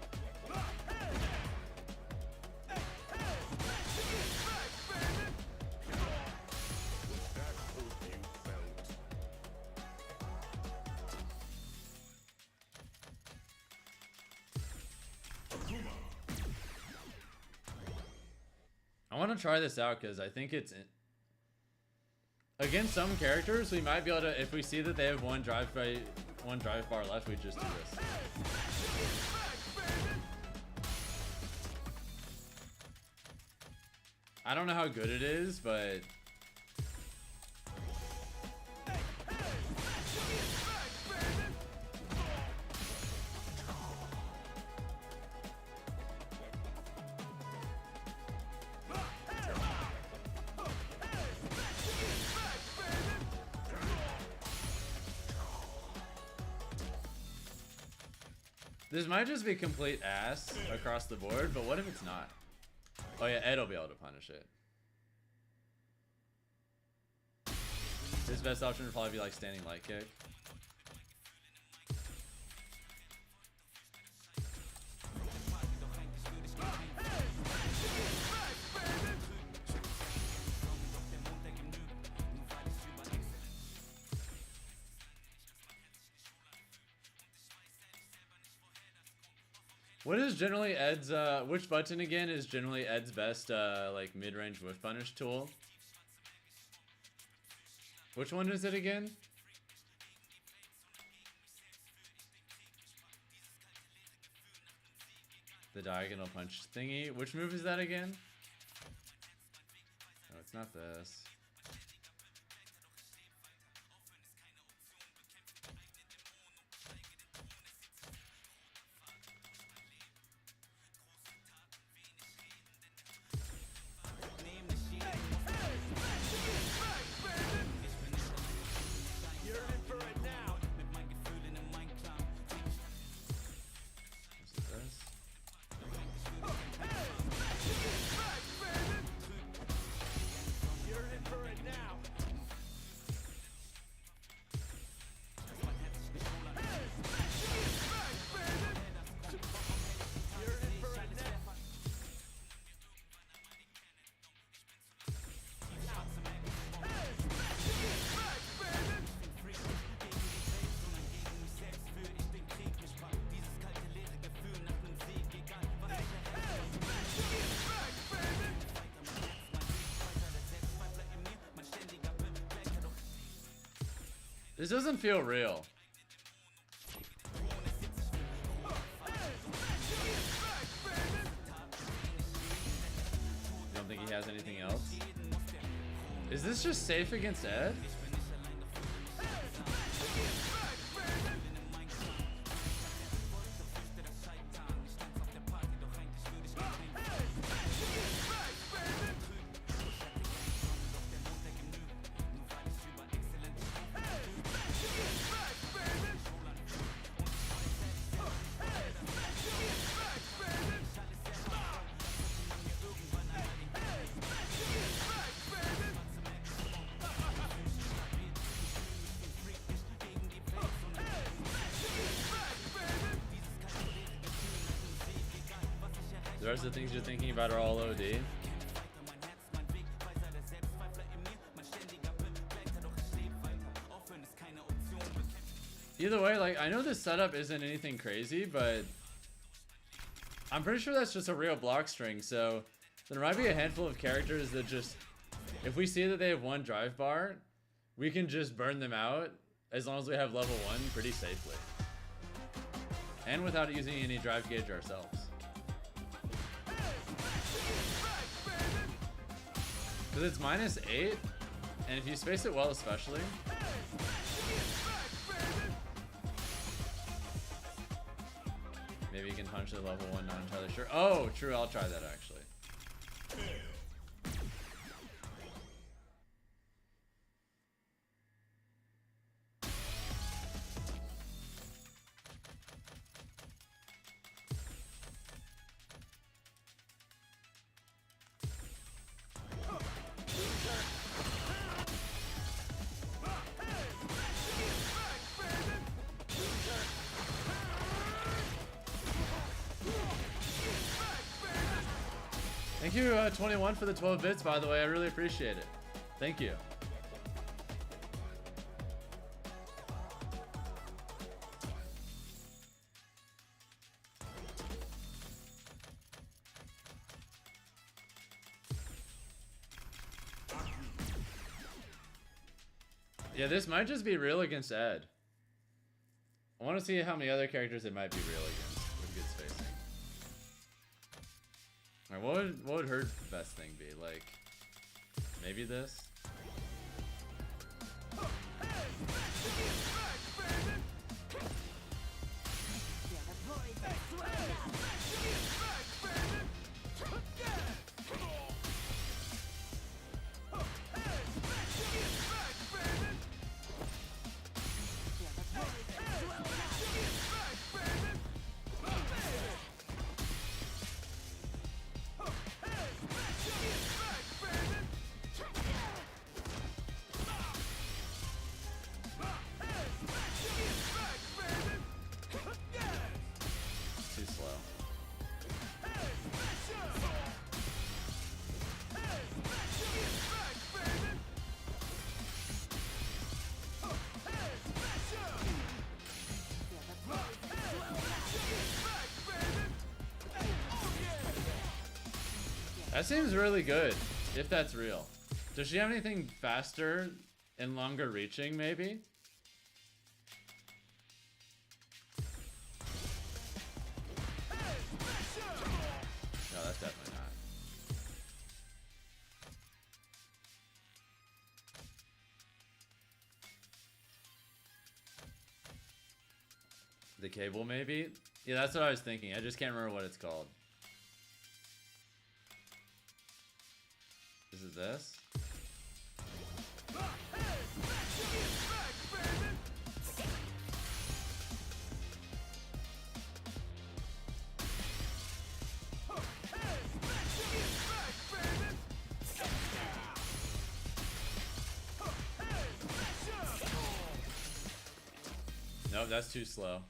I want to try this out because I think it's against some characters we might be able to, if we see that they have one drive bar left, we just do this. I don't know how good it is, but this might just be complete ass across the board, but what if it's not? Oh yeah, Ed will be able to punish it. His best option would probably be like standing light kick. What is generally Ed's, which button again is generally Ed's best, like, mid-range whiff punish tool? Which one is it again? The diagonal punch thingy. Which move is that again? No, it's not this. This doesn't feel real. You don't think he has anything else? Is this just safe against Ed? The rest of the things you're thinking about are all OD. Either way, like, I know this setup isn't anything crazy, but I'm pretty sure that's just a real block string, so there might be a handful of characters that just, if we see that they have one drive bar, we can just burn them out as long as we have level 1 pretty safely. And without using any drive gauge ourselves. Because it's -8, and if you space it well especially. Maybe you can punch the level 1, not entirely sure. Oh, true, I'll try that actually. Thank you, 21 for the 12 bits, by the way. I really appreciate it. Thank you. Yeah, this might just be real against Ed. I want to see how many other characters it might be real against with good spacing. Alright, what would her best thing be? Like, maybe this? That seems really good, if that's real. Does she have anything faster and longer reaching, maybe? No, that's definitely not. The cable, maybe? Yeah, that's what I was thinking. I just can't remember what it's called. Is it this? Nope, that's too slow.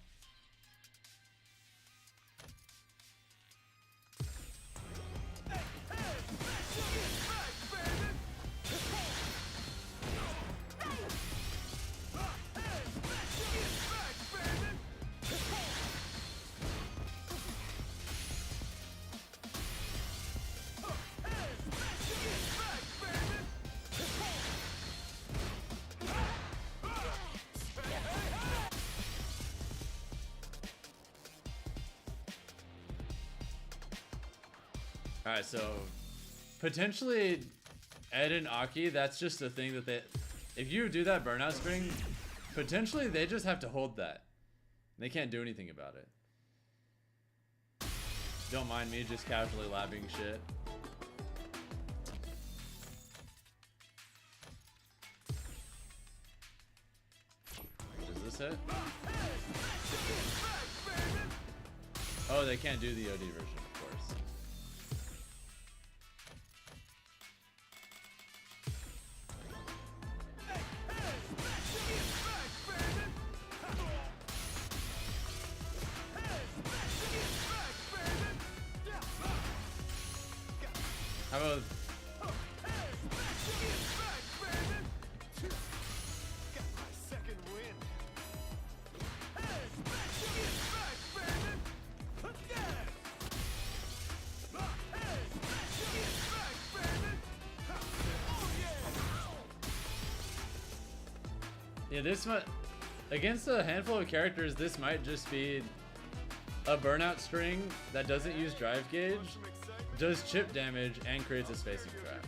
Alright, so potentially Ed and Aki, that's just a thing that they... If you do that burnout string, potentially they just have to hold that. They can't do anything about it. Don't mind me just casually labbing shit. Does this hit? Oh, they can't do the OD version, of course. How about... Yeah, this might... Against a handful of characters, this might just be a burnout string that doesn't use drive gauge, does chip damage, and creates a spacing trap.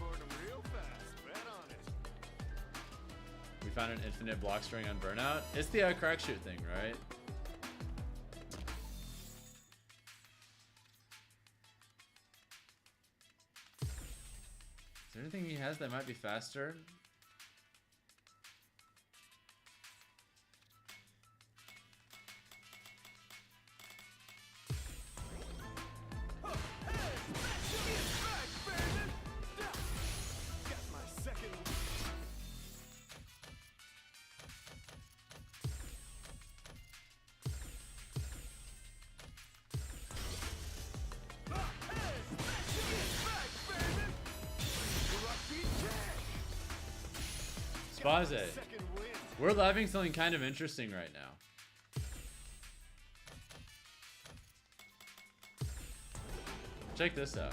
We found an infinite block string on burnout. It's the crack shoot thing, right? Is there anything he has that might be faster? Spaze. We're having something kind of interesting right now. Check this out.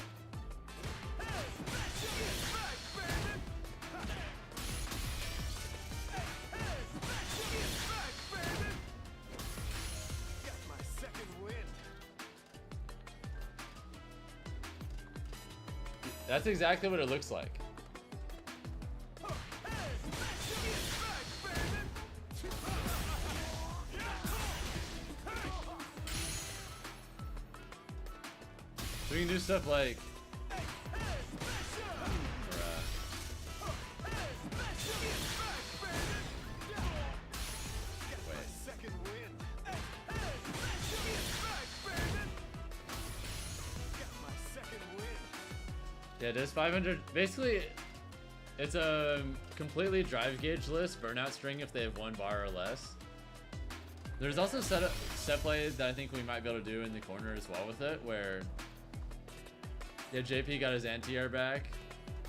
That's exactly what it looks like. So we can do stuff like... Yeah, it is 500. Basically, it's a completely drive gauge list, burnout string if they have 1 bar or less. There's also set play that I think we might be able to do in the corner as well with it, where yeah, JP got his anti-air back.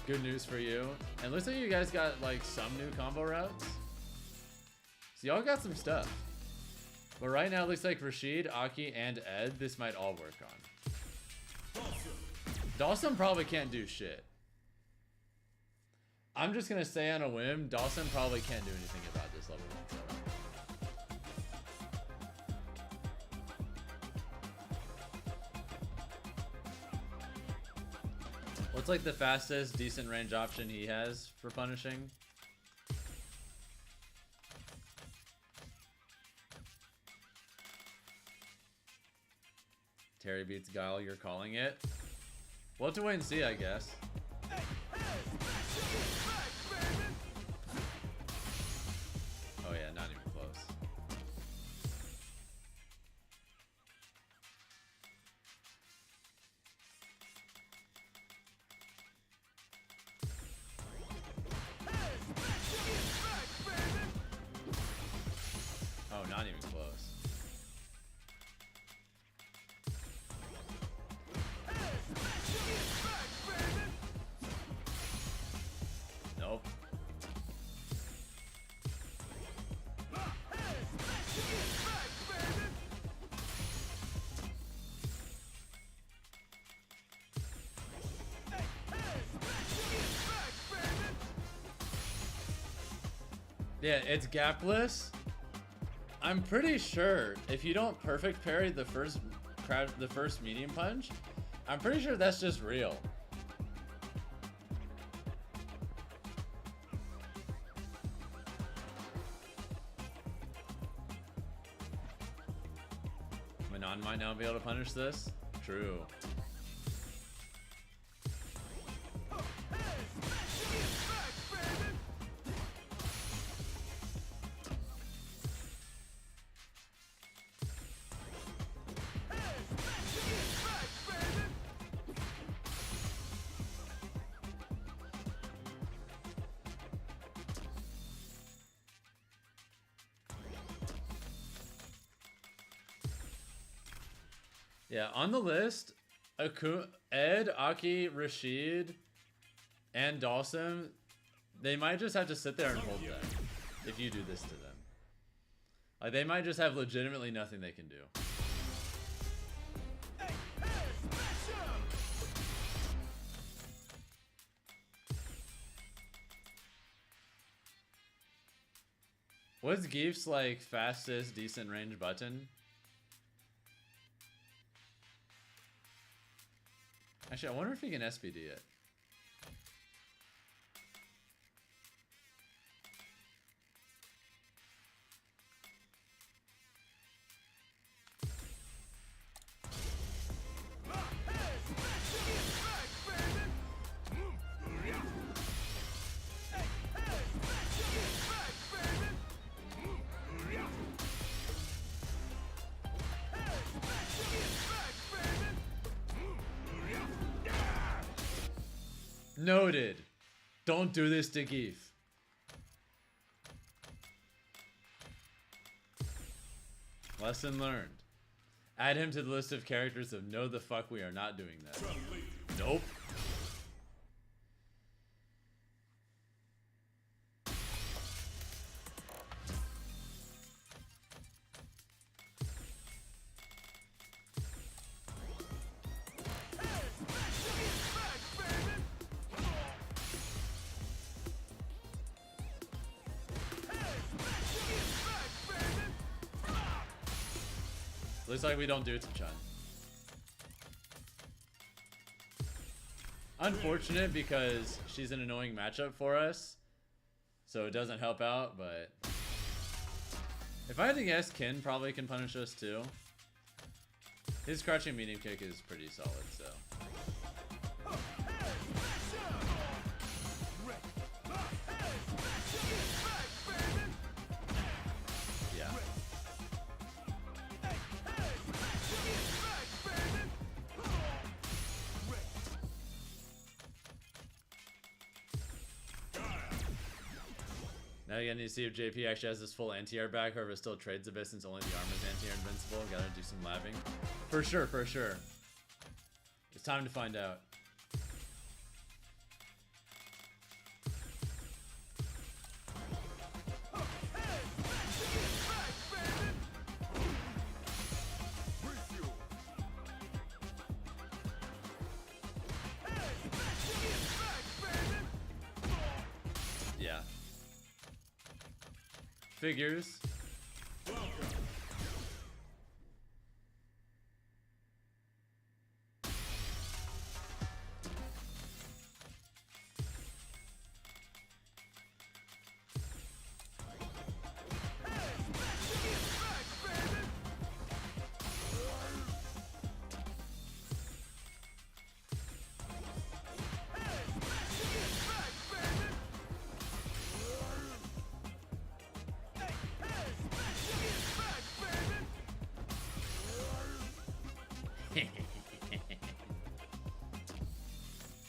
Good news for you. And looks like you guys got like some new combo routes. So y'all got some stuff. But right now it looks like Rashid, Aki, and Ed, this might all work on. Dawson probably can't do shit. I'm just gonna say on a whim, Dawson probably can't do anything about this level 1 setup. What's like the fastest decent range option he has for punishing? Terry beats Guile, you're calling it? We'll have to wait and see, I guess. Oh yeah, not even close. Oh, not even close. Nope. Yeah, it's gapless. I'm pretty sure if you don't perfect parry the first medium punch, I'm pretty sure that's just real. Manon might now be able to punish this. True. Yeah, on the list, Ed, Aki, Rashid, and Dawson, they might just have to sit there and hold them if you do this to them. Like, they might just have legitimately nothing they can do. What's Geef's, like, fastest, decent range button? Actually, I wonder if he can SPD it. Noted. Don't do this to Geef. Lesson learned. Add him to the list of characters of no the fuck we are not doing that. Nope. Looks like we don't do it to Chun. Unfortunate because she's an annoying matchup for us. So it doesn't help out, but... If I had to guess, Kin probably can punish us too. His crouching medium kick is pretty solid, so... Now you need to see if JP actually has this full anti-air back, or if it still trades a bit since only the armor is anti-air invincible. Gotta do some labbing. For sure, for sure. It's time to find out. Yeah. Figures.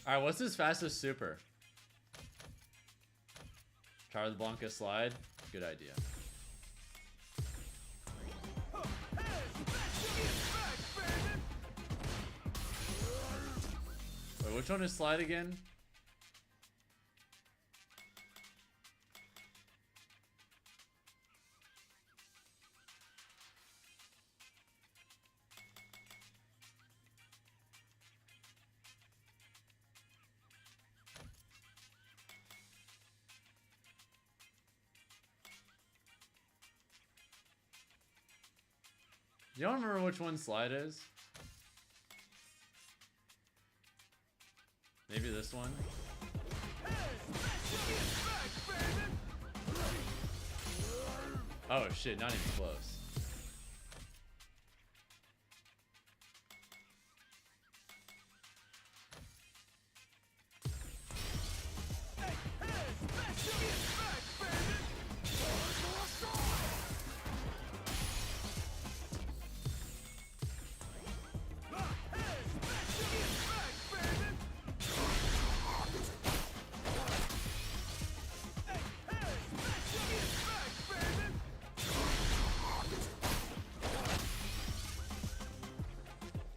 Alright, what's his fastest super? Try the Blanca slide. Good idea. Wait, which one is slide again? You don't remember which one slide is? Maybe this one? Oh shit, not even close.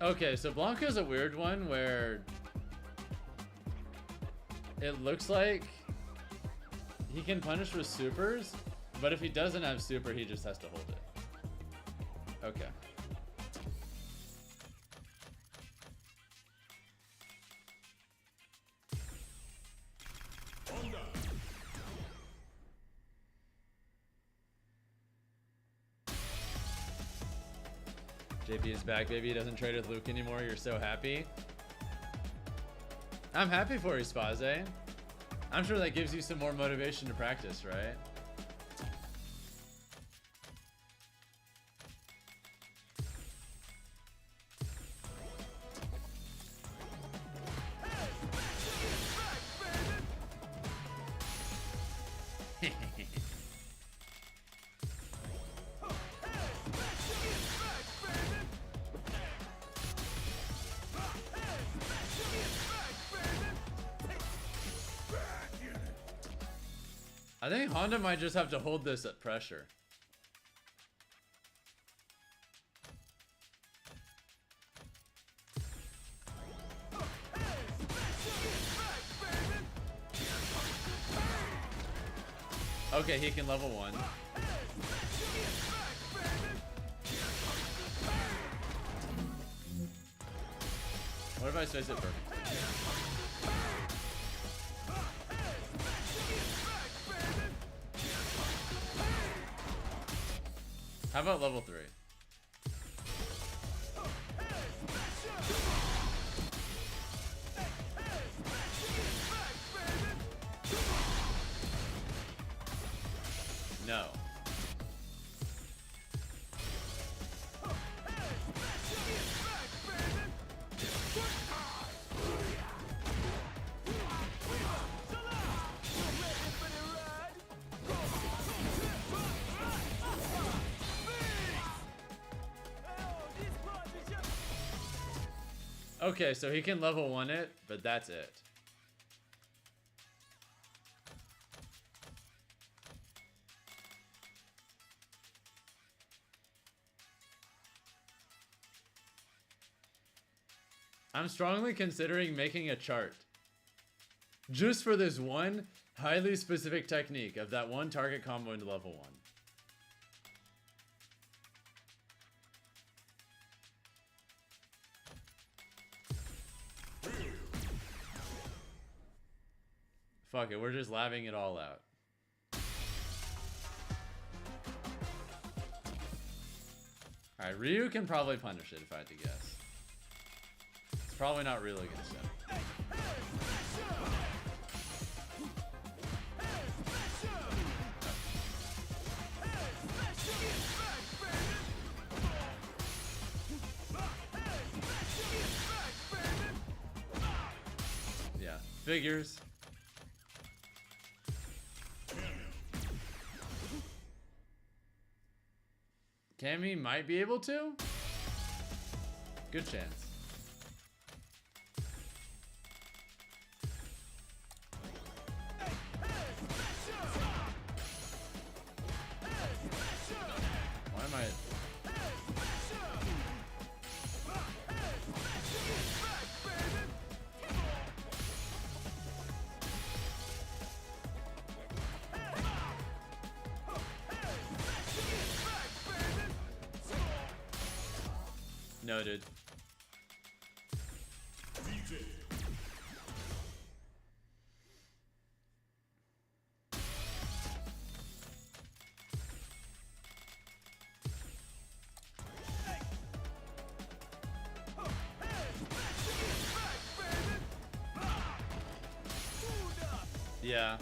Okay, so Blanca's a weird one where it looks like he can punish with supers, but if he doesn't have super, he just has to hold it. Okay. JP is back, baby. He doesn't trade with Luke anymore. You're so happy. I'm happy for you, Spaze. I'm sure that gives you some more motivation to practice, right? I think Honda might just have to hold this at pressure. Okay, he can level 1. What if I space it perfect? How about level 3? No. Okay, so he can level 1 it, but that's it. I'm strongly considering making a chart. Just for this one highly specific technique of that one target combo into level 1. Fuck it, we're just laughing it all out. Alright, Ryu can probably punish it if I had to guess. It's probably not real against him. Yeah, figures. Cammy might be able to? Good chance. Why am I... Noted. Dee Jay. Yeah.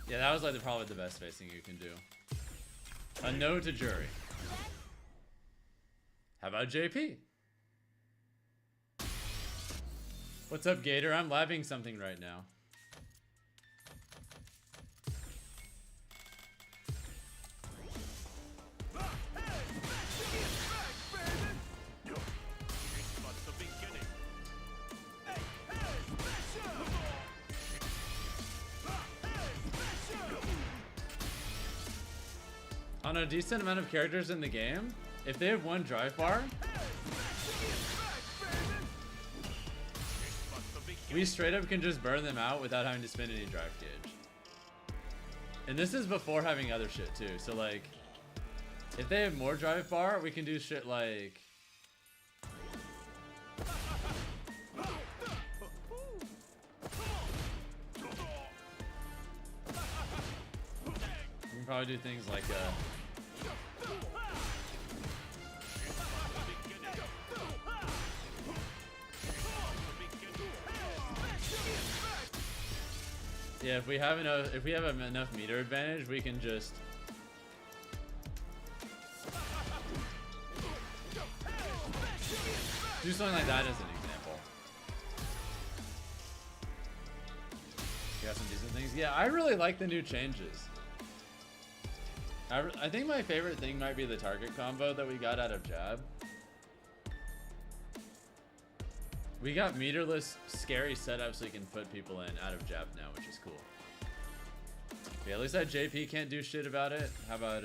Yeah, that was like probably the best spacing you can do. A no to jury. How about JP? What's up, Gator? I'm labbing something right now. On a decent amount of characters in the game, if they have one drive bar, we straight up can just burn them out without having to spend any drive gauge. And this is before having other shit too. So like, if they have more drive bar, we can do shit like... We can probably do things like yeah, if we have enough meter advantage, we can just do something like that as an example. You got some decent things. Yeah, I really like the new changes. I think my favorite thing might be the target combo that we got out of jab. We got meterless, scary setups so you can put people in out of jab now, which is cool. Yeah, at least that JP can't do shit about it. How about,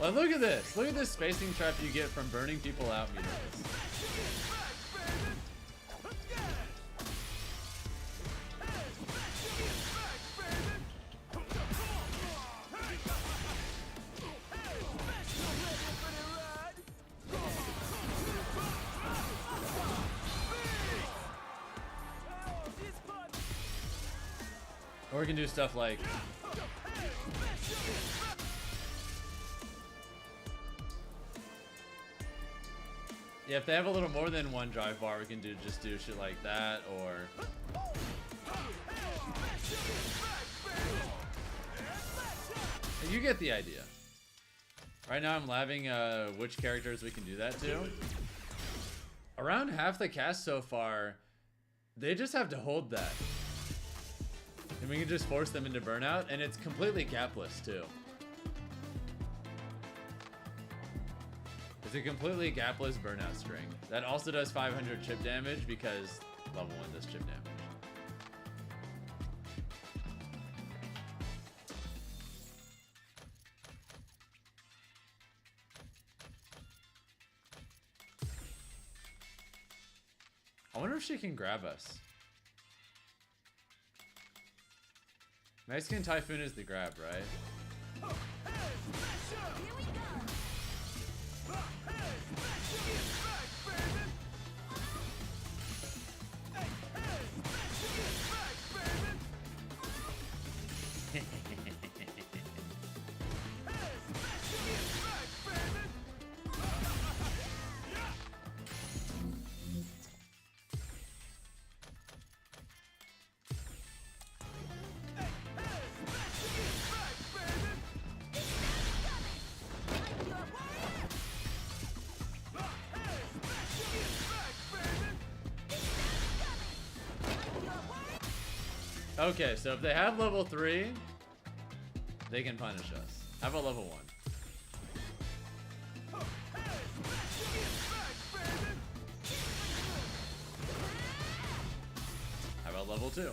well, look at this. Look at this spacing trap you get from burning people out meterless. Or we can do stuff like... yeah, if they have a little more than one drive bar, we can just do shit like that, or... you get the idea. Right now I'm labbing which characters we can do that to. Around half the cast so far, they just have to hold that. And we can just force them into burnout, and it's completely gapless too. It's a completely gapless burnout string. That also does 500 chip damage because level 1 does chip damage. I wonder if she can grab us. Mexican Typhoon is the grab, right? Okay, so if they have level 3, they can punish us. How about level 1? How about level 2?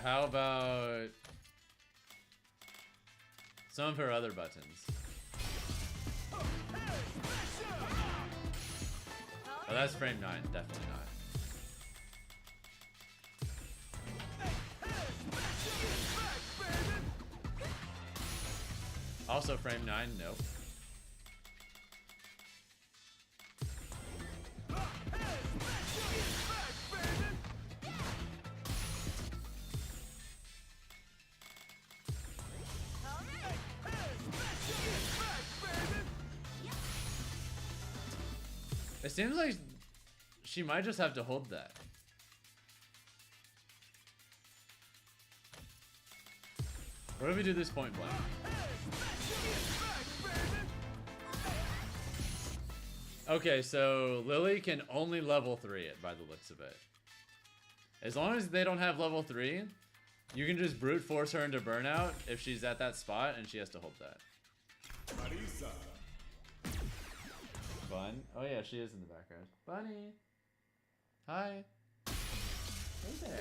How about some of her other buttons? Oh, that's frame 9, definitely not. Also frame 9, nope. It seems like she might just have to hold that. What if we do this point blank? Okay, so Lily can only level 3 it by the looks of it. As long as they don't have level 3, you can just brute force her into burnout if she's at that spot and she has to hold that. Marisa. Bun? Oh yeah, she is in the background. Bunny! Hi! Hey there!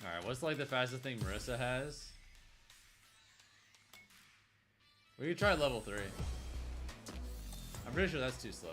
Alright, what's like the fastest thing Marissa has? We could try level 3. I'm pretty sure that's too slow.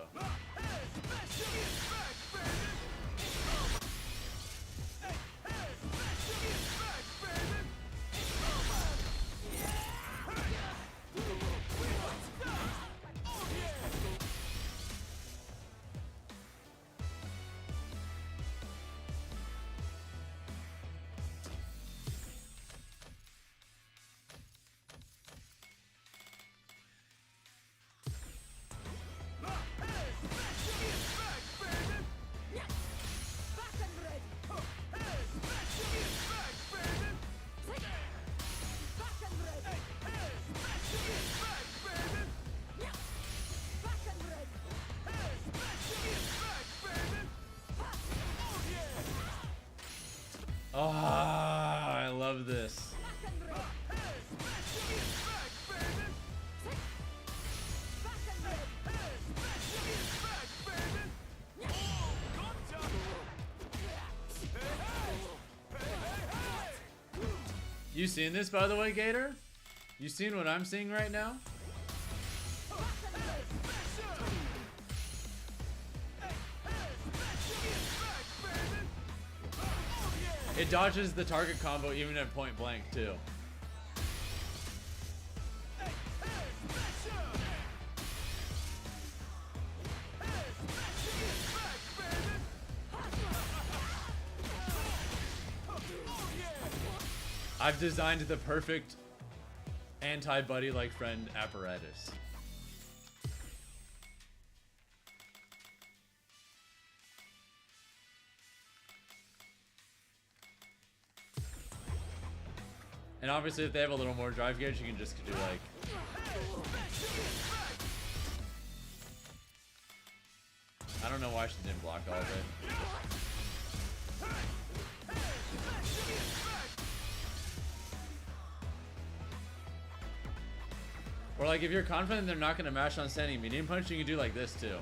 Oh, I love this. You seen this, by the way, Gator? You seen what I'm seeing right now? It dodges the target combo even at point blank, too. I've designed the perfect anti-buddy like friend apparatus. And obviously if they have a little more drive gauge, you can just do like... I don't know why she didn't block all of it. Or like if you're confident they're not gonna mash on standing medium punch, you can do like this too.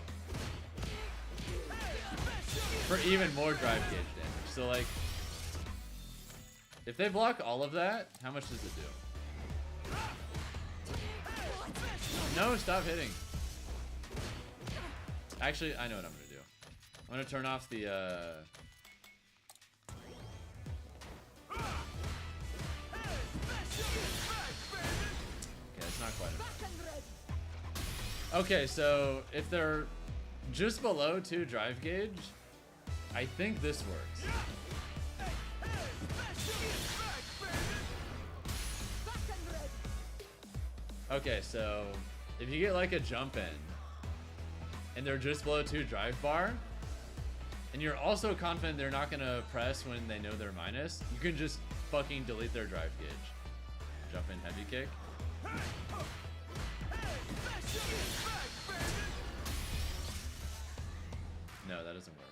For even more drive gauge damage. So like, if they block all of that, how much does it do? No, stop hitting. Actually, I know what I'm gonna do. I'm gonna turn off the it's not quite enough. Okay, so if they're just below 2 drive gauge, I think this works. Okay, so if you get like a jump in and they're just below 2 drive bar, and you're also confident they're not gonna press when they know they're minus, you can just fucking delete their drive gauge. Jump in heavy kick. No, that doesn't work.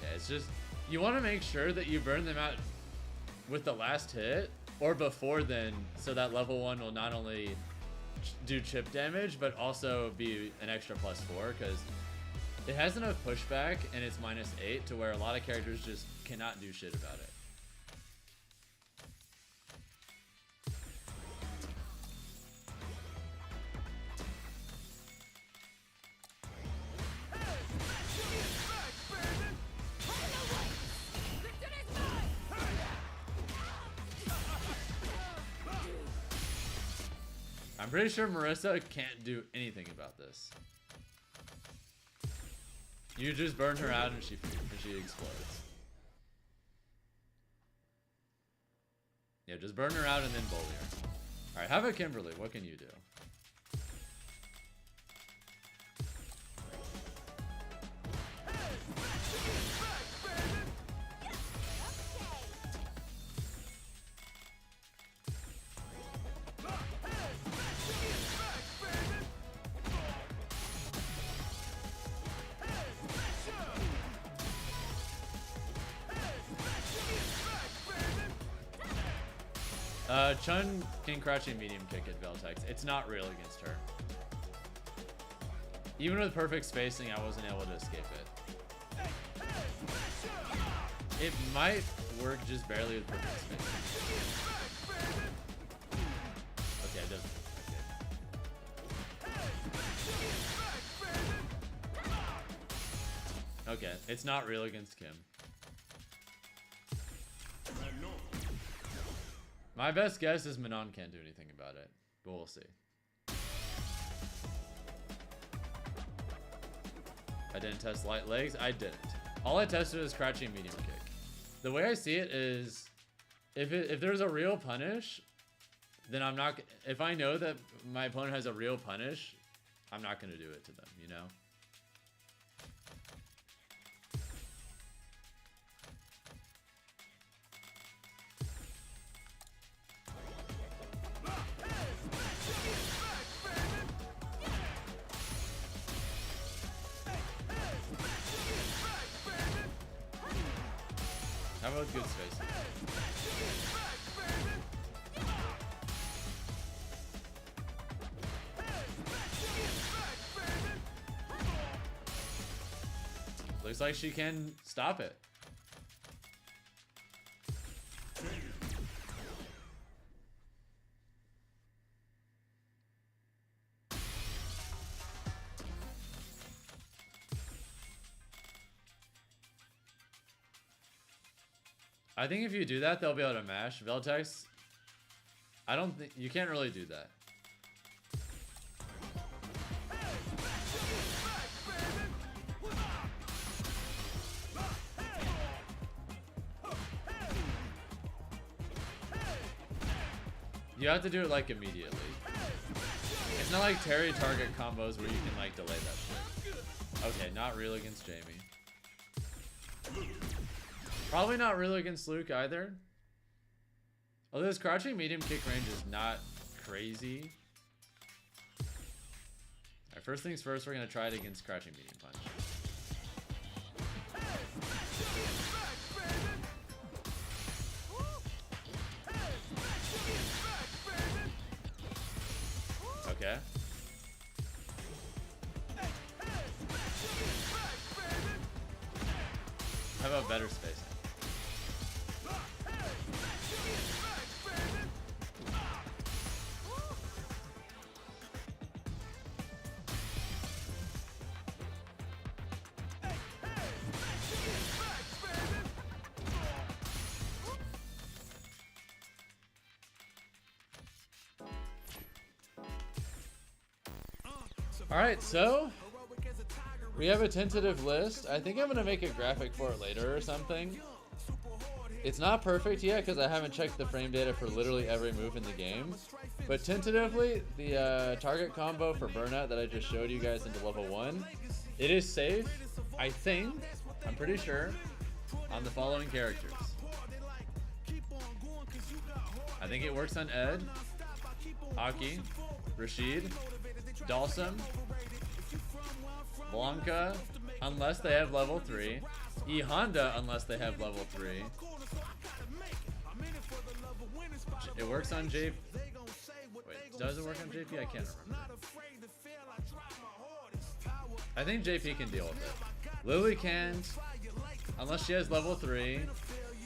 Yeah, it's just, you want to make sure that you burn them out with the last hit or before then, so that level 1 will not only do chip damage, but also be an extra +4, because it has enough pushback and it's -8 to where a lot of characters just cannot do shit about it. I'm pretty sure Marissa can't do anything about this. You just burn her out and she explodes. Yeah, just burn her out and then bully her. Alright, how about Kimberly? What can you do? Chun can crouching medium kick at Veltex. It's not real against her. Even with perfect spacing, I wasn't able to escape it. It might work just barely with perfect spacing. Okay, it doesn't. Okay, it's not real against Kim. My best guess is Manon can't do anything about it, but we'll see. I didn't test light legs. I didn't. All I tested was crouching medium kick. The way I see it is, if there's a real punish, then I'm not. If I know that my opponent has a real punish, I'm not going to do it to them. You know. How about good spacing? Looks like she can stop it. I think if you do that, they'll be able to mash. Veltex, I don't think you can't really do that. You have to do it like immediately. It's not like Terry target combos where you can like delay that shit. Okay, not real against Jamie. Probably not really against Luke either. Although his crouching medium kick range is not crazy. Alright, first things first, we're going to try it against crouching medium punch. Okay. How about better spacing? Alright, so we have a tentative list. I think I'm going to make a graphic for it later or something. It's not perfect yet because I haven't checked the frame data for literally every move in the game. But tentatively, the target combo for Burnout that I just showed you guys into level 1, it is safe, I think, I'm pretty sure, on the following characters. I think it works on Ed, Aki, Rashid, Dalsum, Blanca, unless they have level 3, E Honda, unless they have level 3. It works on JP. Wait, does it work on JP? I can't remember. I think JP can deal with it. Lily can't, unless she has level 3.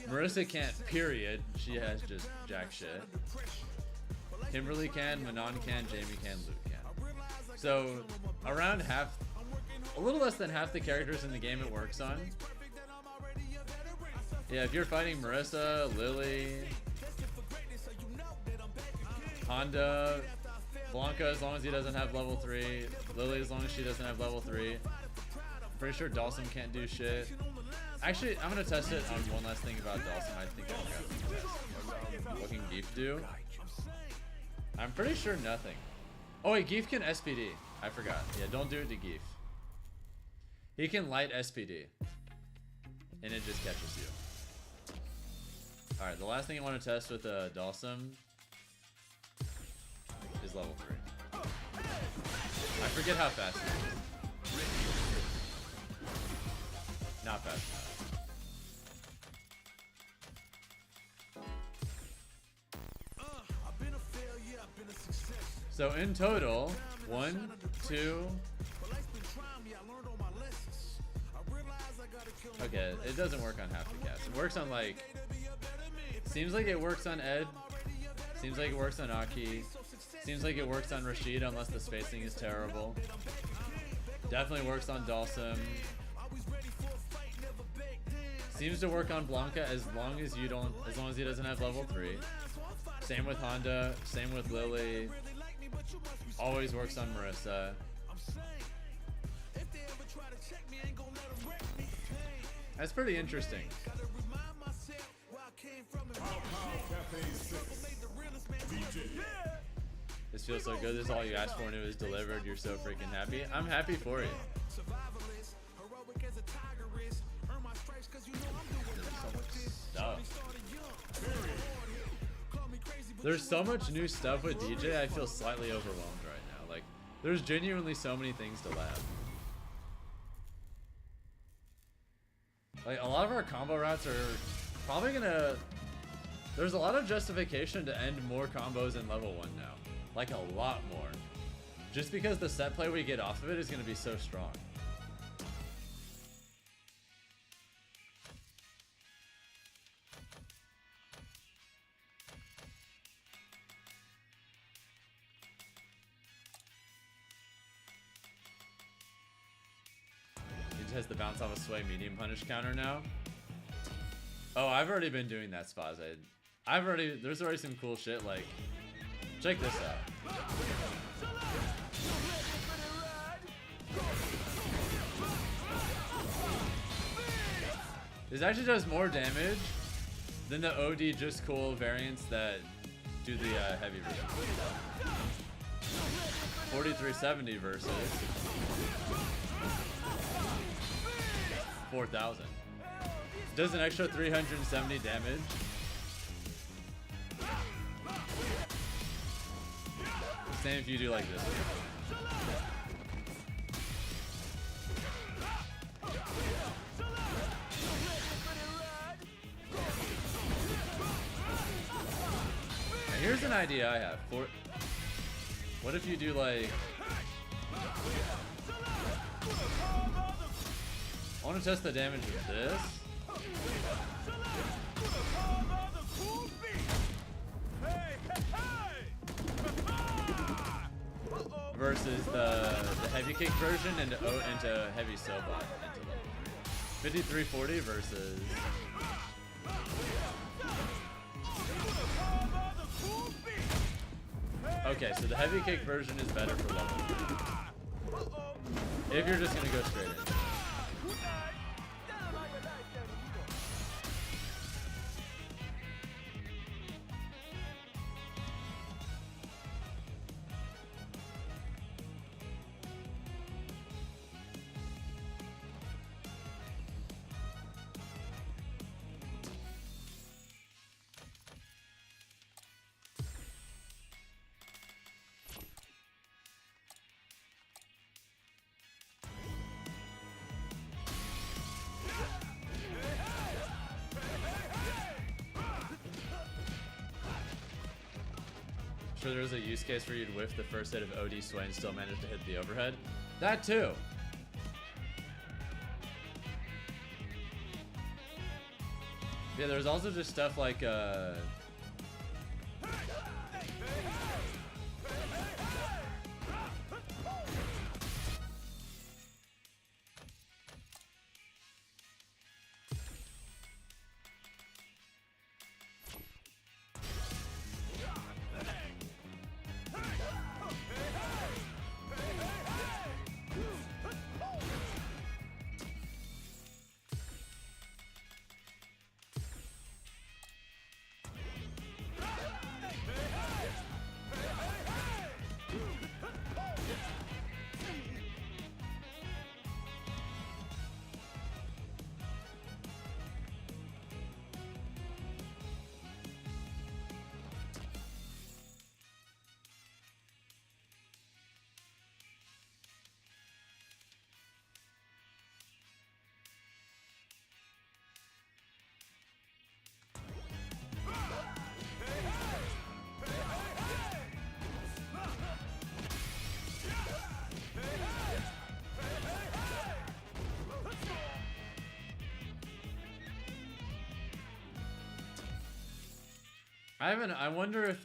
Marissa can't, period. She has just jack shit. Kimberly can, Manon can, Jamie can, Luke can. So, around half, a little less than half the characters in the game it works on. Yeah, if you're fighting Marissa, Lily, Honda, Blanca as long as he doesn't have level 3. Lily as long as she doesn't have level 3. Pretty sure Dawson can't do shit. Actually, I'm gonna test it on one last thing about Dawson. I think I forgot. What can Geef do? I'm pretty sure nothing. Oh wait, Geef can SPD. I forgot. Yeah, don't do it to Geef. He can light SPD. And it just catches you. Alright, the last thing I want to test with Dawson is level 3. I forget how fast he is. Not fast enough. So in total, 1, 2. Okay, it doesn't work on half the cast. It works on like. Seems like it works on Ed. Seems like it works on Aki. Seems like it works on Rashid unless the spacing is terrible. Definitely works on Dawson. Seems to work on Blanca as long as he doesn't have level 3. Same with Honda, same with Lily. Always works on Marissa. That's pretty interesting. This feels so good. This is all you asked for and it was delivered. You're so freaking happy. I'm happy for you. There's so much new stuff with Dee Jay, I feel slightly overwhelmed right now. Like, there's genuinely so many things to lab. Like, a lot of our combo routes are probably gonna... There's a lot of justification to end more combos in level 1 now. Like, a lot more. Just because the set play we get off of it is gonna be so strong. Has the bounce off a sway medium punish counter now. Oh, I've already been doing that, Spaz. There's already some cool shit, like, check this out. This actually does more damage than the OD just cool variants that do the heavy version. 4370 versus 4,000. Does an extra 370 damage. Same if you do like this. And here's an idea I have. What if you do like... I want to test the damage of this. Versus the heavy kick version into heavy Sobot into level 3. 5340 versus... Okay, so the heavy kick version is better for level 3. If you're just gonna go straight in. Sure there was a use case where you'd whiff the first hit of OD sway and still manage to hit the overhead. That too. Yeah, there's also just stuff like I haven't. I wonder if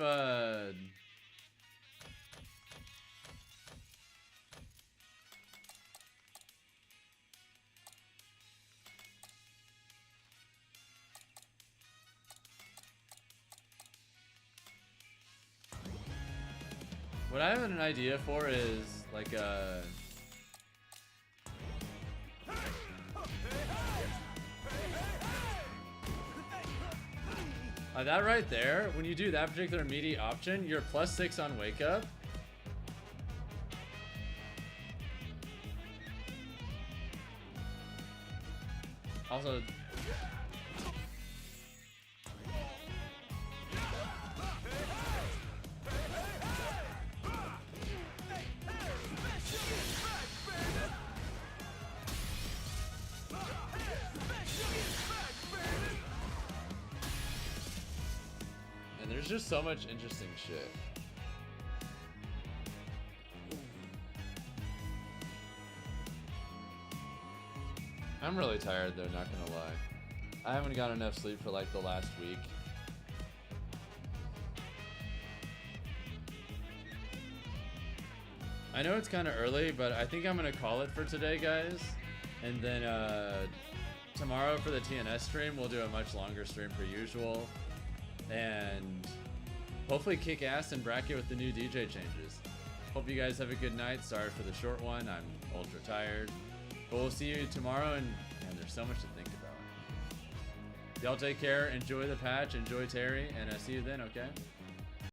what I have an idea for is like that right there, when you do that particular meaty option, you're +6 on wake up. Also, and there's just so much interesting shit. I'm really tired though, not gonna lie. I haven't got enough sleep for like the last week. I know it's kind of early, but I think I'm gonna call it for today, guys. And then tomorrow for the TNS stream, we'll do a much longer stream per usual. And hopefully kick ass and bracket with the new DJ changes. Hope you guys have a good night. Sorry for the short one. I'm ultra tired. But we'll see you tomorrow, and there's so much to think about. Y'all take care. Enjoy the patch. Enjoy Terry, and I'll see you then, okay?